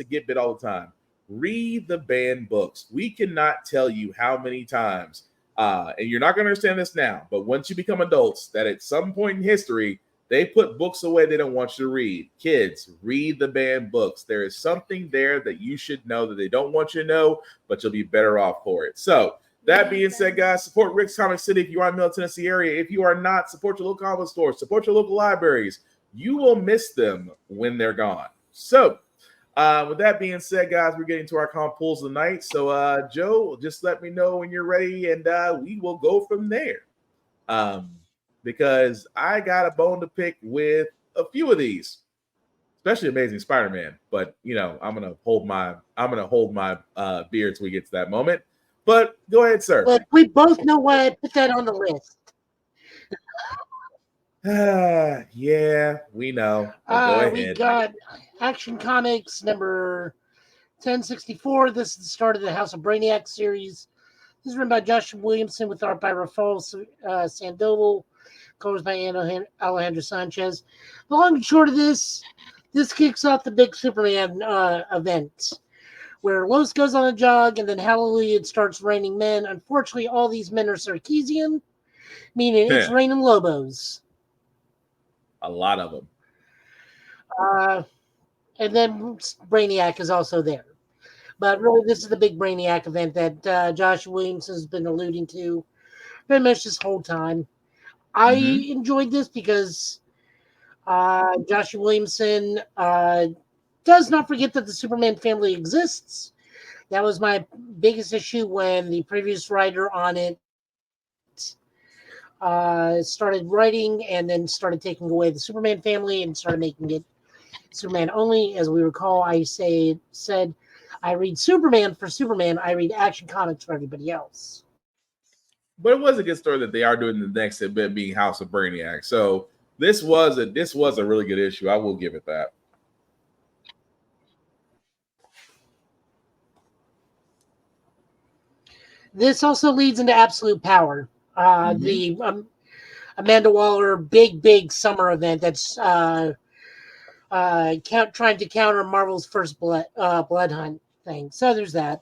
Get Bit all the time. Read the banned books. We cannot tell you how many times, and you're not going to understand this now, but once you become adults, that at some point in history, they put books away they don't want you to read. Kids, read the banned books. There is something there that you should know that they don't want you to know, but you'll be better off for it. So, that being said, guys, support Rick's Comic City if you are in the Middle Tennessee area. If you are not, support your local comic stores, support your local libraries. You will miss them when they're gone. So, with that being said, guys, we're getting to our comic pulls of the night. So, Joe, just let me know when you're ready, and we will go from there. Because I got a bone to pick with a few of these, especially Amazing Spider-Man. But I'm gonna hold my beer till we get to that moment. But go ahead, sir. But we both know why I put that on the list. Yeah, we know. Go ahead. We got Action Comics number 1064. This is the start of the House of Brainiac series. This is written by Joshua Williamson with art by Rafael Sandoval, colors by Alejandro Sanchez. The long and short of this kicks off the big Superman event, where Lois goes on a jog and then hallelujah, it starts raining men. Unfortunately, all these men are Sarkeesian, meaning it's raining Lobos. A lot of them. And then Brainiac is also there. But really, this is the big Brainiac event that Josh Williams has been alluding to pretty much this whole time. I enjoyed this because Josh Williamson does not forget that the Superman family exists. That was my biggest issue when the previous writer on it started writing and then started taking away the Superman family and started making it Superman only. As we recall, I said I read Superman for Superman. I read Action Comics for everybody else. But it was a good story that they are doing the next event being House of Brainiac. So this was a really good issue. I will give it that. This also leads into Absolute Power, the Amanda Waller big summer event that's trying to counter Marvel's first Blood Hunt thing. So there's that.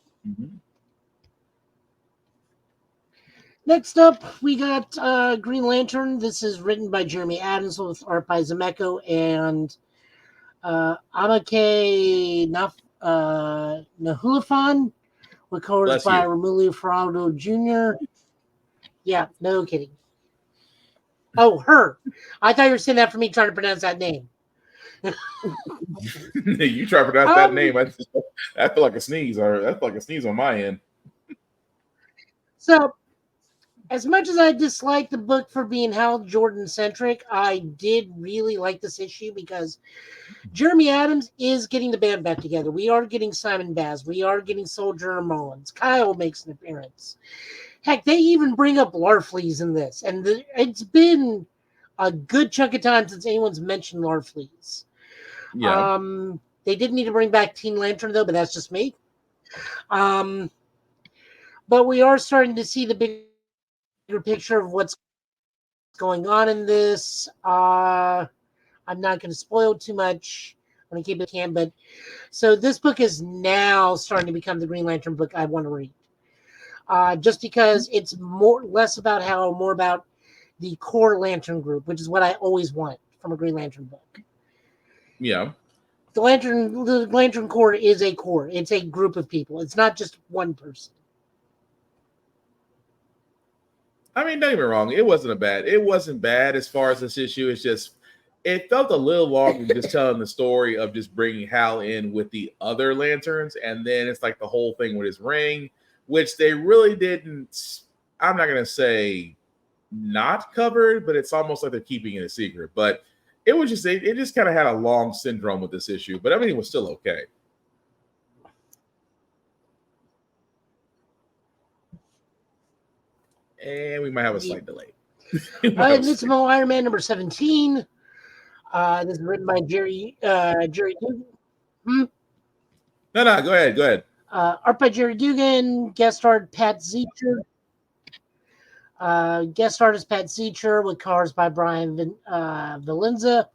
Next up, we got Green Lantern. This is written by Jeremy Adams with art by Zemeckis and Amake Nahulafan with colors by Romulo Ferrado Jr. Yeah, no kidding. Oh, her. I thought you were saying that for me trying to pronounce that name. You try to pronounce that name. I feel like a sneeze, or that's like a sneeze on my end. So, as much as I dislike the book for being Hal Jordan centric, I did really like this issue because Jeremy Adams is getting the band back together. We are getting Simon Baz. We are getting Soldier Mullins. Kyle makes an appearance. Heck, they even bring up Larfleeze in this. And it's been a good chunk of time since anyone's mentioned Larfleeze. Yeah. They did need to bring back Teen Lantern, though, but that's just me. But we are starting to see the bigger picture of what's going on in this. I'm not going to spoil too much. I'm going to keep it can, but so this book is now starting to become the Green Lantern book I want to read. Just because it's less about Hal, more about the core Lantern group, which is what I always want from a Green Lantern book. Yeah. The Lantern Corps is a core. It's a group of people. It's not just one person. I mean, don't get me wrong. It wasn't bad as far as this issue. It's just, it felt a little long than just telling the story of just bringing Hal in with the other Lanterns. And then it's like the whole thing with his ring, which they really didn't, I'm not going to say not covered, but it's almost like they're keeping it a secret. But it was just it just kind of had a long syndrome with this issue, but everything was still okay. And we might have a slight delay. Invincible Iron Man number 17. This is written by Jerry Dugan. No, go ahead. Art by Jerry Dugan, guest starred Pat Zecher. Guest artist Pat Zecher with covers by Brian Valenza.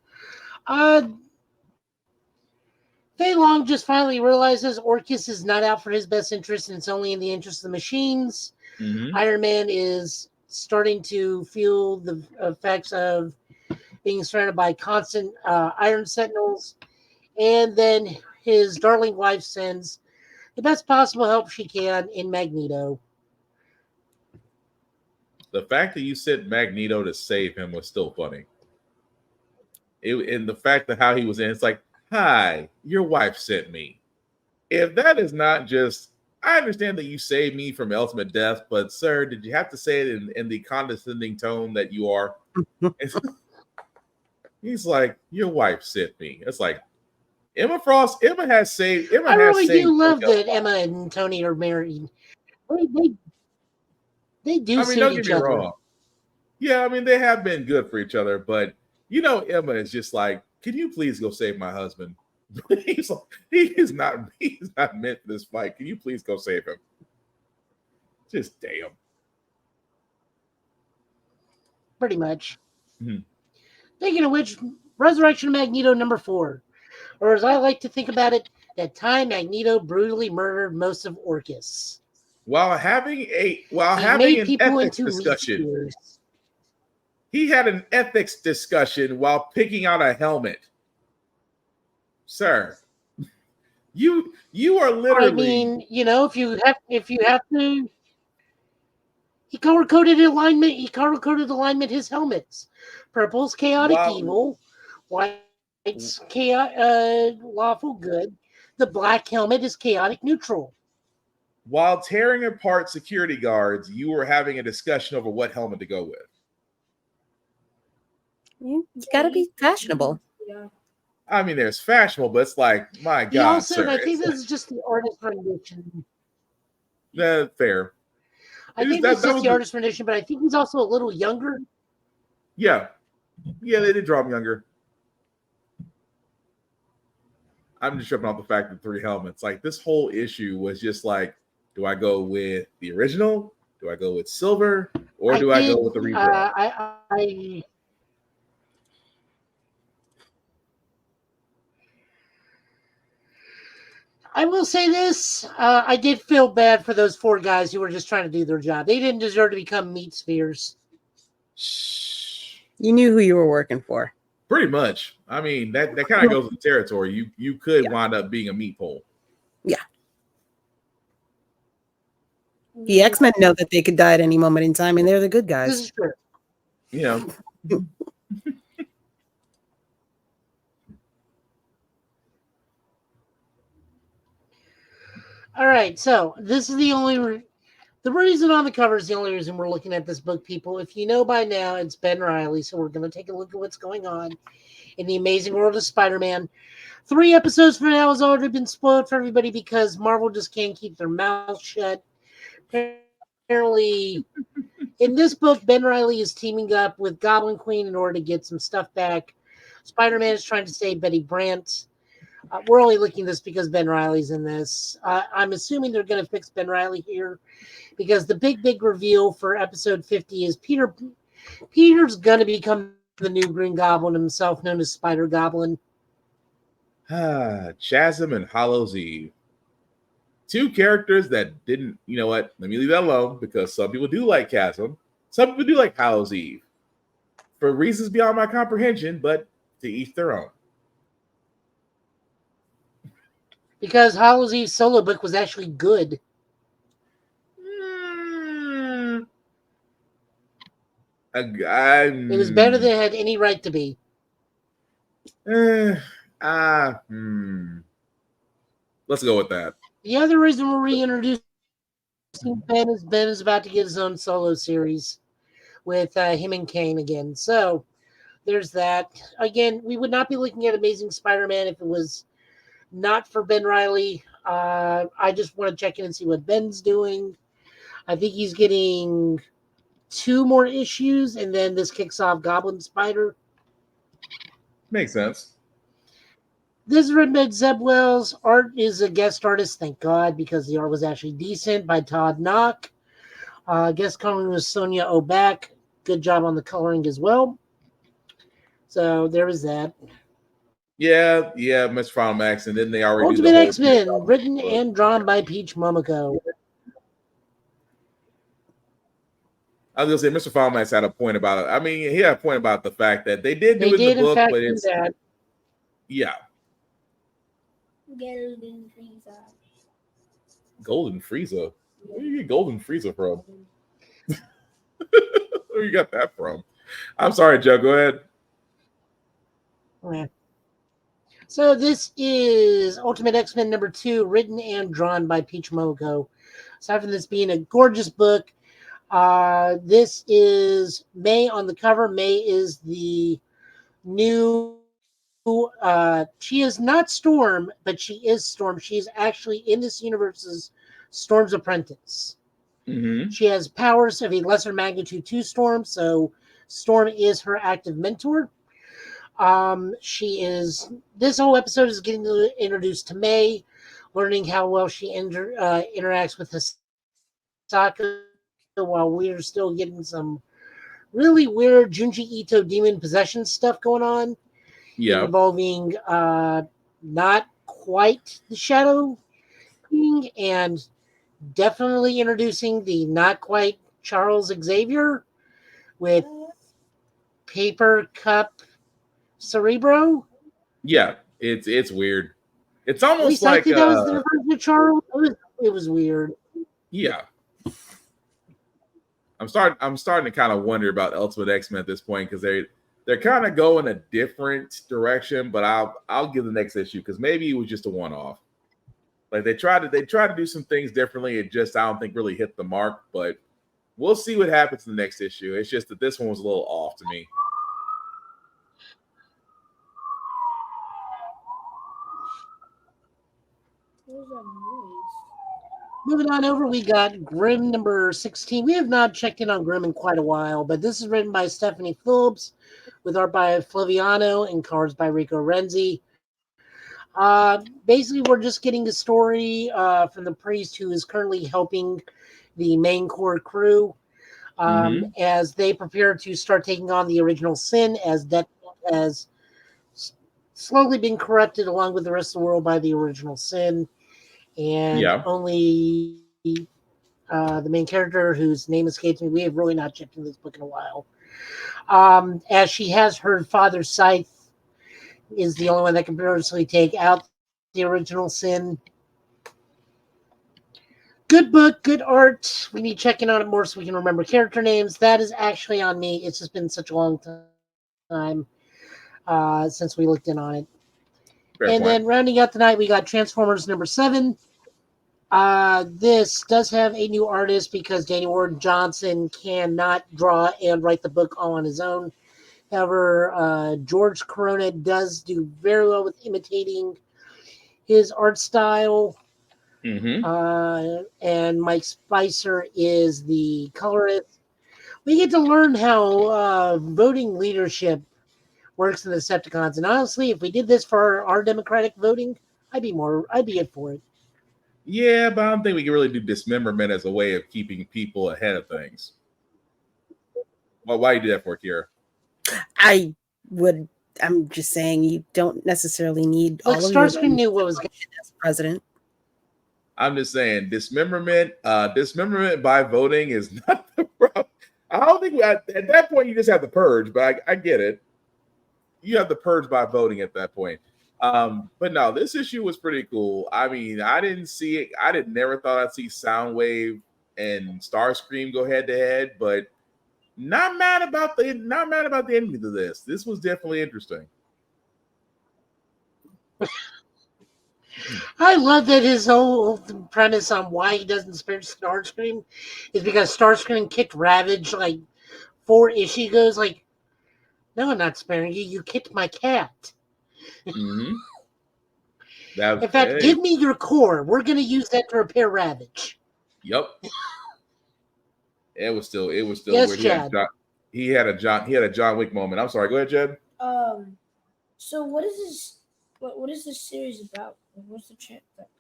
Fei Long just finally realizes Orcus is not out for his best interest and it's only in the interest of the machines. Mm-hmm. Iron Man is starting to feel the effects of being surrounded by constant Iron Sentinels. And then his darling wife sends the best possible help she can in Magneto. The fact that you sent Magneto to save him was still funny. And the fact that how he was in, it's like, hi, your wife sent me. If that is not just, I understand that you saved me from ultimate death, but sir, did you have to say it in the condescending tone that you are? He's like, your wife sent me. It's like, Emma has saved. I really do love that Emma and Tony are married. They do suit each other. Wrong. Yeah, I mean, they have been good for each other, but Emma is just like, can you please go save my husband? He's not meant for this fight. Can you please go save him? Just damn. Pretty much. Mm-hmm. Speaking of which, Resurrection of Magneto number 4. Or as I like to think about it, that time Magneto brutally murdered most of Orcus. While having an ethics discussion. He had an ethics discussion while picking out a helmet. Sir, you are literally. I mean, if you have to, he color-coded alignment. He color-coded alignment his helmets. Purple's chaotic evil, white's lawful good. The black helmet is chaotic neutral. While tearing apart security guards, you were having a discussion over what helmet to go with. You got to be fashionable. Yeah. I mean, there's fashionable, but it's like, my God, sir. I think this is just the artist rendition. Fair. I think that's just the artist rendition, but I think he's also a little younger. Yeah, they did draw him younger. I'm just tripping off the fact that 3 helmets. Like, this whole issue was just like, do I go with the original? Do I go with silver? Or do I go with the redraw? I will say this. I did feel bad for those 4 guys who were just trying to do their job. They didn't deserve to become meat spheres. You knew who you were working for. Pretty much. I mean, that kind of goes with the territory. You could wind up being a meat pole. Yeah. The X-Men know that they could die at any moment in time, and they're the good guys. This is true. All right, so this is the reason on the cover is the only reason we're looking at this book, people. If you know by now, it's Ben Reilly, so we're going to take a look at what's going on in the amazing world of Spider-Man. 3 episodes from now has already been spoiled for everybody because Marvel just can't keep their mouth shut. Apparently, in this book, Ben Reilly is teaming up with Goblin Queen in order to get some stuff back. Spider-Man is trying to save Betty Brant. We're only looking at this because Ben Reilly's in this. I'm assuming they're going to fix Ben Reilly here because the big reveal for episode 50 is Peter's going to become the new Green Goblin himself, known as Spider Goblin. Chasm and Hallows Eve. 2 characters that didn't, you know what? Let me leave that alone because some people do like Chasm. Some people do like Hallows Eve. For reasons beyond my comprehension, but to each their own. Because Hallows Eve's solo book was actually good. It was better than it had any right to be. Let's go with that. The other reason we're reintroducing Ben is about to get his own solo series. with him and Kane again. So there's that. Again, we would not be looking at Amazing Spider-Man if it was not for Ben Reilly. I just want to check in and see what Ben's doing. I think he's getting 2 more issues, and then this kicks off Goblin Spider. Makes sense. This is written by Zeb Wells. Art is a guest artist, thank God, because the art was actually decent, by Todd Knock. Guest coloring was Sonia Oback. Good job on the coloring as well. So there is that. Yeah, Mr. Final Max, and then they already Ultimate X-Men, written and drawn by Peach Momoko. I was gonna say Mr. Final Max had a point about it. I mean, he had a point about the fact that they did do it in the book, but it's that. Yeah. Golden Frieza. Golden Frieza. Where do you get Golden Frieza from? Where you got that from? I'm sorry, Joe. Go ahead. Yeah. So this is Ultimate X-Men number 2, written and drawn by Peach Momoko. Aside from this being a gorgeous book, this is May on the cover. May is the new. She is not Storm, but she is Storm. She is actually in this universe's Storm's apprentice. Mm-hmm. She has powers of a lesser magnitude to Storm, so Storm is her active mentor. This whole episode is getting introduced to May, learning how well she interacts with Hisaka, while we're still getting some really weird Junji Ito demon possession stuff going on. Yeah. Involving not quite the Shadow King, and definitely introducing the not quite Charles Xavier with Paper Cup Cerebro. Yeah, it's weird. It's almost At least like I think that was the version of Charles. It was weird. Yeah. I'm starting to kind of wonder about Ultimate X-Men at this point, because they're kind of going a different direction, but I'll give the next issue, because maybe it was just a one-off. Like they tried to do some things differently. It just, I don't think, really hit the mark, but we'll see what happens in the next issue. It's just that this one was a little off to me. What was that noise? Moving on over, we got Grimm number 16. We have not checked in on Grimm in quite a while, but this is written by Stephanie Phillips with art by Flaviano and colors by Rico Renzi. Basically, we're just getting a story from the priest who is currently helping the main core crew as they prepare to start taking on the original sin, as that has slowly been corrupted along with the rest of the world by the original sin. And only the main character, whose name escapes me, we have really not checked in this book in a while. As she has her father's scythe, is the only one that can personally take out the original sin. Good book, good art. We need checking on it more so we can remember character names. That is actually on me. It's just been such a long time since we looked in on it. Then rounding out the night, we got Transformers number 7. This does have a new artist because Daniel Ward Johnson cannot draw and write the book all on his own. However, George Corona does do very well with imitating his art style. And Mike Spicer is the colorist. We get to learn how voting leadership works in the Decepticons. And honestly, if we did this for our democratic voting, I'd be it for it. Yeah, but I don't think we can really do dismemberment as a way of keeping people ahead of things. Well, why do you do that for, Kira? I'm just saying you don't necessarily need all of Starscream knew what was as president. I'm just saying dismemberment by voting is not the problem. I don't think at that point you just have the purge, but I get it. You have the purge by voting at that point. But no, this issue was pretty cool. I mean, I didn't see it. Never thought I'd see Soundwave and Starscream go head to head, but not mad about the ending to this. This was definitely interesting. I love that his whole premise on why he doesn't spare Starscream is because Starscream kicked Ravage like 4 issue goes like, no, I'm not sparing you. You kicked my cat. Mm-hmm. In fact, give me your core. We're going to use that to repair Ravage. Yep. It was still Yes, weird. Chad. He had a John Wick moment. I'm sorry. Go ahead, Jed. So what is this? What is this series about? What's the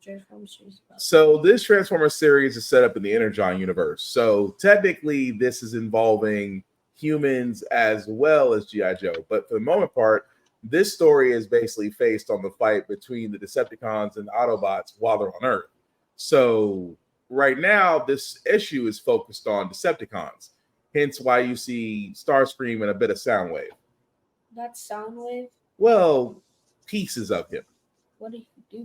Transformers series about? So this Transformers series is set up in the Energon universe. So technically, this is involving humans as well as G.I. Joe. But for the moment part, this story is basically based on the fight between the Decepticons and Autobots while they're on Earth. So right now, this issue is focused on Decepticons. Hence why you see Starscream and a bit of Soundwave. That's Soundwave? Well, pieces of him. What did he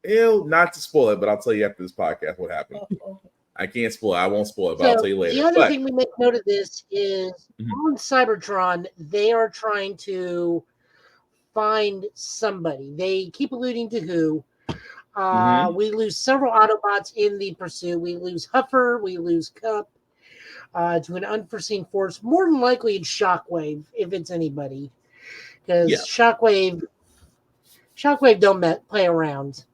do? Not to spoil it, but I'll tell you after this podcast what happened. Oh, okay. I can't spoil it. I won't spoil it, but I'll tell you later. The other thing we make note of this is on Cybertron, they are trying to find somebody. They keep alluding to who. We lose several Autobots in the pursuit. We lose Huffer. We lose Cup to an unforeseen force. More than likely, it's Shockwave, if it's anybody. Because Shockwave don't play around.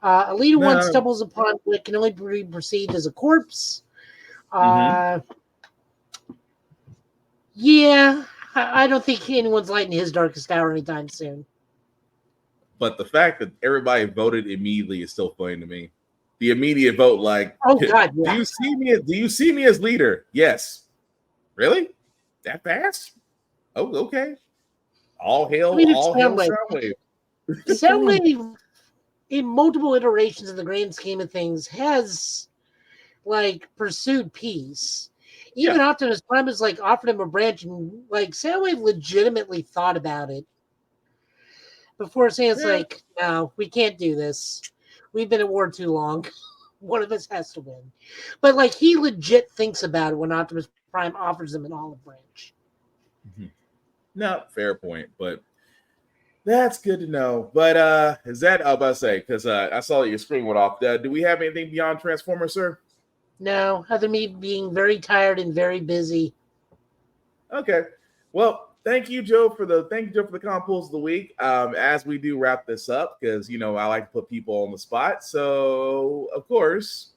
Elita 1 stumbles upon what can only be perceived as a corpse. Yeah, I don't think anyone's lighting his darkest hour anytime soon. But the fact that everybody voted immediately is still funny to me. The immediate vote, like, oh god, yeah. Do you see me as leader? Yes. Really? That fast? Oh, okay. All hail Soundwave. Soundwave, in multiple iterations in the grand scheme of things, has like pursued peace. Even Optimus Prime has like offered him a branch, and like Soundwave legitimately thought about it before saying it's like, no, we can't do this. We've been at war too long. One of us has to win. But like he legit thinks about it when Optimus Prime offers him an olive branch. No, fair point, but that's good to know. But is that I was about to say, because I saw that your screen went off. Do we have anything beyond Transformers, sir? No, other than me being very tired and very busy. Okay. Well, thank you, Joe, for the common pulls of the week. As we do wrap this up, because I like to put people on the spot. So of course,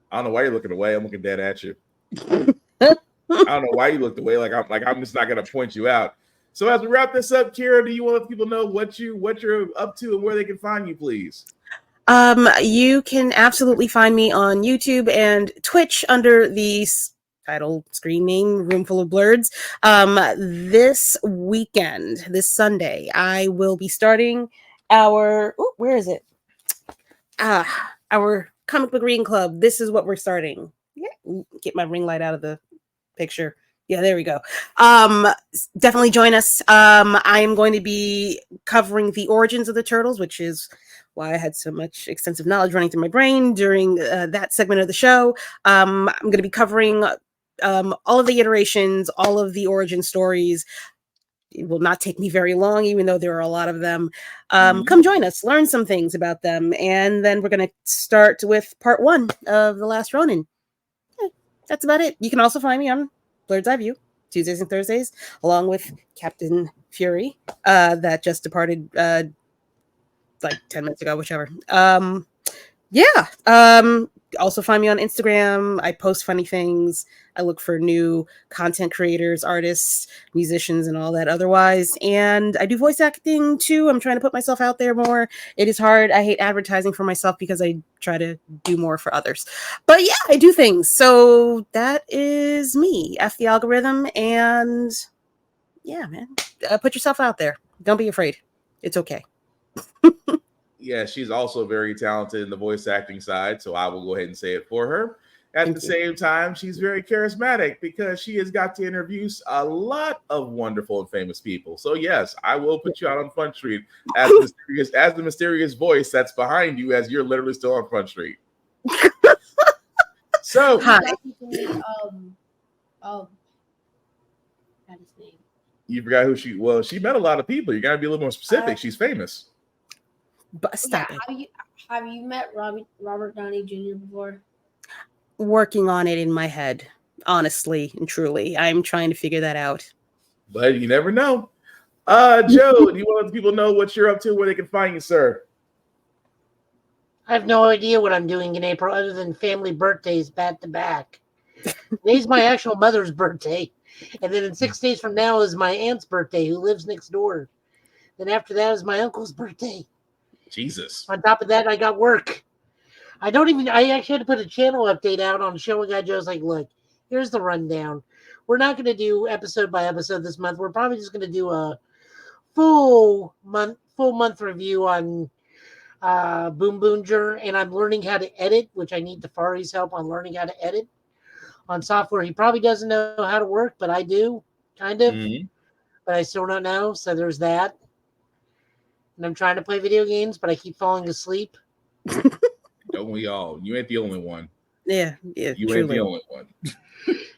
I don't know why you're looking away. I'm looking dead at you. I don't know why you looked away. I'm just not gonna point you out. So as we wrap this up, Kira, do you want to let people know what you're up to and where they can find you, please? You can absolutely find me on YouTube and Twitch under the title screen name Roomful of Blurs. This weekend, this Sunday, I will be starting our our comic book reading club. This is what we're starting. Yeah, get my ring light out of the picture. Yeah, there we go. Definitely join us. I am going to be covering the origins of the Turtles, which is why I had so much extensive knowledge running through my brain during that segment of the show. I'm going to be covering all of the iterations, all of the origin stories. It will not take me very long, even though there are a lot of them. Come join us, learn some things about them, and then we're going to start with part 1 of The Last Ronin. That's about it. You can also find me on Blurred's Eye View, Tuesdays and Thursdays, along with Captain Fury, that just departed like 10 minutes ago, whichever. Also find me on Instagram. I post funny things. I look for new content creators, artists, musicians, and all that otherwise. And I do voice acting too. I'm trying to put myself out there more. It is hard. I hate advertising for myself because I try to do more for others. But yeah, I do things. So that is me. F the algorithm. And yeah, man, put yourself out there. Don't be afraid. It's okay. Yeah, she's also very talented in the voice acting side, so I will go ahead and say it for her. At the same time, she's very charismatic because she has got to interview a lot of wonderful and famous people. So yes, I will put you out on Front Street as the mysterious voice that's behind you as you're literally still on Front Street. So Hi. His name. You forgot who she met a lot of people. You gotta be a little more specific. She's famous. But stop it. Have you met Robert Downey Jr. before? Working on it in my head. Honestly and truly, I'm trying to figure that out. But you never know. Joe, do you want to let people know what you're up to, where they can find you, sir? I have no idea what I'm doing in April other than family birthdays back to back. Today's my actual mother's birthday. And then in 6 days from now is my aunt's birthday, who lives next door. Then after that is my uncle's birthday. Jesus. On top of that, I got work. I actually had to put a channel update out on Show Guy Joe's like, look, here's the rundown. We're not going to do episode by episode this month. We're probably just going to do a full month review on Boom Boonger, and I'm learning how to edit, which I need Tafari's help on learning how to edit on software he probably doesn't know how to work, but I do, kind of. Mm-hmm. But I still don't know, so there's that. And I'm trying to play video games, but I keep falling asleep. Don't we all? You ain't the only one. Yeah, you truly. ain't the only one.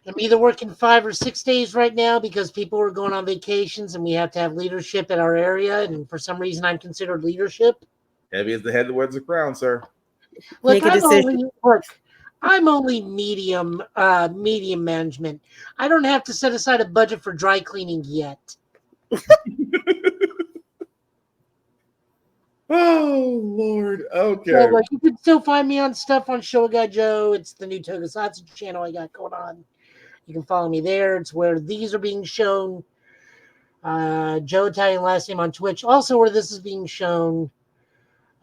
I'm either working 5 or 6 days right now because people are going on vacations and we have to have leadership in our area. And for some reason, I'm considered leadership. Heavy as the head that wears the crown, sir. Look, I'm only medium management. I don't have to set aside a budget for dry cleaning yet. Oh, Lord. Okay. So, like, you can still find me on stuff on Show Guy Joe. It's the new Tokusatsu channel I got going on. You can follow me there. It's where these are being shown. Joe Italian last name on Twitch. Also where this is being shown.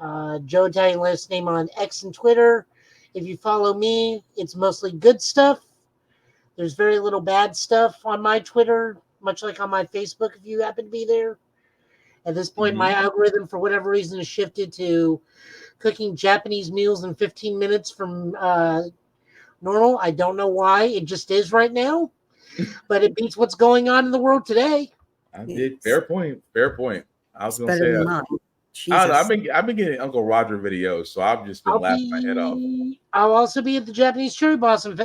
Joe Italian last name on X and Twitter. If you follow me, it's mostly good stuff. There's very little bad stuff on my Twitter, much like on my Facebook if you happen to be there. At this point, my algorithm, for whatever reason, has shifted to cooking Japanese meals in 15 minutes from normal. I don't know why. It just is right now. But it beats what's going on in the world today. I did. Fair point. Fair point. I was going to say better than that. mine. I don't know. I've been getting Uncle Roger videos, so I've just been laughing my head off. I'll also be at the Japanese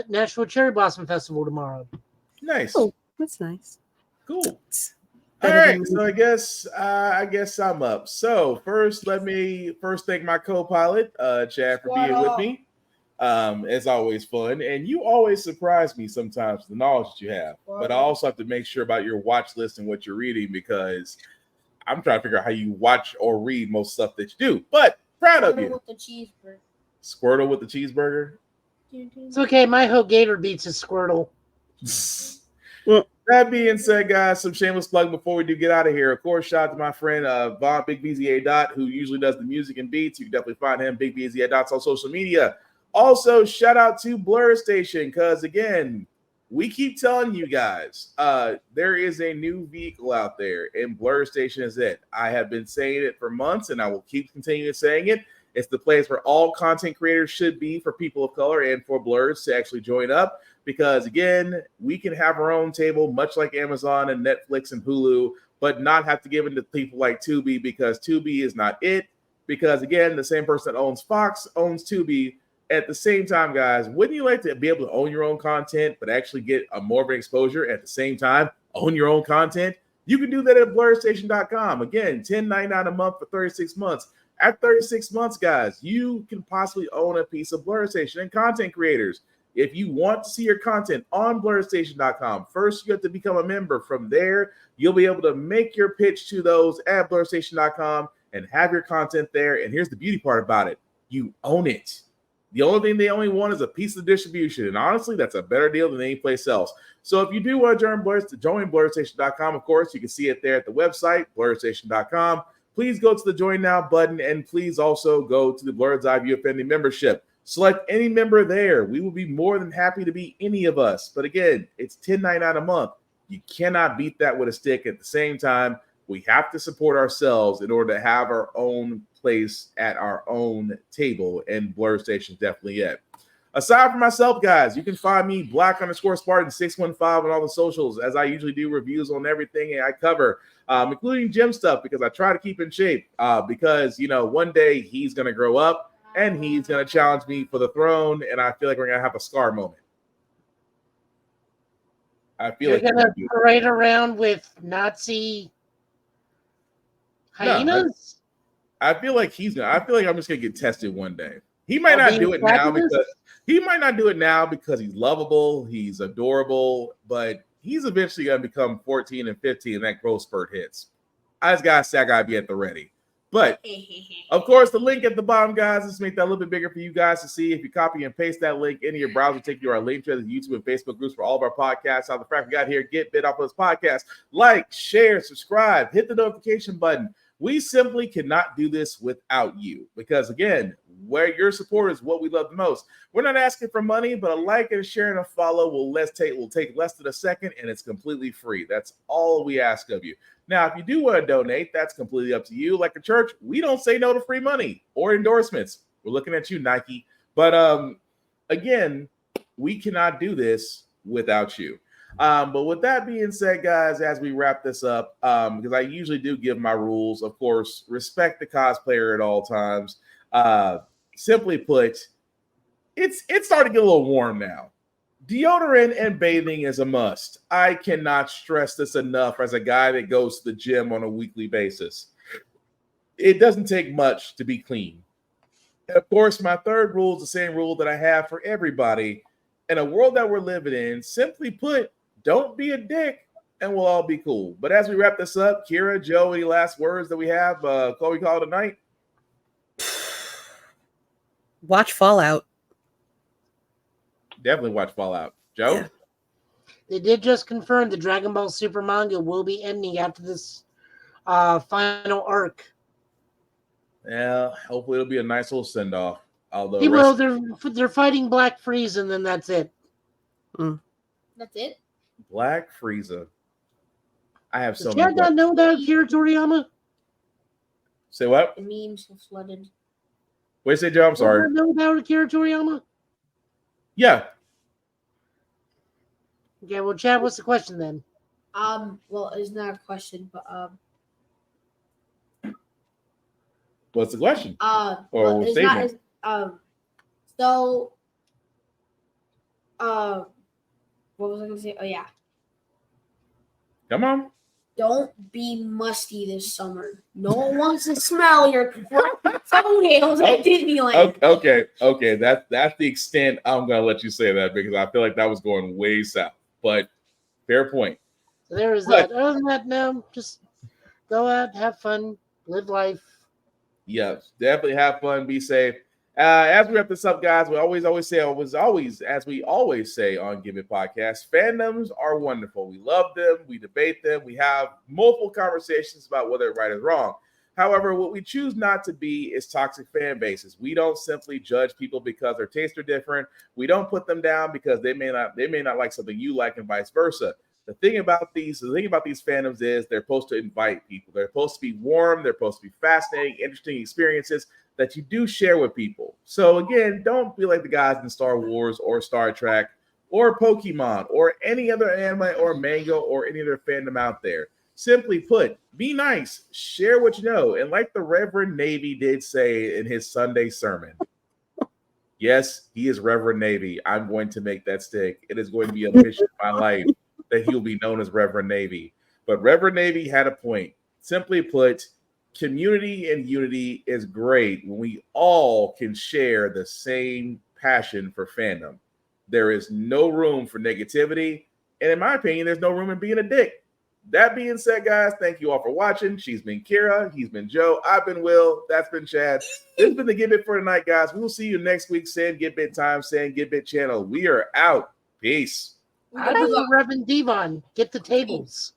Nashville Cherry Blossom Festival tomorrow. Nice. Oh, that's nice. Cool. All right, so I guess I'm up. So first, let me thank my co-pilot, Chad, for being with me. It's always fun, and you always surprise me sometimes with the knowledge that you have. But I also have to make sure about your watch list and what you're reading because I'm trying to figure out how you watch or read most stuff that you do. But proud of you. With the cheeseburger. Squirtle with the cheeseburger. It's okay. My Gator beats his Squirtle. That being said, guys, some shameless plug before we do get out of here. Of course, shout out to my friend Von Big BZA Dot, who usually does the music and beats. You can definitely find him, Big BZA Dots, on social media. Also, shout out to Blur Station, because again, we keep telling you guys there is a new vehicle out there, and Blur Station is it. I have been saying it for months, and I will keep continuing saying it. It's the place where all content creators should be for people of color and for blurs to actually join up. Because again, we can have our own table, much like Amazon and Netflix and Hulu, but not have to give it to people like Tubi, because Tubi is not it. Because again, the same person that owns Fox owns Tubi. At the same time, guys, wouldn't you like to be able to own your own content, but actually get a more of an exposure at the same time, own your own content? You can do that at blurstation.com. Again, $10.99 a month for 36 months. At 36 months, guys, you can possibly own a piece of Blur Station. And content creators, if you want to see your content on blurstation.com, first you have to become a member. From there, you'll be able to make your pitch to those at blurstation.com and have your content there. And here's the beauty part about it. You own it. The only thing they only want is a piece of distribution. And honestly, that's a better deal than any place else. So if you do want to join blurstation.com, of course, you can see it there at the website, blurstation.com. Please go to the Join Now button, and please also go to the Blurred's Eye View Offending membership. Select any member there. We will be more than happy to be any of us. But again, it's $10.99 a month. You cannot beat that with a stick. At the same time, we have to support ourselves in order to have our own place at our own table, and Blur Station is definitely it. Aside from myself, guys, you can find me Black_Spartan615 on all the socials, as I usually do reviews on everything I cover, including gym stuff, because I try to keep in shape. Because, you know, one day he's going to grow up and he's going to challenge me for the throne, and I feel like we're going to have a Scar moment. I feel You're like going to parade around with Nazi hyenas? I feel like I'm just going to get tested one day. He might not do it now fabulous? because he's lovable, he's adorable, but he's eventually going to become 14 and 15 and that growth spurt hits. I just got to say, I got to be at the ready. But, of course, the link at the bottom, guys, let's make that a little bit bigger for you guys to see. If you copy and paste that link into your browser, take you to our link to the YouTube and Facebook groups for all of our podcasts. How the fact we got here, get bit off of this podcast. Like, share, subscribe, hit the notification button. We simply cannot do this without you because, again, where your support is what we love the most. We're not asking for money, but a like and a share and a follow will take less than a second, and it's completely free. That's all we ask of you. Now, if you do want to donate, that's completely up to you. Like a church, we don't say no to free money or endorsements. We're looking at you, Nike. But again, we cannot do this without you. But with that being said, guys, as we wrap this up, because I usually do give my rules, of course, respect the cosplayer at all times. Simply put, it's starting to get a little warm now. Deodorant and bathing is a must. I cannot stress this enough as a guy that goes to the gym on a weekly basis. It doesn't take much to be clean. And of course, my third rule is the same rule that I have for everybody. In a world that we're living in, simply put, don't be a dick and we'll all be cool. But as we wrap this up, Kira, Joe, any last words that we have? Chloe, call it a night? Watch Fallout. Definitely watch Fallout. Joe? Yeah. They did just confirm the Dragon Ball Super manga will be ending after this final arc. Yeah, hopefully it'll be a nice little send-off. Although they're fighting Black Frieza, and then that's it. That's it? Black Frieza. I have so Does many. Chad not know that Akira Toriyama? Say what? The memes have flooded. Wait, say Joe, I'm sorry. You know about Akira Toriyama? Yeah. Okay, well, Chad, what's the question then? Well, it's not a question, but what's the question? Well, it's not. So, what was I gonna say? Oh yeah. Come on. Don't be musty this summer. No one wants to smell your toenails at Disneyland. Okay. That's the extent I'm gonna let you say that because I feel like that was going way south. But fair point. So there is that. Other than that, no, just go out, have fun, live life. Yes, definitely have fun, be safe. As we wrap this up, guys, we always say, as we always say on Give It Podcast, fandoms are wonderful. We love them, we debate them, we have multiple conversations about whether right or wrong. However, what we choose not to be is toxic fan bases. We don't simply judge people because their tastes are different. We don't put them down because they may not like something you like, and vice versa. The thing about these fandoms is they're supposed to invite people. They're supposed to be warm. They're supposed to be fascinating, interesting experiences that you do share with people. So again, don't be like the guys in Star Wars or Star Trek or Pokemon or any other anime or manga or any other fandom out there. Simply put, be nice, share what you know. And like the Reverend Navy did say in his Sunday sermon, yes, he is Reverend Navy. I'm going to make that stick. It is going to be a mission in my life that he'll be known as Reverend Navy. But Reverend Navy had a point. Simply put, community and unity is great when we all can share the same passion for fandom. There is no room for negativity. And in my opinion, there's no room in being a dick. That being said, guys, thank you all for watching. She's been Kira. He's been Joe. I've been Will. That's been Chad. This has been the Get Bit for tonight, guys. We will see you next week. Saying Get Bit time, saying Get Bit channel. We are out. Peace. I do Reverend Devon. Get the tables.